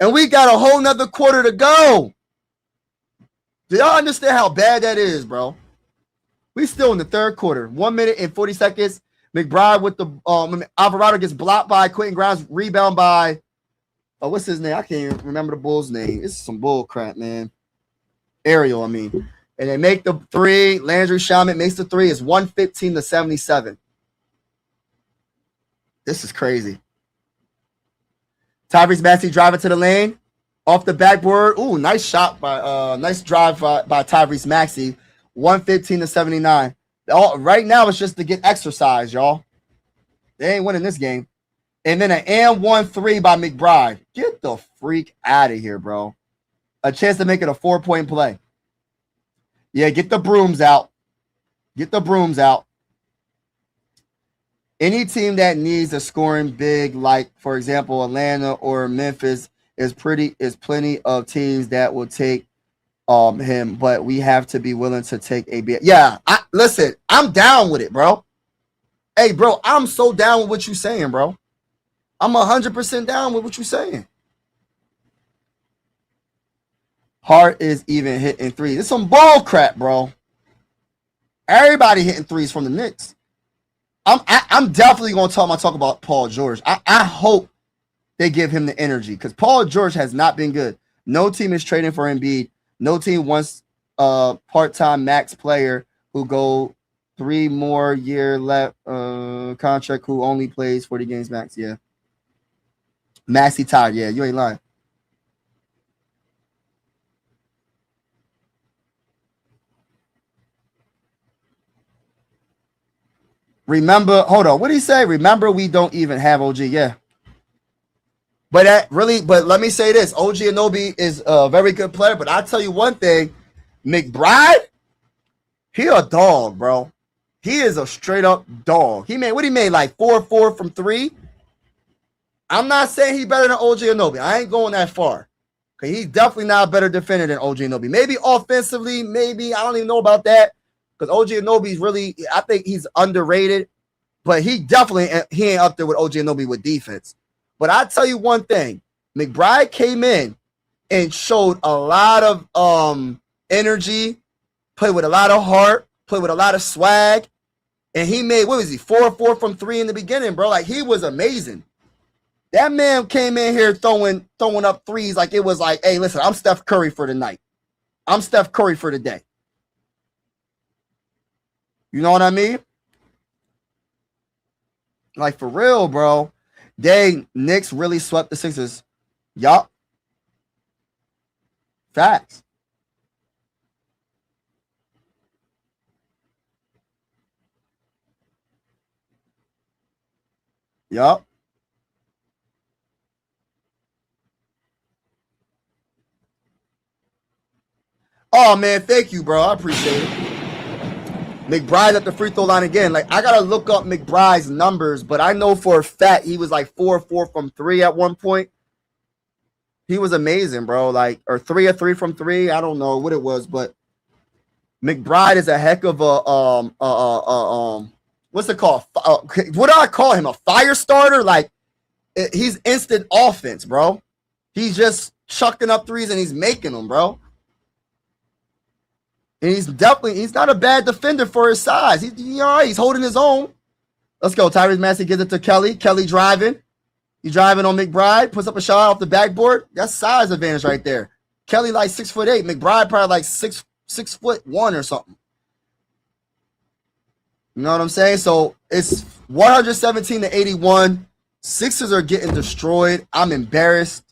And we got a whole nother quarter to go. Do y'all understand how bad that is, bro? We still in the third quarter. 1 minute and 40 seconds. McBride with the Alvarado gets blocked by Quentin Grimes. Rebound by what's his name? I can't even remember the Bulls' name. This is some bull crap, man. Ariel, I mean. And they make the 3. Landry Shamet makes the 3. It's 115 to 77. This is crazy. Tyrese Maxey driving to the lane. Off the backboard. Ooh, nice shot by nice drive by Tyrese Maxey. 115 to 79. Right now it's just to get exercise, y'all. They ain't winning this game. And then an and 1-3 by McBride. Get the freak out of here, bro. A chance to make it a 4-point play. Yeah, get the brooms out. Get the brooms out. Any team that needs a scoring big, like, for example, Atlanta or Memphis, is plenty of teams that will take him, but we have to be willing to take a bit. Yeah, listen, I'm down with it, bro. Hey, bro, I'm so down with what you're saying, bro. I'm 100% down with what you're saying. Hart is even hitting 3s. It's some ball crap, bro. Everybody hitting 3s from the Knicks. I'm definitely going to talk about Paul George. I hope they give him the energy because Paul George has not been good. No team is trading for Embiid. No team wants a part-time max player who go 3 more year left contract who only plays 40 games max. Yeah. Maxi tired. Yeah, you ain't lying. Remember, hold on. What did he say? Remember, we don't even have OG. Yeah. But let me say this. OG Anunoby is a very good player, but I'll tell you one thing. McBride, he a dog, bro. He is a straight up dog. He made like 4-4 from 3. I'm not saying he's better than OG Anunoby. I ain't going that far. Because he's definitely not a better defender than OG Anunoby. Maybe offensively, maybe. I don't even know about that. Because OG Anunoby's really, I think he's underrated. But he ain't up there with OG Anunoby with defense. But I tell you one thing. McBride came in and showed a lot of energy, played with a lot of heart, played with a lot of swag. And he made, 4-4 from 3 in the beginning, bro. Like, he was amazing. That man came in here throwing up threes like it was like, hey, listen, I'm Steph Curry for the night. I'm Steph Curry for the day. You know what I mean? Like, for real, bro. Knicks really swept the Sixers. Yup. Facts. Yup. Oh, man, thank you, bro. I appreciate it. McBride at the free throw line again. Like, I got to look up McBride's numbers, but I know for a fact he was like 4-4 from 3 at one point. He was amazing, bro. Like, or 3 of 3 from 3. I don't know what it was, but McBride is a heck of a what's it called? What do I call him? A fire starter? Like, he's instant offense, bro. He's just chucking up threes and he's making them, bro. And he's not a bad defender for his size. He's holding his own. Let's go. Tyrese Maxey gives it to Kelly. Kelly driving. He's driving on McBride. Puts up a shot off the backboard. That's size advantage right there. Kelly like 6'8". McBride probably like 6'1" or something. You know what I'm saying? So it's 117-81. Sixers are getting destroyed. I'm embarrassed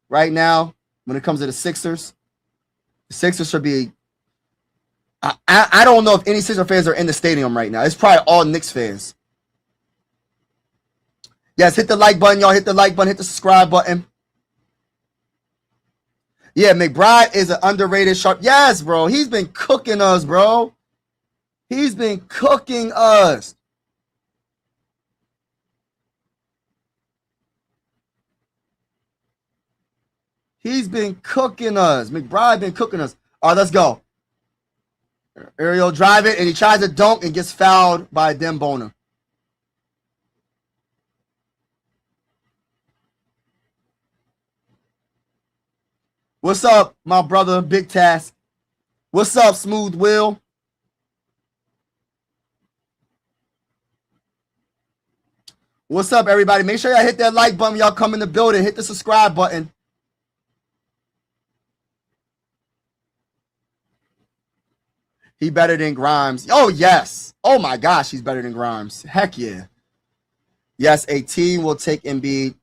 right now when it comes to the Sixers. The Sixers should be. I don't know if any Sixers fans are in the stadium right now. It's probably all Knicks fans. Yes, hit the like button, y'all. Hit the like button. Hit the subscribe button. Yeah, McBride is an underrated sharp. Yes, bro. He's been cooking us, bro. He's been cooking us. He's been cooking us. McBride been cooking us. All right, let's go. Ariel drive it, and he tries to dunk and gets fouled by Dem Bona. What's up, my brother, Big Task? What's up, Smooth Will? What's up, everybody? Make sure y'all hit that like button. Y'all come in the building. Hit the subscribe button. He better than Grimes. Oh, yes. Oh, my gosh, he's better than Grimes. Heck yeah. Yes, a team will take Embiid.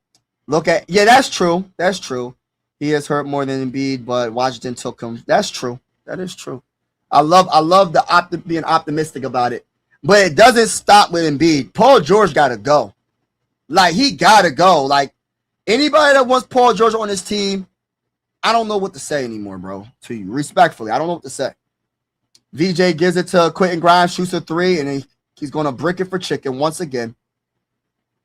Yeah, that's true. That's true. He has hurt more than Embiid, but Washington took him. That's true. That is true. I love being optimistic about it. But it doesn't stop with Embiid. Paul George got to go. Like, he got to go. Like, anybody that wants Paul George on his team, I don't know what to say anymore, bro. To you, respectfully, I don't know what to say. VJ gives it to Quentin Grimes, shoots a 3, and he's going to brick it for chicken once again.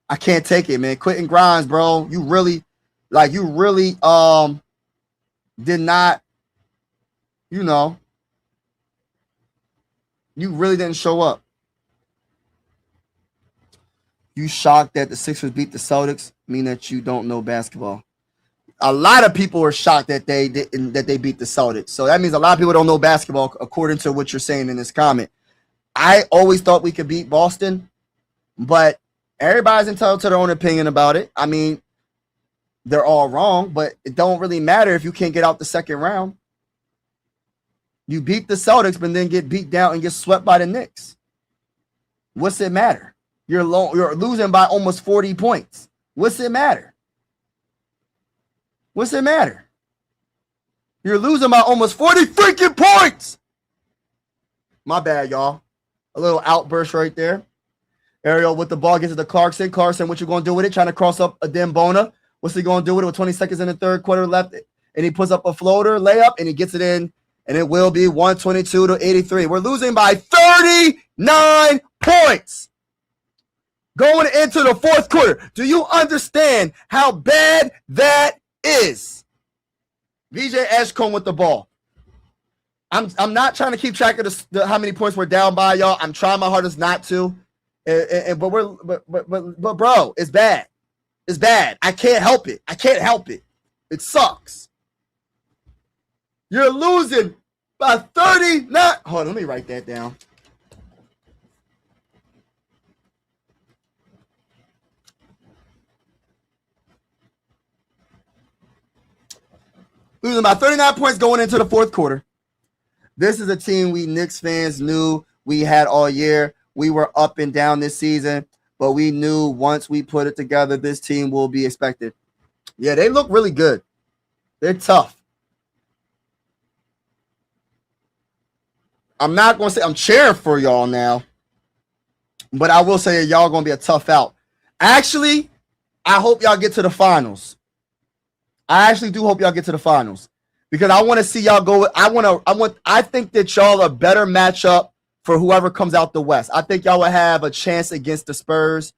I can't take it, man. Quentin Grimes, bro, you really did not, you really didn't show up. You shocked that the Sixers beat the Celtics, mean that you don't know basketball. A lot of people are shocked that they beat the Celtics. So that means a lot of people don't know basketball, according to what you're saying in this comment. I always thought we could beat Boston, but everybody's entitled to their own opinion about it. I mean, they're all wrong, but it don't really matter if you can't get out the second round. You beat the Celtics, but then get beat down and get swept by the Knicks. What's it matter? You're losing by almost 40 points. What's it matter? What's it matter? You're losing by almost 40 freaking points. My bad, y'all. A little outburst right there. Ariel with the ball gets to the Clarkson. Clarkson, what you going to do with it? Trying to cross up a Dembona. What's he going to do with it with 20 seconds in the third quarter left? And he puts up a floater layup, and he gets it in, and it will be 122-83. We're losing by 39 points going into the fourth quarter. Do you understand how bad that is? VJ Edgecombe with the ball. I'm not trying to keep track of how many points we're down by, y'all. I'm trying my hardest not to. But bro, it's bad. It's bad. I can't help it. I can't help it. It sucks. You're losing by 39. Hold on, let me write that down. Losing by 39 points going into the fourth quarter. This is a team we Knicks fans knew we had all year. We were up and down this season, but we knew once we put it together, this team will be expected. Yeah, they look really good. They're tough. I'm not going to say I'm cheering for y'all now, but I will say y'all going to be a tough out. Actually, I hope y'all get to the finals. I actually do hope y'all get to the finals because I want to see y'all go. I think that y'all are a better matchup for whoever comes out the West. I think y'all will have a chance against the Spurs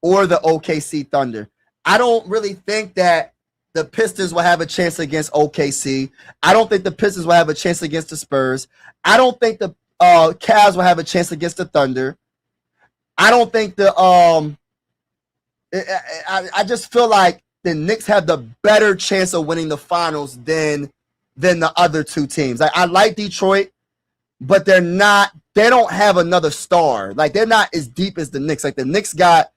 or the OKC Thunder. I don't really think that the Pistons will have a chance against OKC. I don't think the Pistons will have a chance against the Spurs. I don't think the Cavs will have a chance against the Thunder. I don't think I just feel like the Knicks have the better chance of winning the finals than the other two teams. Like, I like Detroit, but they don't have another star. Like, they're not as deep as the Knicks. Like, the Knicks got,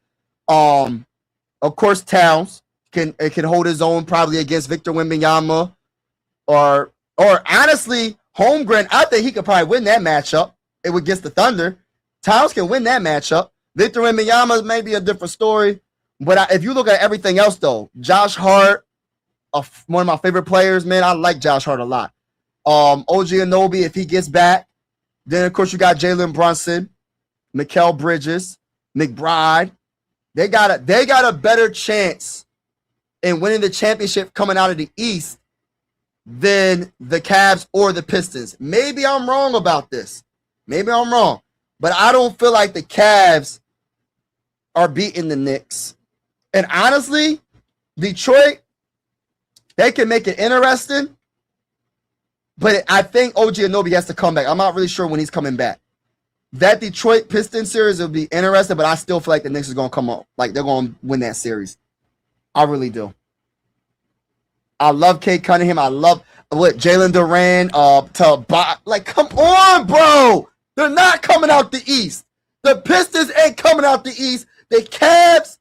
of course, Towns can hold his own probably against Victor Wembanyama or honestly, Holmgren. I think he could probably win that matchup. It would against the Thunder. Towns can win that matchup. Victor Wembanyama may be a different story. But if you look at everything else, though, Josh Hart, one of my favorite players, man, I like Josh Hart a lot. OG Anunoby, if he gets back. Then, of course, you got Jalen Brunson, Mikal Bridges, McBride. They got a better chance in winning the championship coming out of the East than the Cavs or the Pistons. Maybe I'm wrong about this. Maybe I'm wrong. But I don't feel like the Cavs are beating the Knicks. And honestly, Detroit, they can make it interesting. But I think OG Anunoby has to come back. I'm not really sure when he's coming back. That Detroit Pistons series will be interesting, but I still feel like the Knicks is going to come up. Like, they're going to win that series. I really do. I love Kate Cunningham. I love what Jalen Duran. Like, come on, bro. They're not coming out the East. The Pistons ain't coming out the East. The Cavs,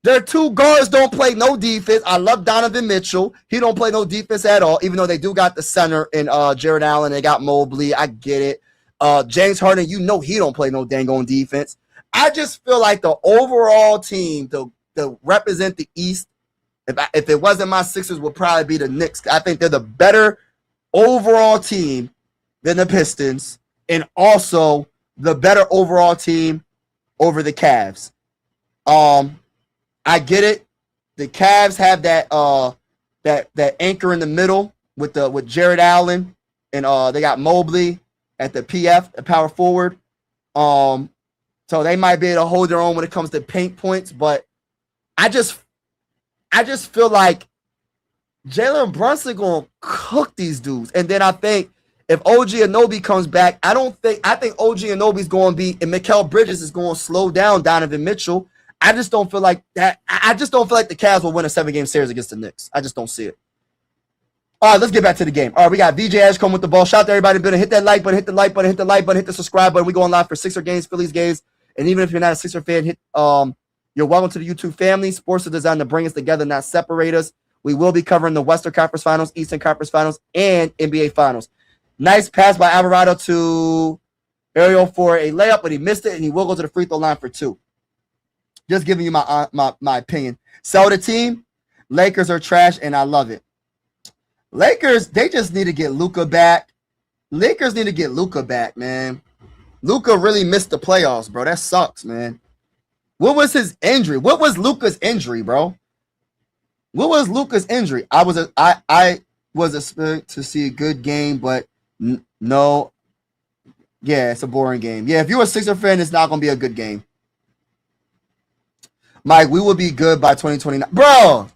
their two guards don't play no defense. I love Donovan Mitchell. He don't play no defense at all, even though they do got the center in Jared Allen. They got Mobley. I get it. James Harden, you know he don't play no dang on defense. I just feel like the overall team to represent the East, if it wasn't my Sixers, would probably be the Knicks. I think they're the better overall team than the Pistons, and also the better overall team over the Cavs. I get it. The Cavs have that anchor in the middle with Jared Allen, and they got Mobley at the PF, the power forward. So they might be able to hold their own when it comes to paint points, but I just feel like Jalen Brunson gonna cook these dudes. And then I think if OG Anunoby comes back, I think OG Anunoby's going to be, and Mikal Bridges is going to slow down Donovan Mitchell. I just don't feel like that. I just don't feel like the Cavs will win a 7-game series against the Knicks. I just don't see it. All right, let's get back to the game. All right, we got VJ Edgecombe with the ball. Shout out to everybody in the building. Hit that like button, hit the like button, hit the like button, hit the subscribe button. We going live for Sixer games, Phillies games. And even if you're not a Sixer fan, you're welcome to the YouTube family. Sports are designed to bring us together, not separate us. We will be covering the Western Conference Finals, Eastern Conference Finals, and NBA Finals. Nice pass by Alvarado to Ariel for a layup, but he missed it, and he will go to the free throw line for 2. Just giving you my opinion. Sell the team. Lakers are trash, and I love it. Lakers, they just need to get Luka back. Lakers need to get Luka back, man. Luka really missed the playoffs, bro. That sucks, man. What was his injury? What was Luka's injury, bro? What was Luka's injury? I was expecting to see a good game, but no. Yeah, it's a boring game. Yeah, if you're a Sixer fan, it's not going to be a good game. Mike, we will be good by 2029. Bro,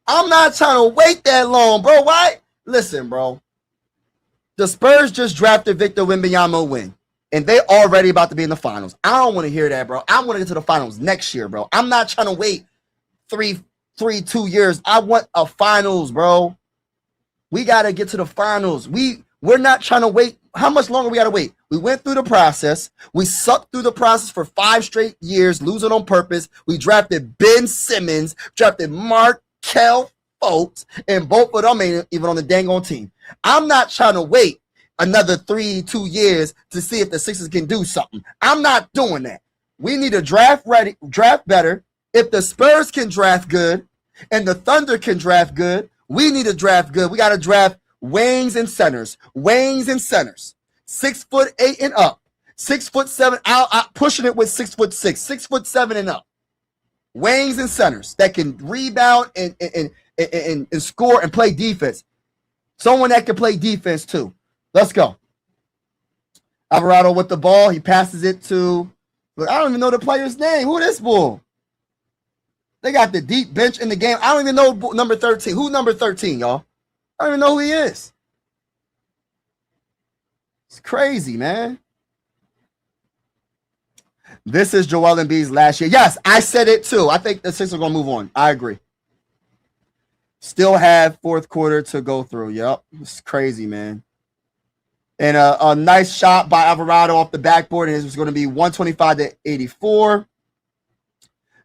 I'm not trying to wait that long, bro. Why? Listen, bro. The Spurs just drafted Victor Wembanyama, and they already about to be in the finals. I don't want to hear that, bro. I want to get to the finals next year, bro. I'm not trying to wait 2 years. I want a finals, bro. We got to get to the finals. We're not trying to wait. How much longer we got to wait? We went through the process. We sucked through the process for 5 straight years, losing on purpose. We drafted Ben Simmons, drafted Markelle Fultz, and both of them ain't even on the dang on team. I'm not trying to wait another 2 years to see if the Sixers can do something. I'm not doing that. We need to draft better. If the Spurs can draft good and the Thunder can draft good, we need to draft good. We got to draft wings and centers. 6'8" and up. 6'7". Out pushing it with 6'6", 6'7" and up. Wings and centers that can rebound and score and play defense. Someone that can play defense too. Let's go. Alvarado with the ball. He passes it to. Look, I don't even know the player's name. Who this bull? They got the deep bench in the game. I don't even know number 13. Who's number 13, y'all? I don't even know who he is. It's crazy, man. This is Joel Embiid's last year. Yes, I said it too. I think the Sixers are going to move on. I agree. Still have fourth quarter to go through. Yep. It's crazy, man. And a nice shot by Alvarado off the backboard, and it was going to be 125-84.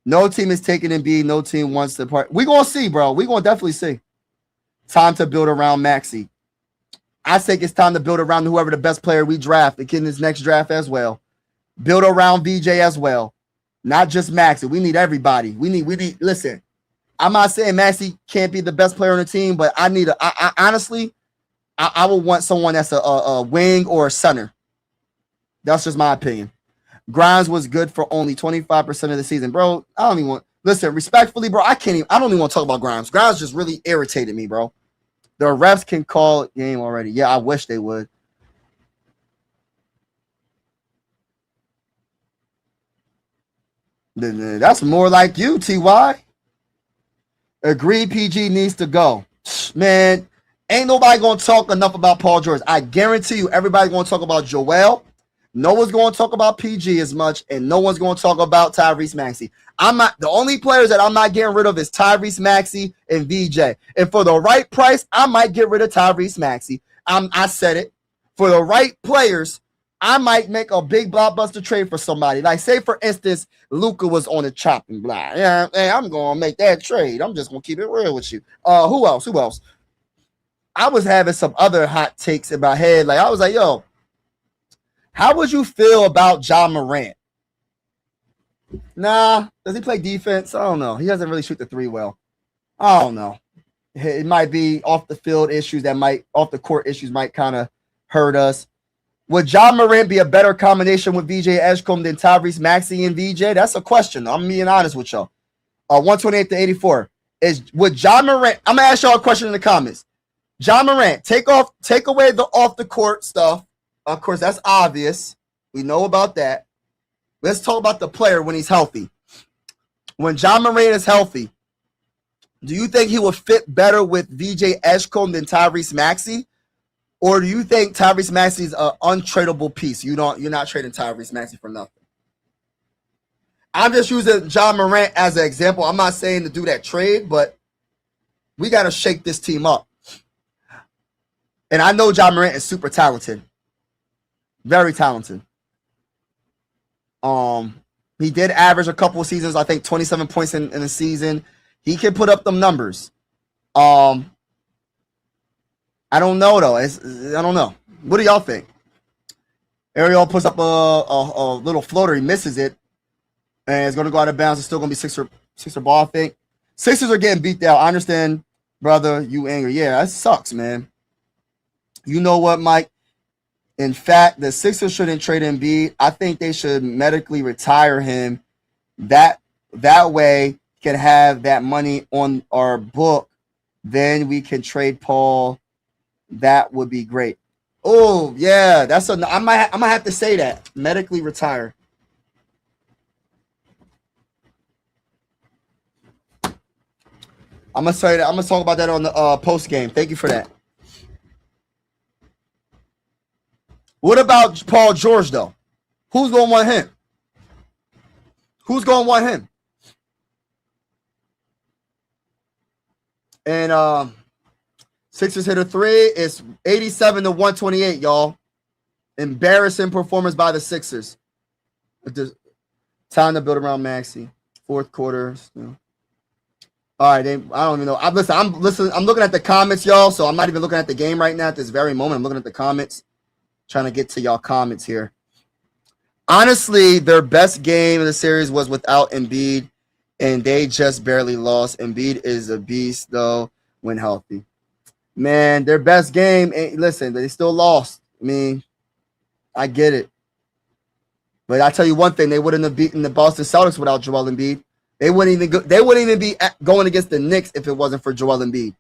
No team is taking Embiid. No team wants to part. We're going to see, bro. We're going to definitely see. Time to build around Maxey. I think it's time to build around whoever the best player we draft in this next draft as well. Build around VJ as well. Not just Maxey. We need everybody. We need, listen, I'm not saying Maxey can't be the best player on the team, but I need honestly, I would want someone that's a wing or a center. That's just my opinion. Grimes was good for only 25% of the season. Bro, I don't even want, listen, respectfully, bro, I don't even want to talk about Grimes. Grimes just really irritated me, bro. The refs can call game already. Yeah, I wish they would. That's more like you, TY. Agree, PG needs to go. Man, ain't nobody going to talk enough about Paul George. I guarantee you everybody's going to talk about Joel. No one's going to talk about PG as much, and no one's going to talk about Tyrese Maxey. The only players that I'm not getting rid of is Tyrese Maxey and VJ. And for the right price, I might get rid of Tyrese Maxey. I said it. For the right players, I might make a big blockbuster trade for somebody. Like, say, for instance, Luka was on the chopping block. Yeah, hey, I'm going to make that trade. I'm just going to keep it real with you. Who else? I was having some other hot takes in my head. Like, I was like, yo, how would you feel about Ja Morant? Nah, does he play defense? I don't know. He doesn't really shoot the three well. I don't know. It might be off the field issues off the court issues might kind of hurt us. Would Ja Morant be a better combination with VJ Edgecombe than Tyrese Maxey and VJ? That's a question. I'm being honest with y'all. 128-84. Would Ja Morant, I'm gonna ask y'all a question in the comments. Ja Morant, take away the off the court stuff. Of course, that's obvious. We know about that. Let's talk about the player when he's healthy. When Ja Morant is healthy, do you think he will fit better with VJ Edgecombe than Tyrese Maxey? Or do you think Tyrese Maxey is an untradeable piece? You're not trading Tyrese Maxey for nothing. I'm just using Ja Morant as an example. I'm not saying to do that trade, but we got to shake this team up. And I know Ja Morant is super talented. Very talented. He did average a couple of seasons, I think 27 points in a season. He can put up them numbers. I don't know though. I don't know. What do y'all think? Ariel puts up a little floater. He misses it. And it's going to go out of bounds. It's still going to be Sixer ball, I think. Sixers are getting beat down. I understand, brother, you angry. Yeah, that sucks, man. You know what, Mike? In fact, the Sixers shouldn't trade Embiid. I think they should medically retire him. That way can have that money on our book. Then we can trade Paul. That would be great. Oh, yeah. I'm gonna have to say that. Medically retire. I'm gonna say that. I'm gonna talk about that on the post game. Thank you for that. What about Paul George though? Who's gonna want him? Who's gonna want him? And Sixers hit a three. It's 87 to 128, y'all. Embarrassing performance by the Sixers. Time to build around Maxey. Fourth quarter. All right, I don't even know. I'm looking at the comments, y'all. So I'm not even looking at the game right now at this very moment. I'm looking at the comments, trying to get to y'all comments here. Honestly, their best game of the series was without Embiid, and they just barely lost. Embiid is a beast, though, when healthy. Man, their best game. Listen, they still lost. I mean, I get it, but I tell you one thing: they wouldn't have beaten the Boston Celtics without Joel Embiid. They wouldn't even be going against the Knicks if it wasn't for Joel Embiid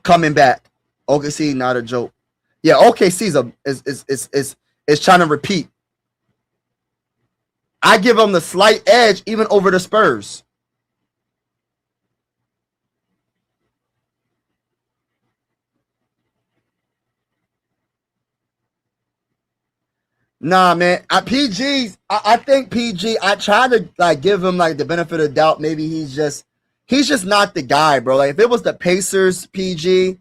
coming back. OKC, not a joke. Yeah, OKC's is trying to repeat. I give them the slight edge even over the Spurs. Nah, man. I think PG. I try to give him the benefit of the doubt. Maybe he's just not the guy, bro. Like if it was the Pacers PG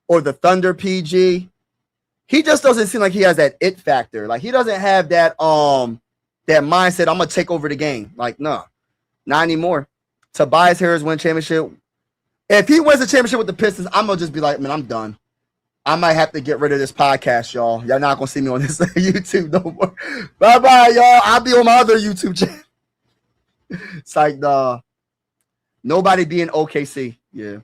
or the Thunder PG, he just doesn't seem like he has that it factor. Like he doesn't have that mindset. I'm gonna take over the game. Like no, not anymore. Tobias Harris win championship. If he wins the championship with the Pistons, I'm gonna just be like, man, I'm done. I might have to get rid of this podcast, y'all. Y'all not gonna see me on this YouTube no more. Bye-bye, y'all. I'll be on my other YouTube channel. It's like nobody being OKC. Yeah.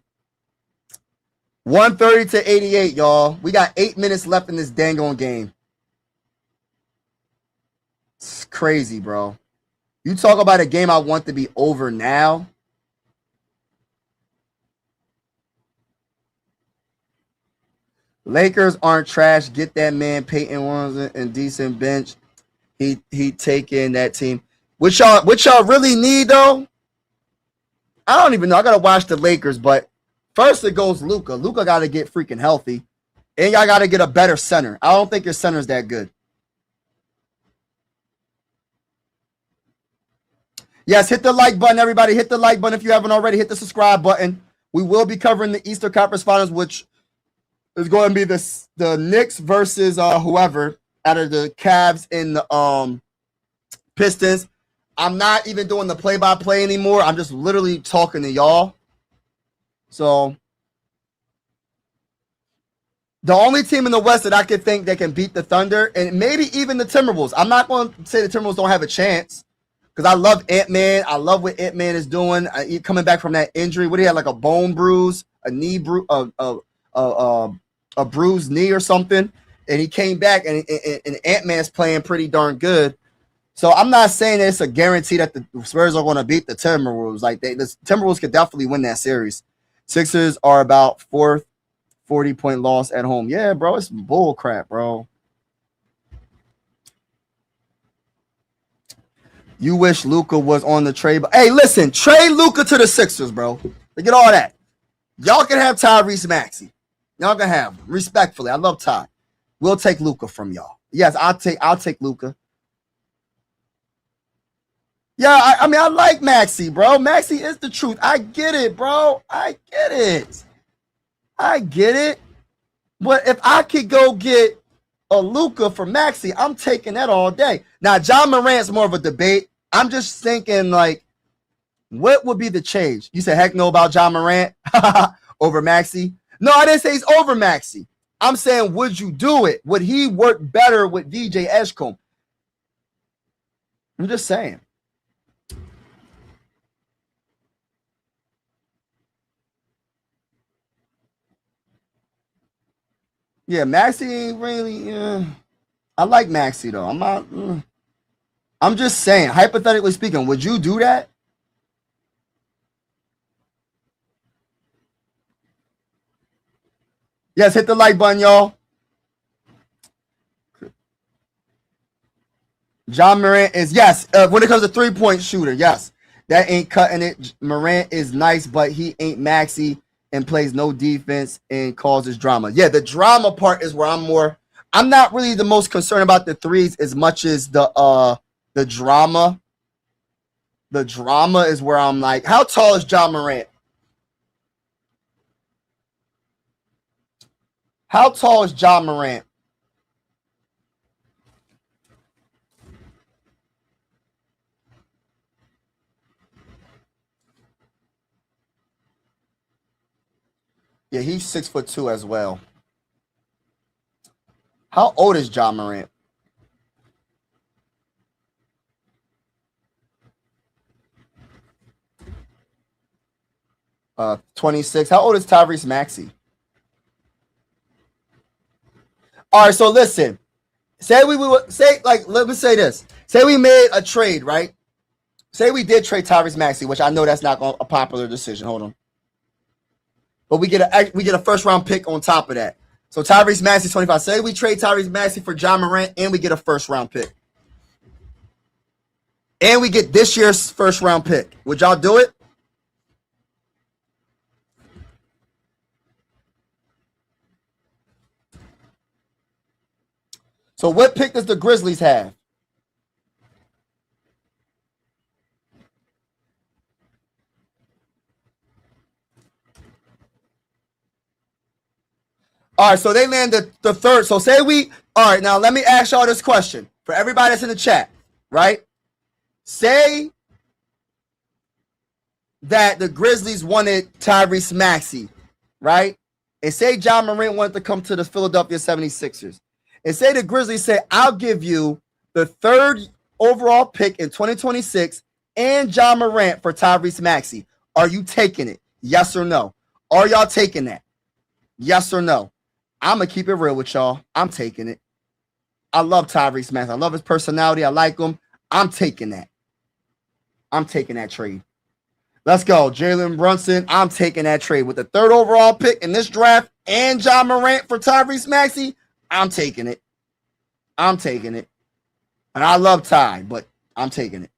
130 to 88, y'all. We got 8 minutes left in this dang on game. It's crazy, bro. You talk about a game I want to be over now. Lakers aren't trash. Get that man Peyton Warren and decent bench. He taking that team. Which y'all really need though? I don't even know. I gotta watch the Lakers, but first it goes Luka. Luka gotta get freaking healthy. And y'all gotta get a better center. I don't think your center's that good. Yes, hit the like button, everybody. Hit the like button if you haven't already. Hit the subscribe button. We will be covering the Eastern Conference Finals, which is going to be the Knicks versus whoever out of the Cavs and the Pistons. I'm not even doing the play-by-play anymore. I'm just literally talking to y'all. So the only team in the West that I could think that can beat the Thunder and maybe even the Timberwolves. I'm not going to say the Timberwolves don't have a chance because I love Ant-Man. I love what Ant-Man is doing. Coming back from that injury. What he had, like a bone bruise, a knee bruise, a bruised knee or something, and he came back, and Ant-Man's playing pretty darn good. So I'm not saying that it's a guarantee that the Spurs are going to beat the Timberwolves. Like the Timberwolves could definitely win that series. Sixers are about fourth, 40-point loss at home. Yeah, bro, it's bull crap, bro. You wish Luka was on the trade. Hey, listen, trade Luka to the Sixers, bro. Look at all that. Y'all can have Tyrese Maxey. Y'all can have him. Respectfully. I love Ty. We'll take Luka from y'all. Yes, I'll take Luka. Yeah, I mean, I like Maxey, bro. Maxey is the truth. I get it, bro. I get it. But if I could go get a Luka for Maxey, I'm taking that all day. Now, John Morant's more of a debate. I'm just thinking, like, what would be the change? You said heck no about John Morant over Maxey? No, I didn't say he's over Maxey. I'm saying, would you do it? Would he work better with DJ Edgecombe? I'm just saying. Yeah, Maxey ain't really. I like Maxey though. I'm not. I'm just saying, hypothetically speaking, would you do that? Yes, hit the like button, y'all. John Morant is, yes, when it comes to 3-point shooter, yes. That ain't cutting it. Morant is nice, but he ain't Maxey and plays no defense and causes drama. Yeah, the drama part is where I'm not really the most concerned about the threes as much as the drama. The drama is where I'm like, how tall is John Morant? How tall is John Morant? Yeah, he's 6'2" as well. How old is John Morant? 26. How old is Tyrese Maxey? All right, so listen. Say we would say, like, let me say this. Say we made a trade, right? Say we did trade Tyrese Maxey, which I know that's not a popular decision. Hold on. But we get a first round pick on top of that. So Tyrese Maxey 25. Say we trade Tyrese Maxey for John Morant and we get a first round pick. And we get this year's first round pick. Would y'all do it? So what pick does the Grizzlies have? All right, so they land the third. So say all right, now let me ask y'all this question for everybody that's in the chat, right? Say that the Grizzlies wanted Tyrese Maxey, right? And say John Morant wanted to come to the Philadelphia 76ers. And say the Grizzlies say, I'll give you the third overall pick in 2026 and John Morant for Tyrese Maxey. Are you taking it? Yes or no? Are y'all taking that? Yes or no? I'm going to keep it real with y'all. I'm taking it. I love Tyrese Maxey. I love his personality. I like him. I'm taking that. I'm taking that trade. Let's go. Jalen Brunson. I'm taking that trade with the third overall pick in this draft and John Morant for Tyrese Maxey. I'm taking it. I'm taking it. And I love Ty, but I'm taking it.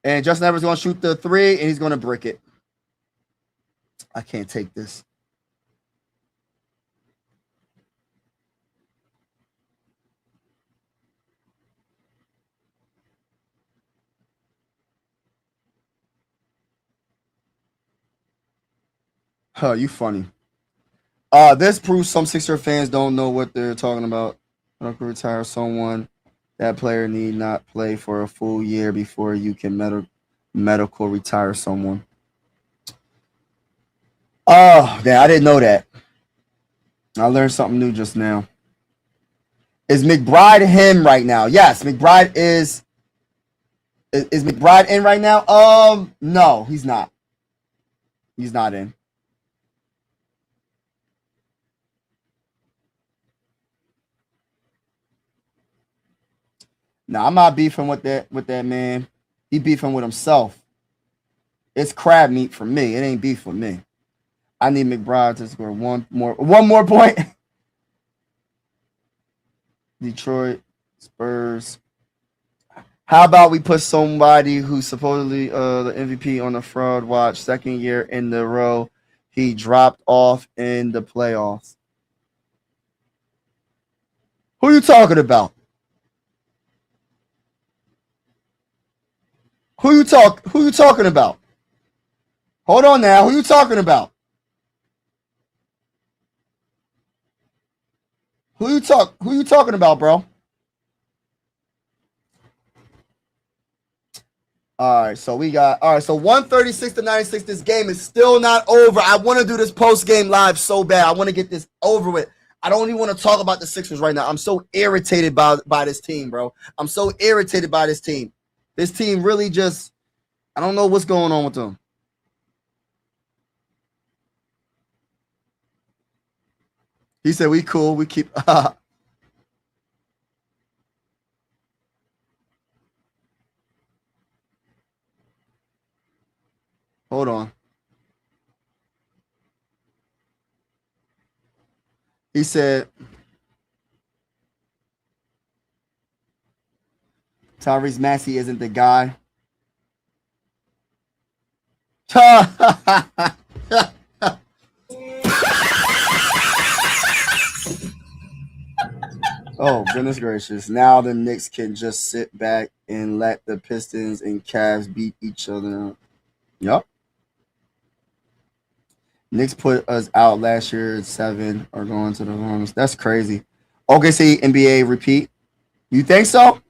And Justin Evers is going to shoot the three, and he's going to brick it. I can't take this. Huh, you funny. This proves some Sixer fans don't know what they're talking about. I could retire someone. That player need not play for a full year before you can medical retire someone. Oh, yeah, I didn't know that. I learned something new just now. Is McBride him right now? Yes, McBride is McBride in right now? No, he's not. He's not in. No, I'm not beefing with that man. He beefing with himself. It's crab meat for me. It ain't beef with me. I need McBride to score one more point. Detroit Spurs. How about we put somebody who's supposedly the MVP on the fraud watch, second year in the row? He dropped off in the playoffs. Who you talking about? Who you talking about? Hold on now. Who you talking about? Who you talking about, bro? All right, so we got 136 to 96. This game is still not over. I want to do this post game live so bad. I want to get this over with. I don't even want to talk about the Sixers right now. I'm so irritated by this team, bro. I'm so irritated by this team. This team really just, I don't know what's going on with them. He said we cool. We keep. Hold on. He said Tyrese Maxey isn't the guy. Oh, goodness gracious. Now the Knicks can just sit back and let the Pistons and Cavs beat each other. Yup. Knicks put us out last year at 7 or going to the finals. That's crazy. OKC NBA repeat. You think so?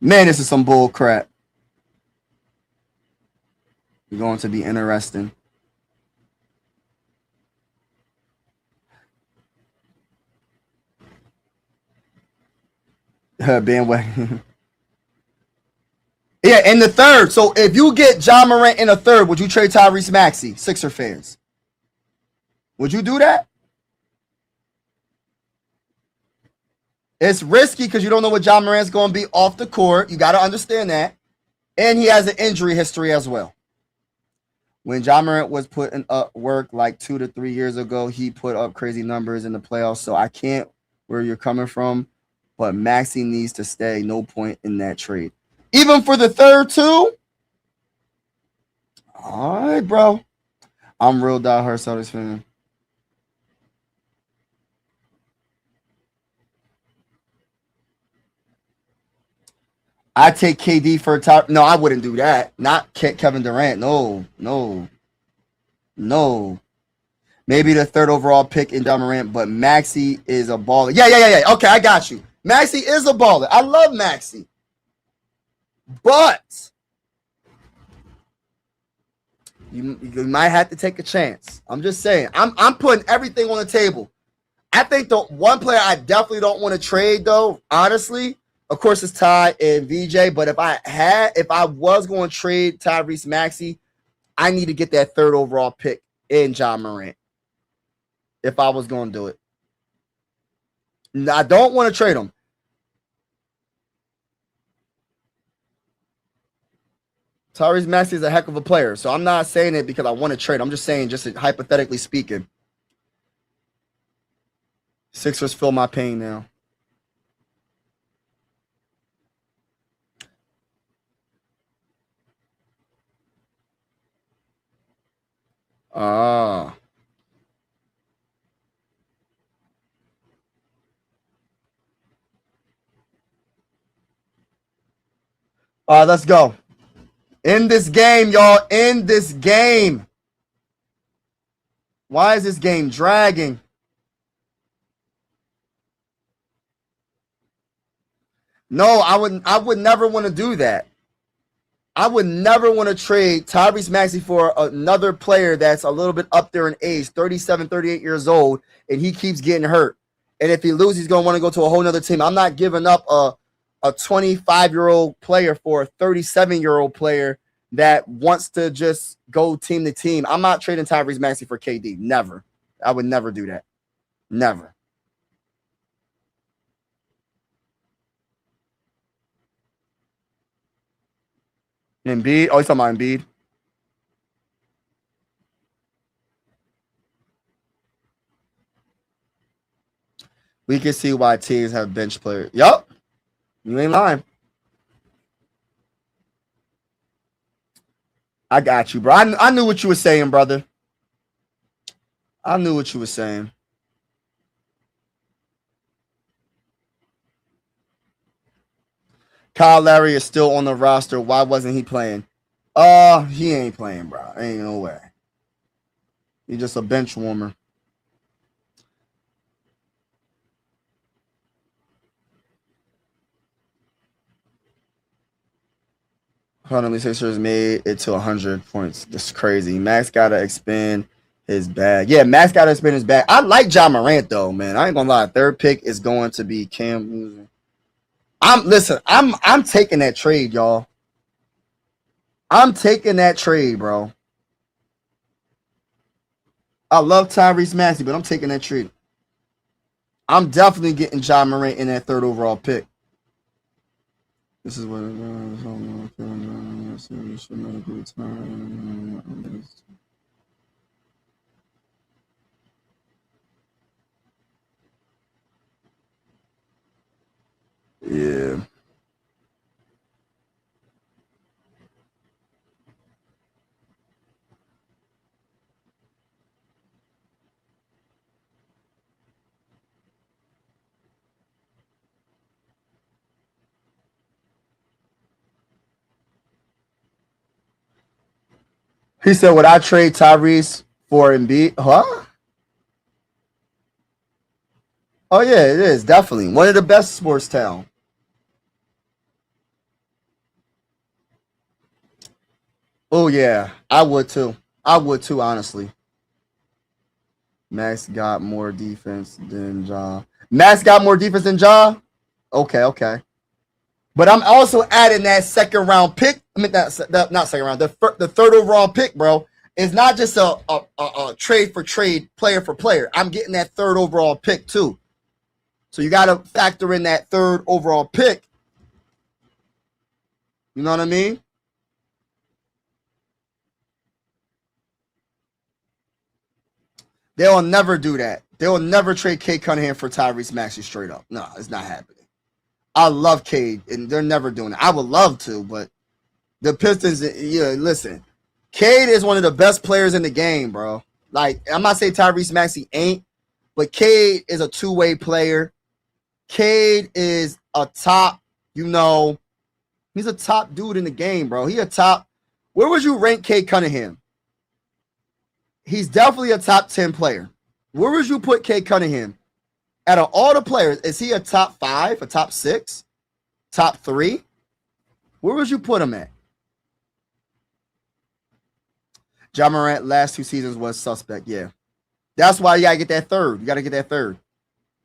Man, this is some bull crap. It's going to be interesting. Bandwagon. Yeah, in the third. So if you get Ja Morant in the third, would you trade Tyrese Maxey? Sixer fans. Would you do that? It's risky because you don't know what Ja Morant's going to be off the court. You got to understand that. And he has an injury history as well. When Ja Morant was putting up work like 2 to 3 years ago, he put up crazy numbers in the playoffs. So I can't where you're coming from, but Maxey needs to stay. No point in that trade. Even for the third, too? All right, bro. I'm real diehard Celtics fan. I take KD for a top. No, I wouldn't do that. Not Kevin Durant. No. Maybe the third overall pick in Ja Morant, but Maxey is a baller. Yeah. Okay, I got you. Maxey is a baller. I love Maxey. But you might have to take a chance. I'm just saying. I'm putting everything on the table. I think the one player I definitely don't want to trade, though, honestly, of course, it's Ty and VJ. But if I was going to trade Tyrese Maxey, I need to get that third overall pick in Ja Morant. If I was going to do it, I don't want to trade him. Tyrese Maxey is a heck of a player, so I'm not saying it because I want to trade. I'm just saying, just hypothetically speaking. Sixers feel my pain now. All right, let's go. In this game, y'all. In this game. Why is this game dragging? No, I would never want to do that. I would never want to trade Tyrese Maxey for another player that's a little bit up there in age, 37, 38 years old, and he keeps getting hurt. And if he loses, he's going to want to go to a whole nother team. I'm not giving up a 25-year-old player for a 37-year-old player that wants to just go team to team. I'm not trading Tyrese Maxey for KD. Never. I would never do that. Never. Embiid. Oh, he's talking about Embiid. We can see why teams have bench players. Yup. You ain't lying. I got you, bro. I knew what you were saying, brother. I knew what you were saying. Kyle Lowry is still on the roster. Why wasn't he playing? He ain't playing, bro. Ain't no way. He's just a bench warmer. Currently, Sixers made it to 100 points. That's crazy. Max gotta expand his bag. Yeah, Max gotta expand his bag. I like John Morant though, man. I ain't gonna lie. Third pick is going to be Cam. I'm taking that trade, y'all. I'm taking that trade, bro. I love Tyrese Maxey, but I'm taking that trade. I'm definitely getting John Morant in that third overall pick. This is what yeah. He said, "Would I trade Tyrese for Embiid?" Huh? Oh yeah, it is definitely one of the best sports town. Oh yeah, I would too. I would too, honestly. Max got more defense than Ja. Max got more defense than Ja. Okay, okay. But I'm also adding that second round pick. I mean, that not second round. The third overall pick, bro. It's not just a trade for trade, player for player. I'm getting that third overall pick too. So you got to factor in that third overall pick. You know what I mean? They'll never do that. They'll never trade Cade Cunningham for Tyrese Maxey straight up. No, it's not happening. I love Cade, and they're never doing it. I would love to, but the Pistons, yeah, listen. Cade is one of the best players in the game, bro. Like, I'm not saying Tyrese Maxey ain't, but Cade is a two-way player. Cade is a top, he's a top dude in the game, bro. He a top. Where would you rank Cade Cunningham? He's definitely a top 10 player. Where would you put Cade Cunningham? Out of all the players, is he a top 5, a top 6, top 3? Where would you put him at? Ja Morant last 2 seasons was suspect, yeah. That's why you got to get that third. You got to get that third.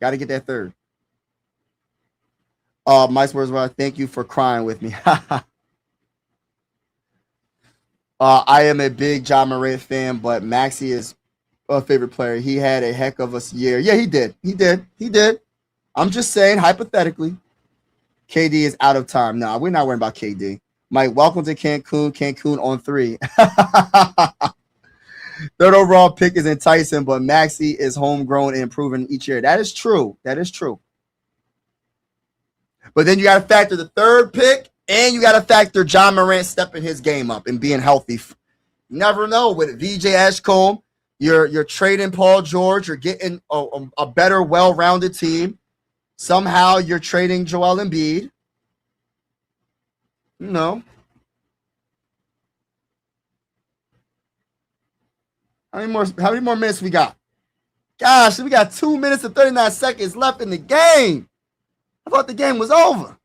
Got to get that third. Mike's words were, thank you for crying with me. I am a big Ja Morant fan, but Maxey is a favorite player. He had a heck of a year. Yeah, he did. He did. I'm just saying, hypothetically, KD is out of time. No, we're not worrying about KD. Mike, welcome to Cancun. Cancun on 3. Third overall pick is enticing, but Maxey is homegrown and improving each year. That is true. But then you got to factor the third pick, and you got to factor Ja Morant stepping his game up and being healthy. You never know. With VJ Ashcombe, you're trading Paul George. You're getting a better, well-rounded team. Somehow you're trading Joel Embiid. No. How many more minutes we got? Gosh, we got 2 minutes and 39 seconds left in the game. I thought the game was over.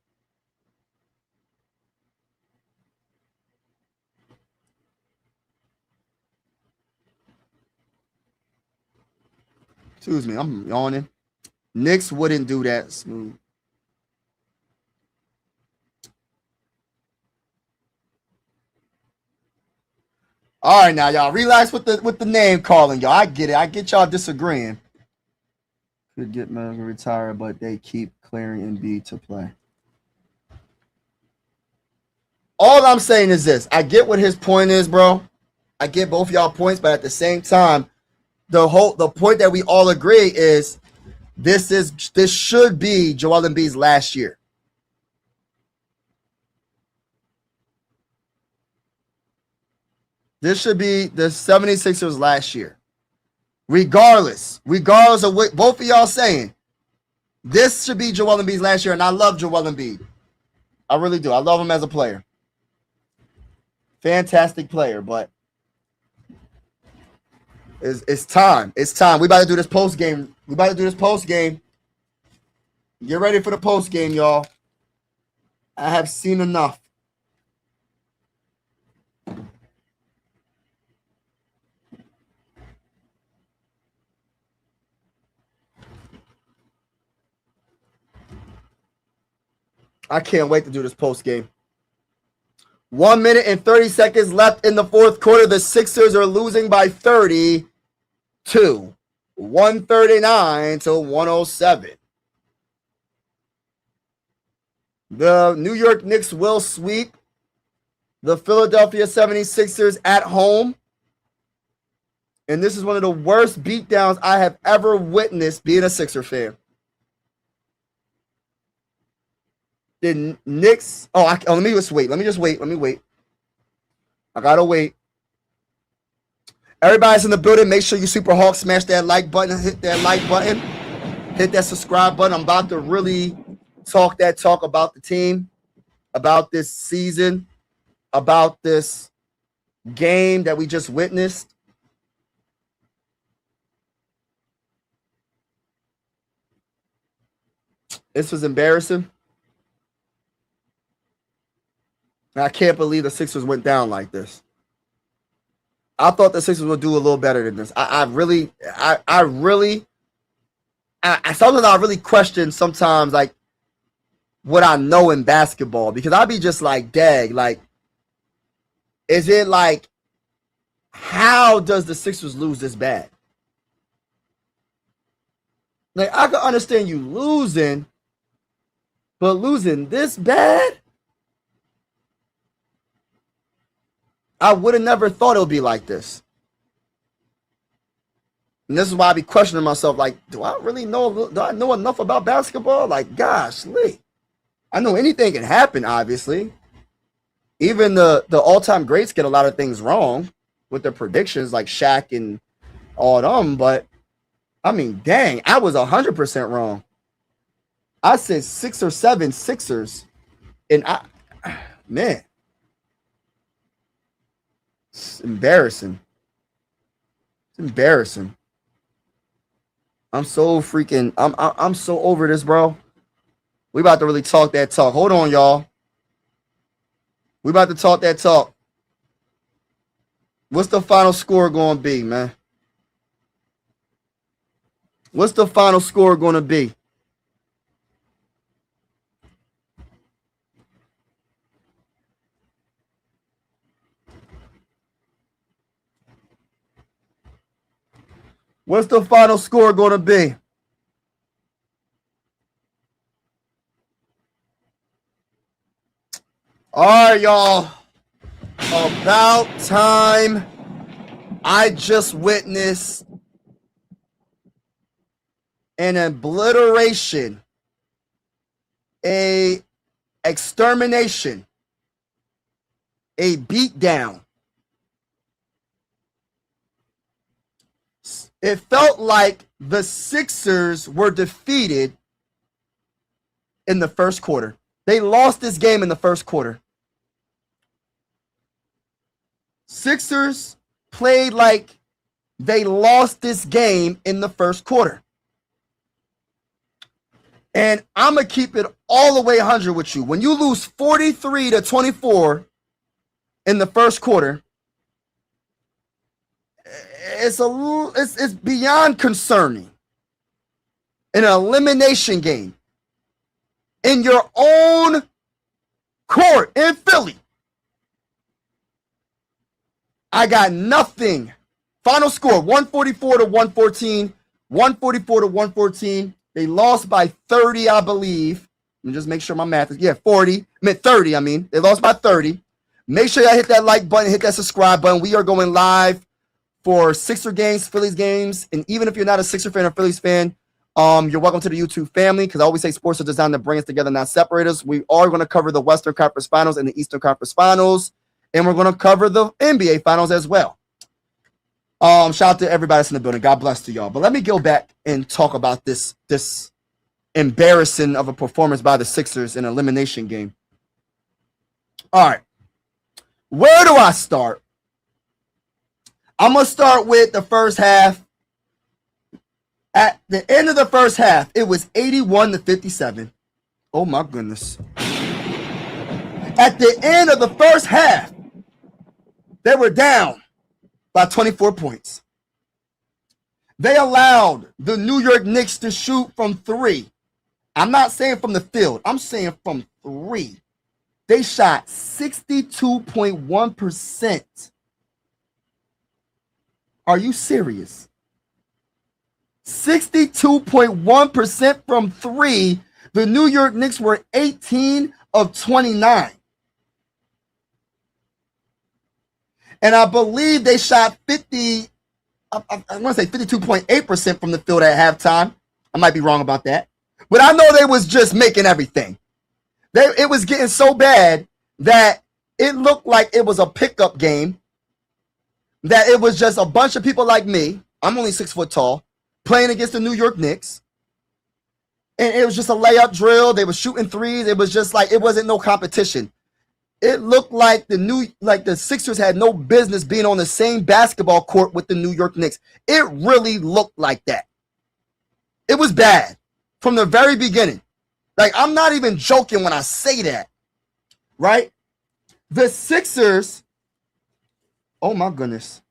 Excuse me, I'm yawning. Knicks wouldn't do that smooth. All right, now y'all relax with the name calling, y'all. I get it. I get y'all disagreeing. Could get Murray retired, but they keep clearing Embiid to play. All I'm saying is this: I get what his point is, bro. I get both y'all points, but at the same time, the point that we all agree is this should be Joel Embiid's last year. This should be the 76ers last year. Regardless of what both of y'all saying, this should be Joel Embiid's last year, and I love Joel Embiid. I really do. I love him as a player. Fantastic player, but it's time. It's time. We about to do this post game. Get ready for the post game, y'all. I have seen enough. I can't wait to do this post game. 1 minute and 30 seconds left in the fourth quarter. The Sixers are losing by 30 to 139 to 107. The New York Knicks will sweep the Philadelphia 76ers at home. And this is one of the worst beatdowns I have ever witnessed being a Sixer fan. The Knicks. Let me just wait. Let me wait. I gotta wait. Everybody's in the building. Make sure you Super Hawk smash that like button. Hit that like button. Hit that subscribe button. I'm about to really talk about the team, about this season, about this game that we just witnessed. This was embarrassing. I can't believe the Sixers went down like this. I thought the Sixers would do a little better than this. I really question sometimes, like, what I know in basketball, because I'd be just like, dang, like, is it like, how does the Sixers lose this bad? Like, I can understand you losing, but losing this bad? I would have never thought it would be like this. And this is why I be questioning myself, like, do I know enough about basketball? Like, gosh, Lee. I know anything can happen, obviously. Even the all-time greats get a lot of things wrong with their predictions, like Shaq and all them. But, I mean, dang, I was 100% wrong. I said 6 or 7 Sixers. And man. It's embarrassing. It's embarrassing. I'm so over this, bro. We about to really talk that talk. Hold on, y'all. We about to talk that talk. What's the final score going to be, man? What's the final score going to be? What's the final score going to be? All right, y'all. About time. I just witnessed an obliteration, a extermination, a beatdown. It felt like the Sixers were defeated in the first quarter. They lost this game in the first quarter. Sixers played like they lost this game in the first quarter. And I'm going to keep it all the way 100 with you. When you lose 43-24 in the first quarter, it's beyond concerning. In an elimination game in your own court in Philly. I got nothing. Final score 144-114. 144-114. They lost by 30, I believe. Let me just make sure my math is 40. 30, I mean. They lost by 30. Make sure y'all hit that like button, hit that subscribe button. We are going live for Sixer games, Phillies games. And even if you're not a Sixer fan or Phillies fan, you're welcome to the YouTube family, because I always say sports are designed to bring us together, not separate us. We are going to cover the Western Conference Finals and the Eastern Conference Finals, and we're going to cover the NBA Finals as well. Shout out to everybody that's in the building. God bless to y'all. But let me go back and talk about this embarrassing of a performance by the Sixers in an elimination game. All right. Where do I start? I'm going to start with the first half. At the end of the first half, it was 81-57. Oh, my goodness. At the end of the first half, they were down by 24 points. They allowed the New York Knicks to shoot from 3. I'm not saying from the field. I'm saying from three. They shot 62.1%. Are you serious? 62.1% from three. The New York Knicks were 18 of 29. And I believe they shot 50, I want to say 52.8% from the field at halftime. I might be wrong about that. But I know they was just making everything. It was getting so bad that it looked like it was a pickup game, that it was just a bunch of people like me. I'm only 6 foot tall, playing against the New York Knicks. And it was just a layup drill. They were shooting threes. It was just like, it wasn't no competition. It looked like the Sixers had no business being on the same basketball court with the New York Knicks. It really looked like that. It was bad from the very beginning. Like, I'm not even joking when I say that, right? The Sixers, oh my goodness,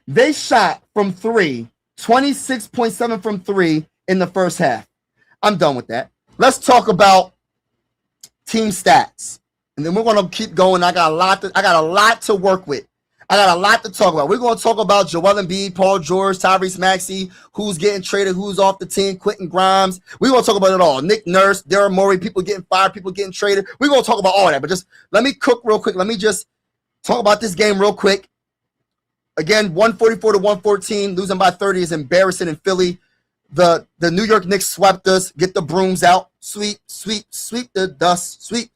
they shot from three, 26.7 from three in the first half. I'm done with that. Let's talk about team stats. And then we're going to keep going. I got a lot to work with. I got a lot to talk about. We're going to talk about Joel Embiid, Paul George, Tyrese Maxey, who's getting traded, who's off the team, Quentin Grimes. We're going to talk about it all. Nick Nurse, Daryl Morey, people getting fired, people getting traded. We're going to talk about all that. But just let me cook real quick. Let me just talk about this game real quick. Again, 144 to 114, losing by 30 is embarrassing in Philly. The New York Knicks swept us. Get the brooms out. Sweep the dust. Sweep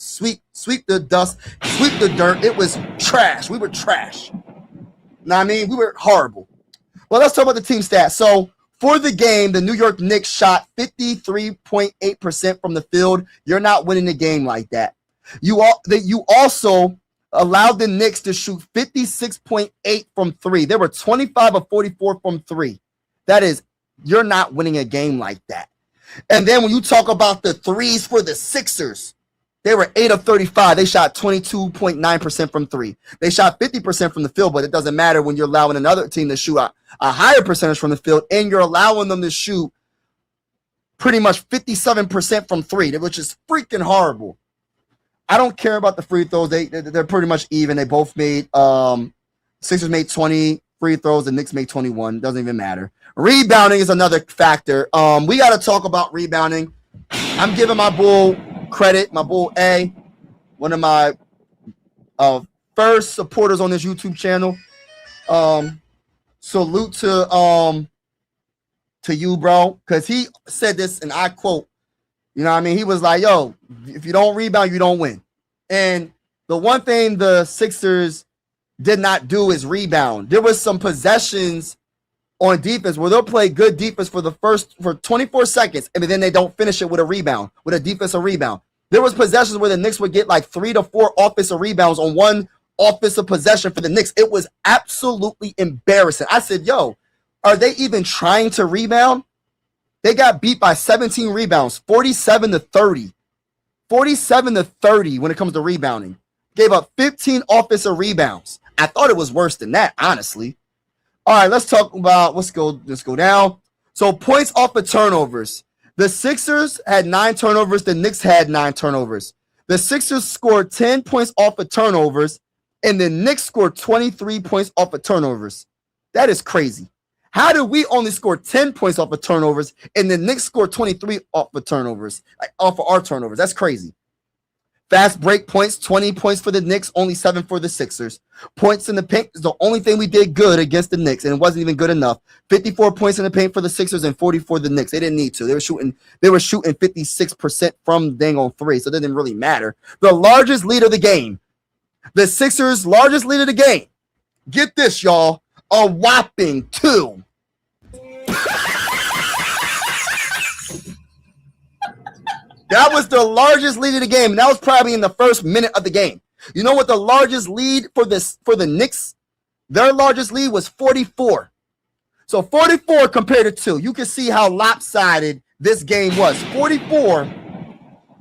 the dust. Sweep the dirt. It was trash. We were trash. Know what I mean? We were horrible. Well, let's talk about the team stats. So for the game, the New York Knicks shot 53.8% from the field. You're not winning the game like that. You also allowed the Knicks to shoot 56.8 from three. They were 25 of 44 from three. That is, you're not winning a game like that. And then when you talk about the threes for the Sixers, they were 8 of 35. They shot 22.9% from three. They shot 50% from the field, but it doesn't matter when you're allowing another team to shoot a higher percentage from the field, and you're allowing them to shoot pretty much 57% from three, which is freaking horrible. I don't care about the free throws. They're pretty much even. They both made Sixers made 20 free throws. The Knicks made 21. Doesn't even matter. Rebounding is another factor. We got to talk about rebounding. I'm giving my bull credit, my bull A, one of my first supporters on this YouTube channel. Salute to you, bro, because he said this, and I quote, you know what I mean? He was like, yo, if you don't rebound, you don't win. And the one thing the Sixers did not do is rebound. There was some possessions on defense where they'll play good defense for 24 seconds, and then they don't finish it with a rebound, with a defensive rebound. There was possessions where the Knicks would get like 3 to 4 offensive rebounds on one offensive possession for the Knicks. It was absolutely embarrassing. I said, yo, are they even trying to rebound? They got beat by 17 rebounds, 47 to 30. 47 to 30 when it comes to rebounding. Gave up 15 offensive rebounds. I thought it was worse than that, honestly. All right, let's talk about, let's go down. So points off of turnovers. The Sixers had 9 turnovers. The Knicks had 9 turnovers. The Sixers scored 10 points off of turnovers, and the Knicks scored 23 points off of turnovers. That is crazy. How did we only score 10 points off of turnovers, and the Knicks scored 23 off of turnovers, off of our turnovers? That's crazy. Fast break points, 20 points for the Knicks, only 7 for the Sixers. Points in the paint is the only thing we did good against the Knicks, and it wasn't even good enough. 54 points in the paint for the Sixers and 40 for the Knicks. They didn't need to. They were shooting 56% from dang on three, so it didn't really matter. The largest lead of the game. The Sixers' largest lead of the game. Get this, y'all. A whopping 2. That was the largest lead of the game. And that was probably in the first minute of the game. You know what the largest lead for the Knicks? Their largest lead was 44. So 44 compared to 2. You can see how lopsided this game was. 44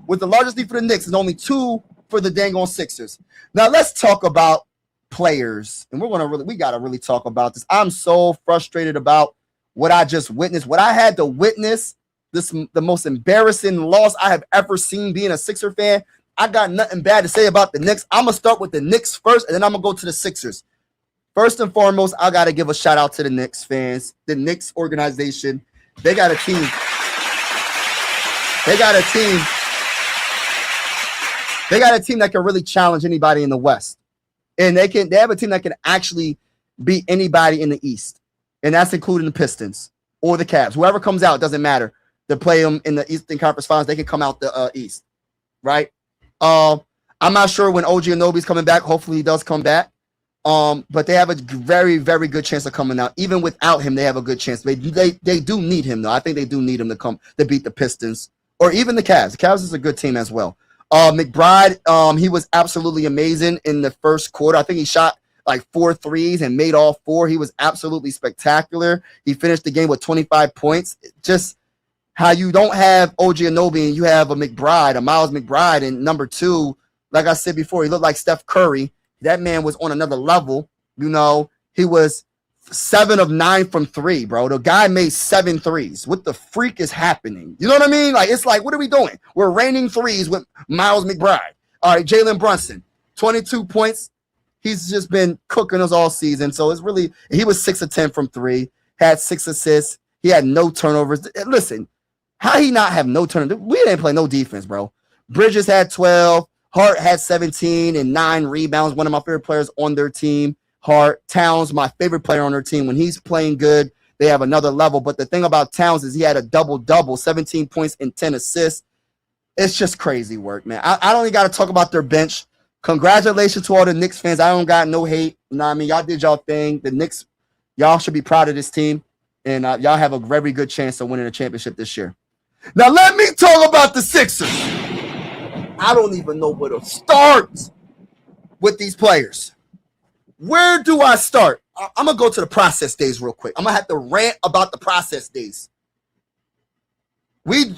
was the largest lead for the Knicks and only 2 for the dang on Sixers. Now let's talk about players. And we gotta really talk about this. I'm so frustrated about what I just witnessed. What I had to witness This is the most embarrassing loss I have ever seen being a Sixer fan. I got nothing bad to say about the Knicks. I'm going to start with the Knicks first, and then I'm going to go to the Sixers. First and foremost, I got to give a shout out to the Knicks fans, the Knicks organization. They got a team. They got a team. They got a team that can really challenge anybody in the West. And they have a team that can actually beat anybody in the East. And that's including the Pistons or the Cavs. Whoever comes out, doesn't matter. To play them in the Eastern Conference Finals, they can come out the East. Right? I'm not sure when OG Anunoby's coming back. Hopefully he does come back. But they have a very, very good chance of coming out. Even without him, they have a good chance. They do need him, though. I think they do need him to beat the Pistons or even the Cavs. The Cavs is a good team as well. McBride, he was absolutely amazing in the first quarter. I think he shot like 4 threes and made all 4. He was absolutely spectacular. He finished the game with 25 points. Just how you don't have OG Anunoby and you have a Miles McBride, and number 2, like I said before, he looked like Steph Curry. That man was on another level. You know, he was 7 of 9 from 3, bro. The guy made 7 threes. What the freak is happening? You know what I mean? Like, it's like, what are we doing? We're raining threes with Miles McBride. All right, Jalen Brunson, 22 points. He's just been cooking us all season. So it's really, he was 6 of 10 from 3, had 6 assists. He had no turnovers. Listen, how he not have no turnovers? We didn't play no defense, bro. Bridges had 12. Hart had 17 and 9 rebounds. One of my favorite players on their team. Hart. Towns, my favorite player on their team. When he's playing good, they have another level. But the thing about Towns is he had a double-double, 17 points and 10 assists. It's just crazy work, man. I don't even got to talk about their bench. Congratulations to all the Knicks fans. I don't got no hate. You know what I mean? Y'all did y'all thing. The Knicks, y'all should be proud of this team. And y'all have a very good chance of winning a championship this year. Now let me talk about the Sixers. I don't even know where to start with these players. Where do I start? I'm going to go to the process days real quick. I'm going to have to rant about the process days. We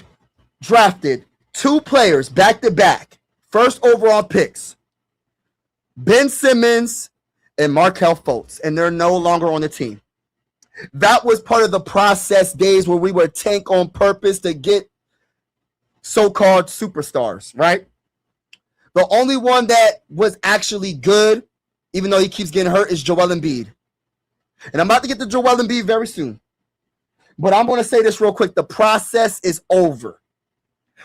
drafted 2 players back-to-back, first overall picks, Ben Simmons and Markelle Fultz, and they're no longer on the team. That was part of the process days where we would tank on purpose to get so-called superstars, right? The only one that was actually good, even though he keeps getting hurt, is Joel Embiid. And I'm about to get to Joel Embiid very soon. But I'm going to say this real quick. The process is over.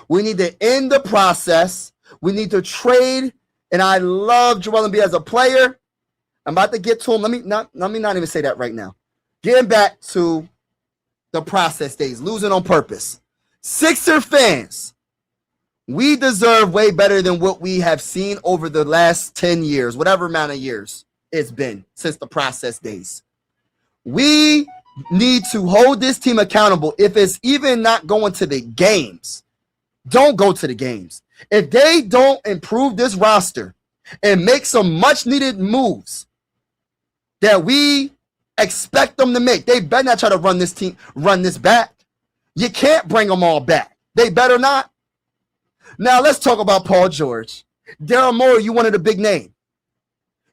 We need to end the process. We need to trade. And I love Joel Embiid as a player. I'm about to get to him. Let me not even say that right now. Getting back to the process days, losing on purpose. Sixer fans, we deserve way better than what we have seen over the last 10 years, whatever amount of years it's been since the process days. We need to hold this team accountable. If it's even not going to the games, don't go to the games. If they don't improve this roster and make some much needed moves that we expect them to make, they better not try to run this back. You can't bring them all back. They better not. Now let's talk about Paul George. Daryl Morey, you wanted a big name.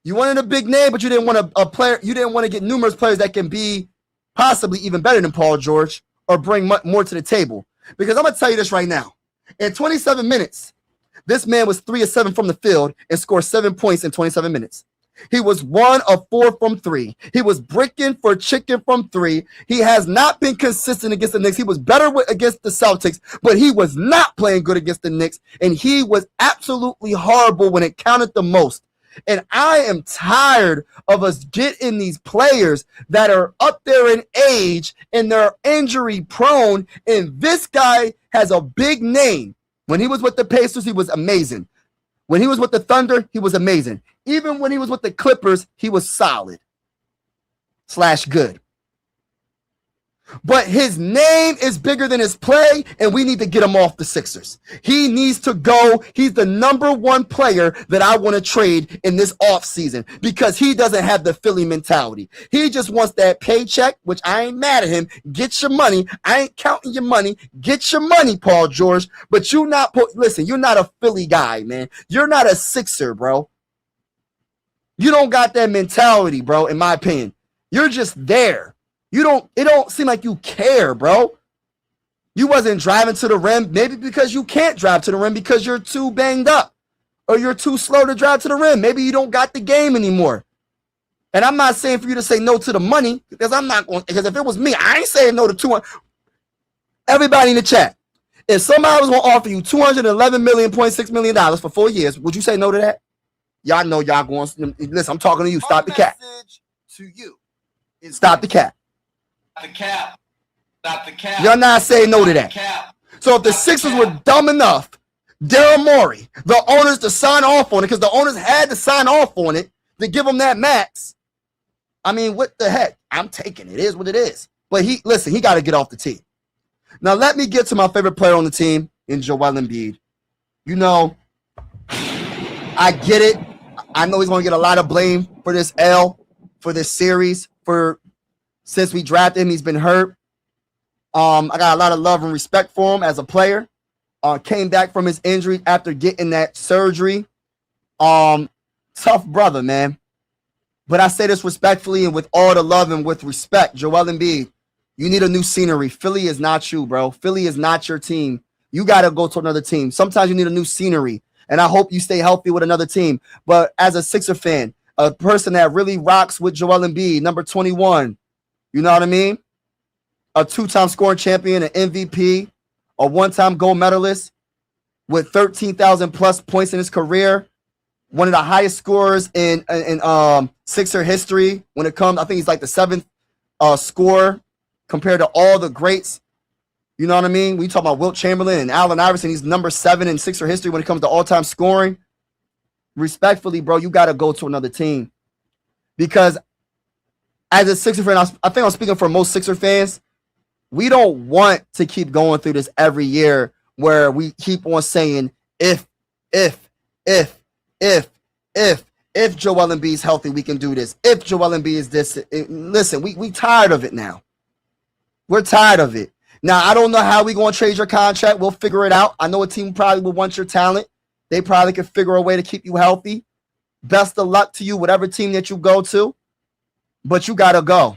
You wanted a big name, but you didn't want a player. You didn't want to get numerous players that can be possibly even better than Paul George or bring more to the table. Because I'm going to tell you this right now. In 27 minutes, this man was 3 of 7 from the field and scored 7 points in 27 minutes. He was 1 of 4 from 3. He was bricking for chicken from 3. He has not been consistent against the Knicks. He was better against the Celtics, but he was not playing good against the Knicks, and he was absolutely horrible when it counted the most. And I am tired of us getting these players that are up there in age and they're injury prone, and this guy has a big name. When he was with the Pacers, he was amazing. When he was with the Thunder, he was amazing. Even when he was with the Clippers, he was solid / good. But his name is bigger than his play, and we need to get him off the Sixers. He needs to go. He's the number 1 player that I want to trade in this offseason because he doesn't have the Philly mentality. He just wants that paycheck, which I ain't mad at him. Get your money. I ain't counting your money. Get your money, Paul George. But you're not a Philly guy, man. You're not a Sixer, bro. You don't got that mentality, bro, in my opinion. You're just there. It don't seem like you care, bro. You wasn't driving to the rim, maybe because you can't drive to the rim because you're too banged up or you're too slow to drive to the rim. Maybe you don't got the game anymore. And I'm not saying for you to say no to the money because I'm not going, because if it was me, I ain't saying no to 200. Everybody in the chat, if somebody was going to offer you $211.6 million for 4 years, would you say no to that? Y'all know y'all going, listen, I'm talking to you. Stop the cap. To you. Stop the cap. The cap. Stop the cap. You're not saying no to that. Cap. So if the Sixers were dumb enough, Daryl Morey, the owners to sign off on it, because the owners had to sign off on it to give them that max. I mean, what the heck? I'm taking it. It is what it is. But he got to get off the team. Now, let me get to my favorite player on the team in Joel Embiid. You know, I get it. I know he's going to get a lot of blame for this L, for this series, since we drafted him, he's been hurt. I got a lot of love and respect for him as a player. Came back from his injury after getting that surgery. Tough brother, man. But I say this respectfully and with all the love and with respect. Joel Embiid, you need a new scenery. Philly is not you, bro. Philly is not your team. You got to go to another team. Sometimes you need a new scenery. And I hope you stay healthy with another team. But as a Sixer fan, a person that really rocks with Joel Embiid, number 21, you know what I mean? A two-time scoring champion, an MVP, a one-time gold medalist with 13,000 plus points in his career. One of the highest scorers in Sixer history when it comes. I think he's like the seventh scorer compared to all the greats. You know what I mean? We talk about Wilt Chamberlain and Allen Iverson. He's number 7 in Sixer history when it comes to all-time scoring. Respectfully, bro, you got to go to another team. Because as a Sixer fan, I think I'm speaking for most Sixer fans, we don't want to keep going through this every year where we keep on saying, if Joel Embiid's healthy, we can do this. If Joel Embiid is this, listen, we tired of it now. We're tired of it. Now, I don't know how we're going to trade your contract. We'll figure it out. I know a team probably will want your talent. They probably could figure a way to keep you healthy. Best of luck to you, whatever team that you go to. But you got to go.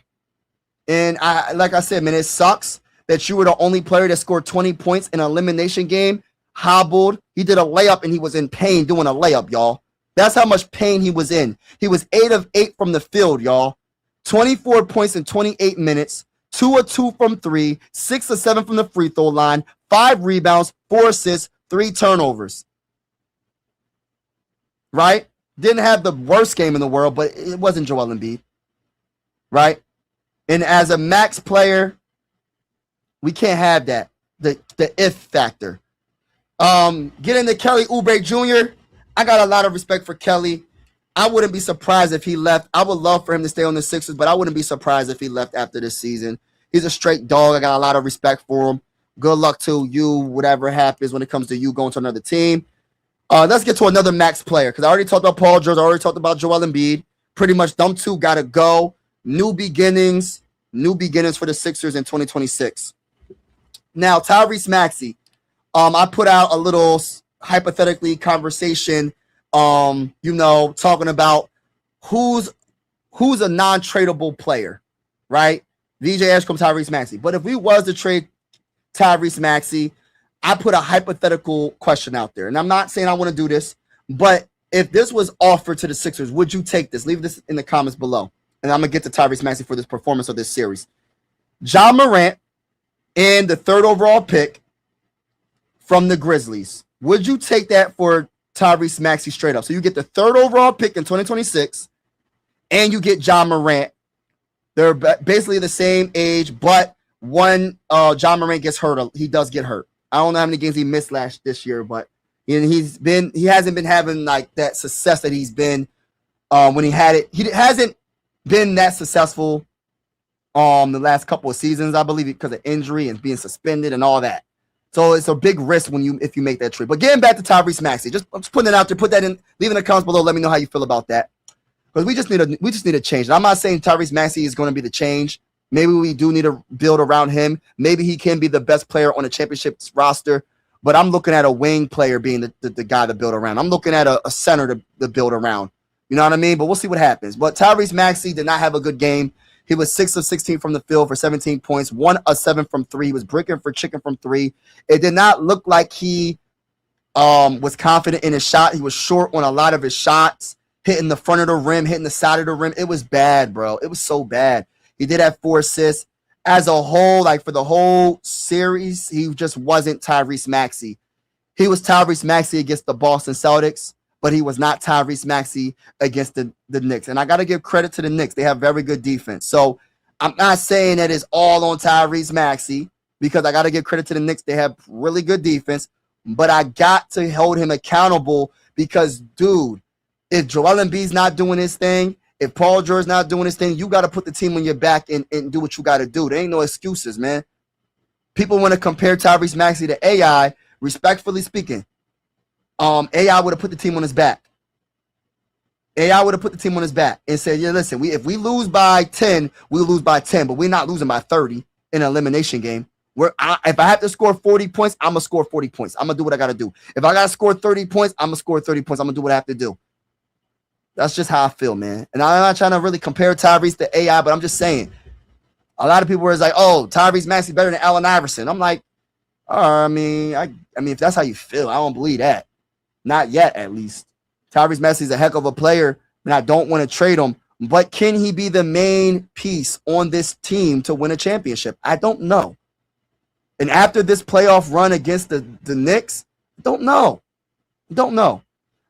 And like I said, man, it sucks that you were the only player that scored 20 points in an elimination game, hobbled. He did a layup, and he was in pain doing a layup, y'all. That's how much pain he was in. He was 8 of 8 from the field, y'all. 24 points in 28 minutes, 2 of 2 from 3, 6 of 7 from the free throw line, 5 rebounds, 4 assists, 3 turnovers. Right? Didn't have the worst game in the world, but it wasn't Joel Embiid. Right? And as a max player, we can't have that. The if factor. Getting to Kelly Oubre Jr., I got a lot of respect for Kelly. I wouldn't be surprised if he left. I would love for him to stay on the Sixers, but I wouldn't be surprised if he left after this season. He's a straight dog. I got a lot of respect for him. Good luck to you, whatever happens when it comes to you going to another team. Let's get to another max player, because I already talked about Paul George. I already talked about Joel Embiid. Pretty much them two got to go. New beginnings for the Sixers in 2026. Now, Tyrese Maxey. I put out a little hypothetically conversation, talking about who's a non-tradable player, right? VJ Ashcombe, Tyrese Maxey. But if we was to trade Tyrese Maxey, I put a hypothetical question out there. And I'm not saying I want to do this, but if this was offered to the Sixers, would you take this? Leave this in the comments below. And I'm going to get to Tyrese Maxey for this performance of this series. Ja Morant and the 3rd overall pick from the Grizzlies. Would you take that for Tyrese Maxey straight up? So you get the 3rd overall pick in 2026, and you get Ja Morant. They're basically the same age, but one Ja Morant gets hurt. He does get hurt. I don't know how many games he missed this year, but he hasn't been having like that success that he's been when he had it. He hasn't been that successful the last couple of seasons, I believe, because of injury and being suspended and all that. So it's a big risk if you make that trade. But getting back to Tyrese Maxey, I'm just putting it out there. Put that in. Leave in the comments below. Let me know how you feel about that. Because we just need a change. And I'm not saying Tyrese Maxey is going to be the change. Maybe we do need to build around him. Maybe he can be the best player on the championship roster. But I'm looking at a wing player being the guy to build around. I'm looking at a center to build around. You know what I mean? But we'll see what happens. But Tyrese Maxey did not have a good game. He was 6 of 16 from the field for 17 points, 1 of 7 from 3. He was bricking for chicken from 3. It did not look like he was confident in his shot. He was short on a lot of his shots, hitting the front of the rim, hitting the side of the rim. It was bad, bro. It was so bad. He did have 4 assists. As a whole, like for the whole series, he just wasn't Tyrese Maxey. He was Tyrese Maxey against the Boston Celtics, but he was not Tyrese Maxey against the Knicks. And I got to give credit to the Knicks. They have very good defense. So I'm not saying that it's all on Tyrese Maxey because I got to give credit to the Knicks. They have really good defense, but I got to hold him accountable because, dude, if Joel Embiid's not doing his thing, if Paul George's not doing his thing, you got to put the team on your back and do what you got to do. There ain't no excuses, man. People want to compare Tyrese Maxey to AI. Respectfully speaking, AI would have put the team on his back. AI would have put the team on his back and said, yeah, listen, if we lose by 10, we'll lose by 10, but we're not losing by 30 in an elimination game. If I have to score 40 points, I'm going to score 40 points. I'm going to do what I got to do. If I got to score 30 points, I'm going to score 30 points. I'm going to do what I have to do. That's just how I feel, man. And I'm not trying to really compare Tyrese to AI, but I'm just saying, a lot of people were like, oh, Tyrese Maxey better than Allen Iverson. I'm like, I mean, if that's how you feel, I don't believe that. Not yet, at least. Tyrese Maxey is a heck of a player, and I don't want to trade him. But can he be the main piece on this team to win a championship? I don't know. And after this playoff run against the Knicks, don't know. Don't know.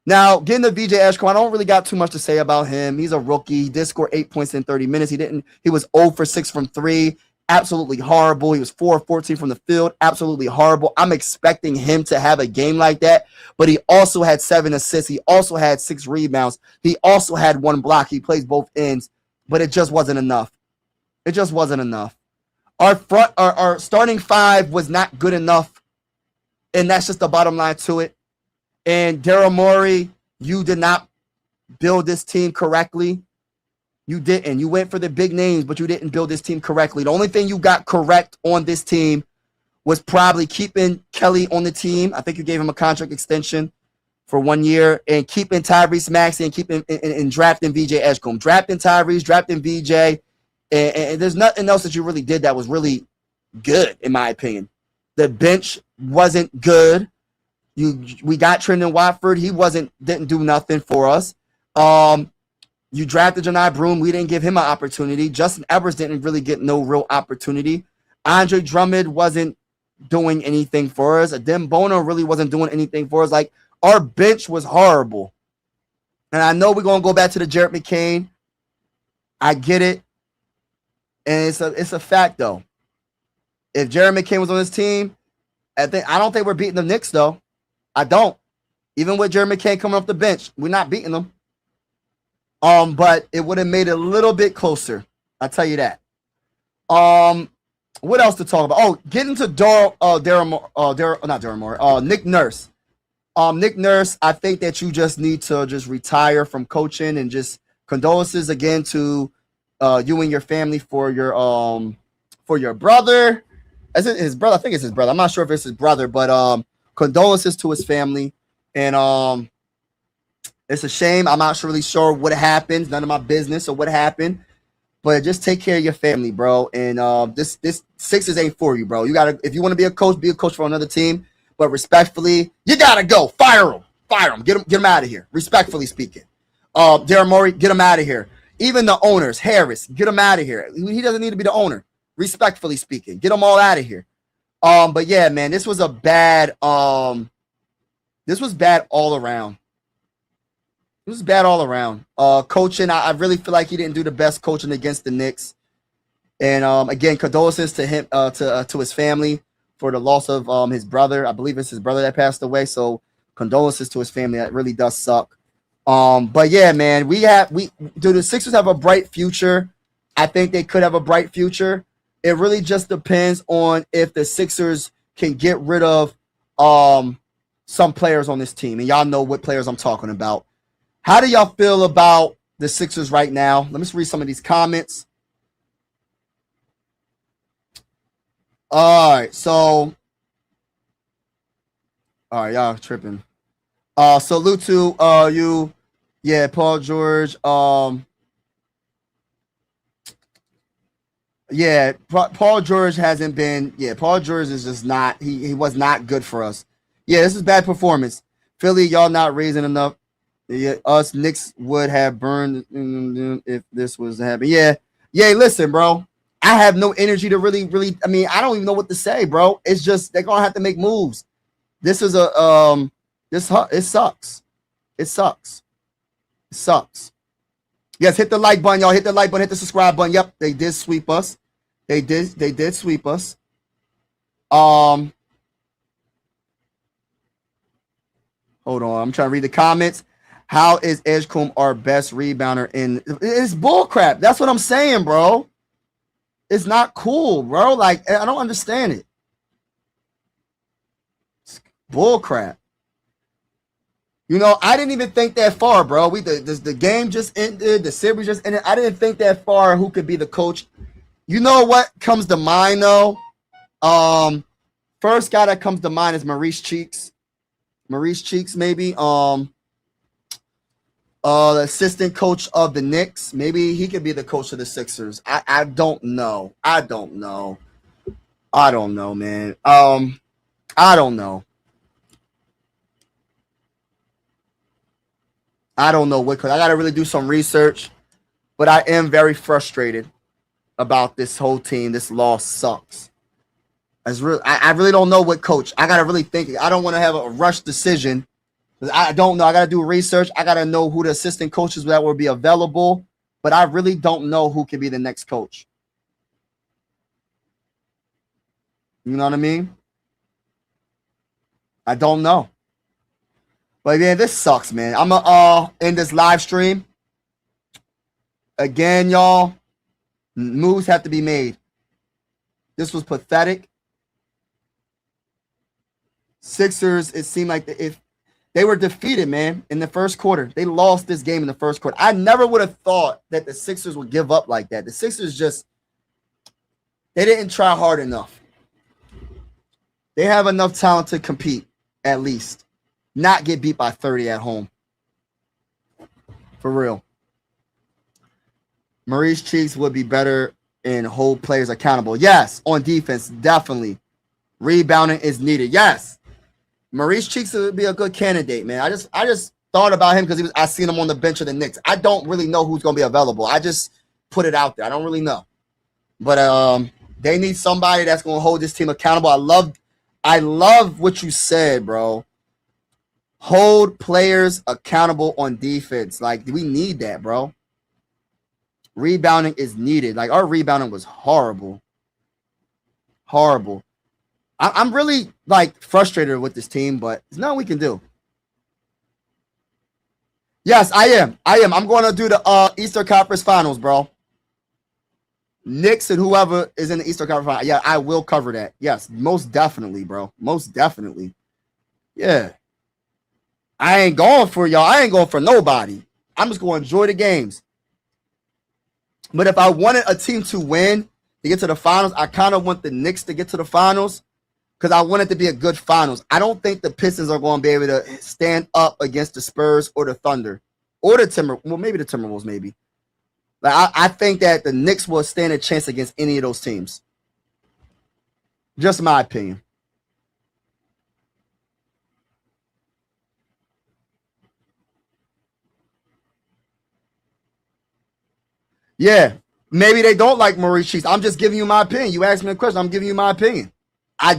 Now, getting to VJ Ashcroft, I don't really got too much to say about him. He's a rookie. He did score 8 points in 30 minutes. He was 0 for 6 from 3. Absolutely horrible. He was 4 of 14 from the field. Absolutely horrible. I'm expecting him to have a game like that, but he also had 7 assists. He also had 6 rebounds. He also had 1 block. He plays both ends, but it just wasn't enough. It just wasn't enough. Our starting 5 was not good enough, and that's just the bottom line to it. And Daryl Morey, you did not build this team correctly. You didn't. You went for the big names, but you didn't build this team correctly. The only thing you got correct on this team was probably keeping Kelly on the team. I think you gave him a contract extension for 1 year, and keeping Tyrese Maxey and drafting VJ Edgecombe. Drafting Tyrese, drafting VJ, and there's nothing else that you really did that was really good, in my opinion. The bench wasn't good. We got Trendon Watford. He didn't do nothing for us. You drafted Janai Broom. We didn't give him an opportunity. Justin Edwards didn't really get no real opportunity. Andre Drummond wasn't doing anything for us. Adem Bono really wasn't doing anything for us. Like, our bench was horrible. And I know we're going to go back to the Jarrett McCain. I get it. And it's a fact, though. If Jarrett McCain was on this team, I don't think we're beating the Knicks, though. I don't. Even with Jarrett McCain coming off the bench, we're not beating them. But it would have made it a little bit closer. I'll tell you that. What else to talk about? Oh, getting to Nick Nurse. Nick Nurse, I think that you just need to just retire from coaching, and just condolences again to you and your family for your brother. Is it his brother? I think it's his brother. I'm not sure if it's his brother, but condolences to his family. And it's a shame. I'm not really sure what happened. None of my business or what happened. But just take care of your family, bro. And this Sixers ain't for you, bro. If you want to be a coach for another team. But respectfully, you gotta go. Fire him. Get him out of here. Respectfully speaking. Daryl Morey, get him out of here. Even the owners, Harris, get him out of here. He doesn't need to be the owner. Respectfully speaking, get them all out of here. But yeah, man, this was bad all around. It was bad all around. Coaching, I really feel like he didn't do the best coaching against the Knicks. And again, condolences to him, to his family for the loss of his brother. I believe it's his brother that passed away. So condolences to his family. That really does suck. But yeah, man, do the Sixers have a bright future? I think they could have a bright future. It really just depends on if the Sixers can get rid of some players on this team. And y'all know what players I'm talking about. How do y'all feel about the Sixers right now? Let me just read some of these comments. All right, y'all tripping. Salute to you. Yeah, Paul George. Yeah, Paul George hasn't been. Yeah, Paul George is just not. He was not good for us. Yeah, this is bad performance. Philly, y'all not raising enough. Yeah, us Knicks would have burned if this was happening. Yeah, yeah. Listen, bro. I have no energy to really. I mean, I don't even know what to say, bro. It's just they're gonna have to make moves. This is a This it sucks. It sucks. It sucks. Yes, hit the like button, y'all. Hit the like button. Hit the subscribe button. Yep, they did sweep us. They did sweep us. Hold on. I'm trying to read the comments. How is Edgecombe our best rebounder in it's bullcrap. That's what I'm saying, bro. It's not cool, bro. Like, I don't understand it. It's bullcrap. You know, I didn't even think that far, bro. The game just ended, the series just ended. I didn't think that far who could be the coach. You know what comes to mind though? First guy that comes to mind is Maurice Cheeks. Maurice Cheeks, maybe. The assistant coach of the Knicks. Maybe he could be the coach of the Sixers. I don't know. I don't know, man. I don't know. I don't know what. I gotta really do some research, but I am very frustrated about this whole team. This loss sucks. I really don't know what coach. I gotta really think. I don't want to have a rush decision. I don't know. I gotta do research. I gotta know who the assistant coaches that will be available. But I really don't know who can be the next coach. You know what I mean? I don't know. But yeah, this sucks, man. I'm gonna end this live stream. Again, y'all. Moves have to be made. This was pathetic. Sixers, it seemed like if they were defeated, man, in the first quarter. They lost this game in the first quarter. I never would have thought that the Sixers would give up like that. The Sixers they didn't try hard enough. They have enough talent to compete, at least. Not get beat by 30 at home. For real. Maurice Cheeks would be better and hold players accountable. Yes, on defense, definitely. Rebounding is needed. Yes. Maurice Cheeks would be a good candidate, man. I just thought about him because I seen him on the bench of the Knicks. I don't really know who's going to be available. I just put it out there. I don't really know. But they need somebody that's going to hold this team accountable. I love what you said, bro. Hold players accountable on defense. Like, we need that, bro. Rebounding is needed. Like, our rebounding was horrible. Horrible. I'm really, like, frustrated with this team, but there's nothing we can do. Yes, I am. I'm going to do the Eastern Conference Finals, bro. Knicks and whoever is in the Eastern Conference Finals. Yeah, I will cover that. Yes, most definitely, bro. Most definitely. Yeah. I ain't going for y'all. I ain't going for nobody. I'm just going to enjoy the games. But if I wanted a team to win, to get to the finals, I kind of want the Knicks to get to the finals because I want it to be a good finals. I don't think the Pistons are going to be able to stand up against the Spurs or the Thunder or the Timberwolves. Well, maybe the Timberwolves, maybe. Like, I think that the Knicks will stand a chance against any of those teams. Just my opinion. Yeah, maybe they don't like Maurice Cheeks. I'm just giving you my opinion. You asked me a question. I'm giving you my opinion.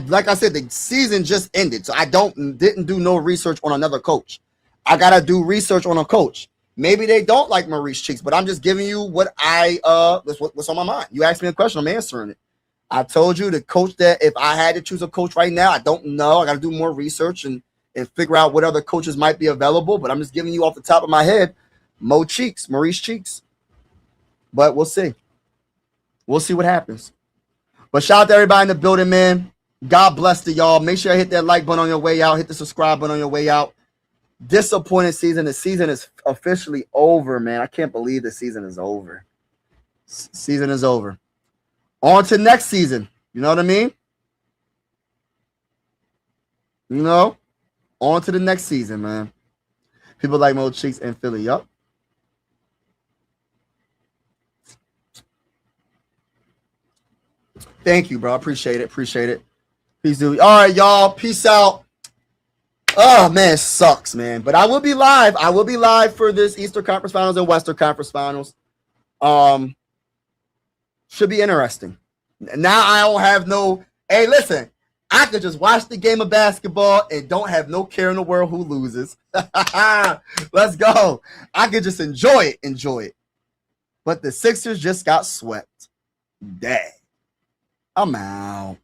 Like I said, the season just ended, so I didn't do no research on another coach. I gotta do research on a coach. Maybe they don't like Maurice Cheeks, but I'm just giving you what what's on my mind. You asked me a question, I'm answering it. I told you the coach that if I had to choose a coach right now, I don't know. I gotta do more research and figure out what other coaches might be available. But I'm just giving you off the top of my head, Maurice Cheeks. But we'll see. We'll see what happens. But shout out to everybody in the building, man. God bless to y'all. Make sure you hit that like button on your way out. Hit the subscribe button on your way out. Disappointing season. The season is officially over, man. I can't believe the season is over. Season is over. On to next season. You know what I mean? You know? On to the next season, man. People like Mo Cheeks and Philly. Yup. Thank you, bro. Appreciate it. Appreciate it. Peace, dude. All right, y'all. Peace out. Oh, man, it sucks, man. But I will be live. I will be live for this Eastern Conference Finals and Western Conference Finals. Should be interesting. Now I don't have no. Hey, listen. I could just watch the game of basketball and don't have no care in the world who loses. Let's go. I could just enjoy it. Enjoy it. But the Sixers just got swept. Dang. I'm out.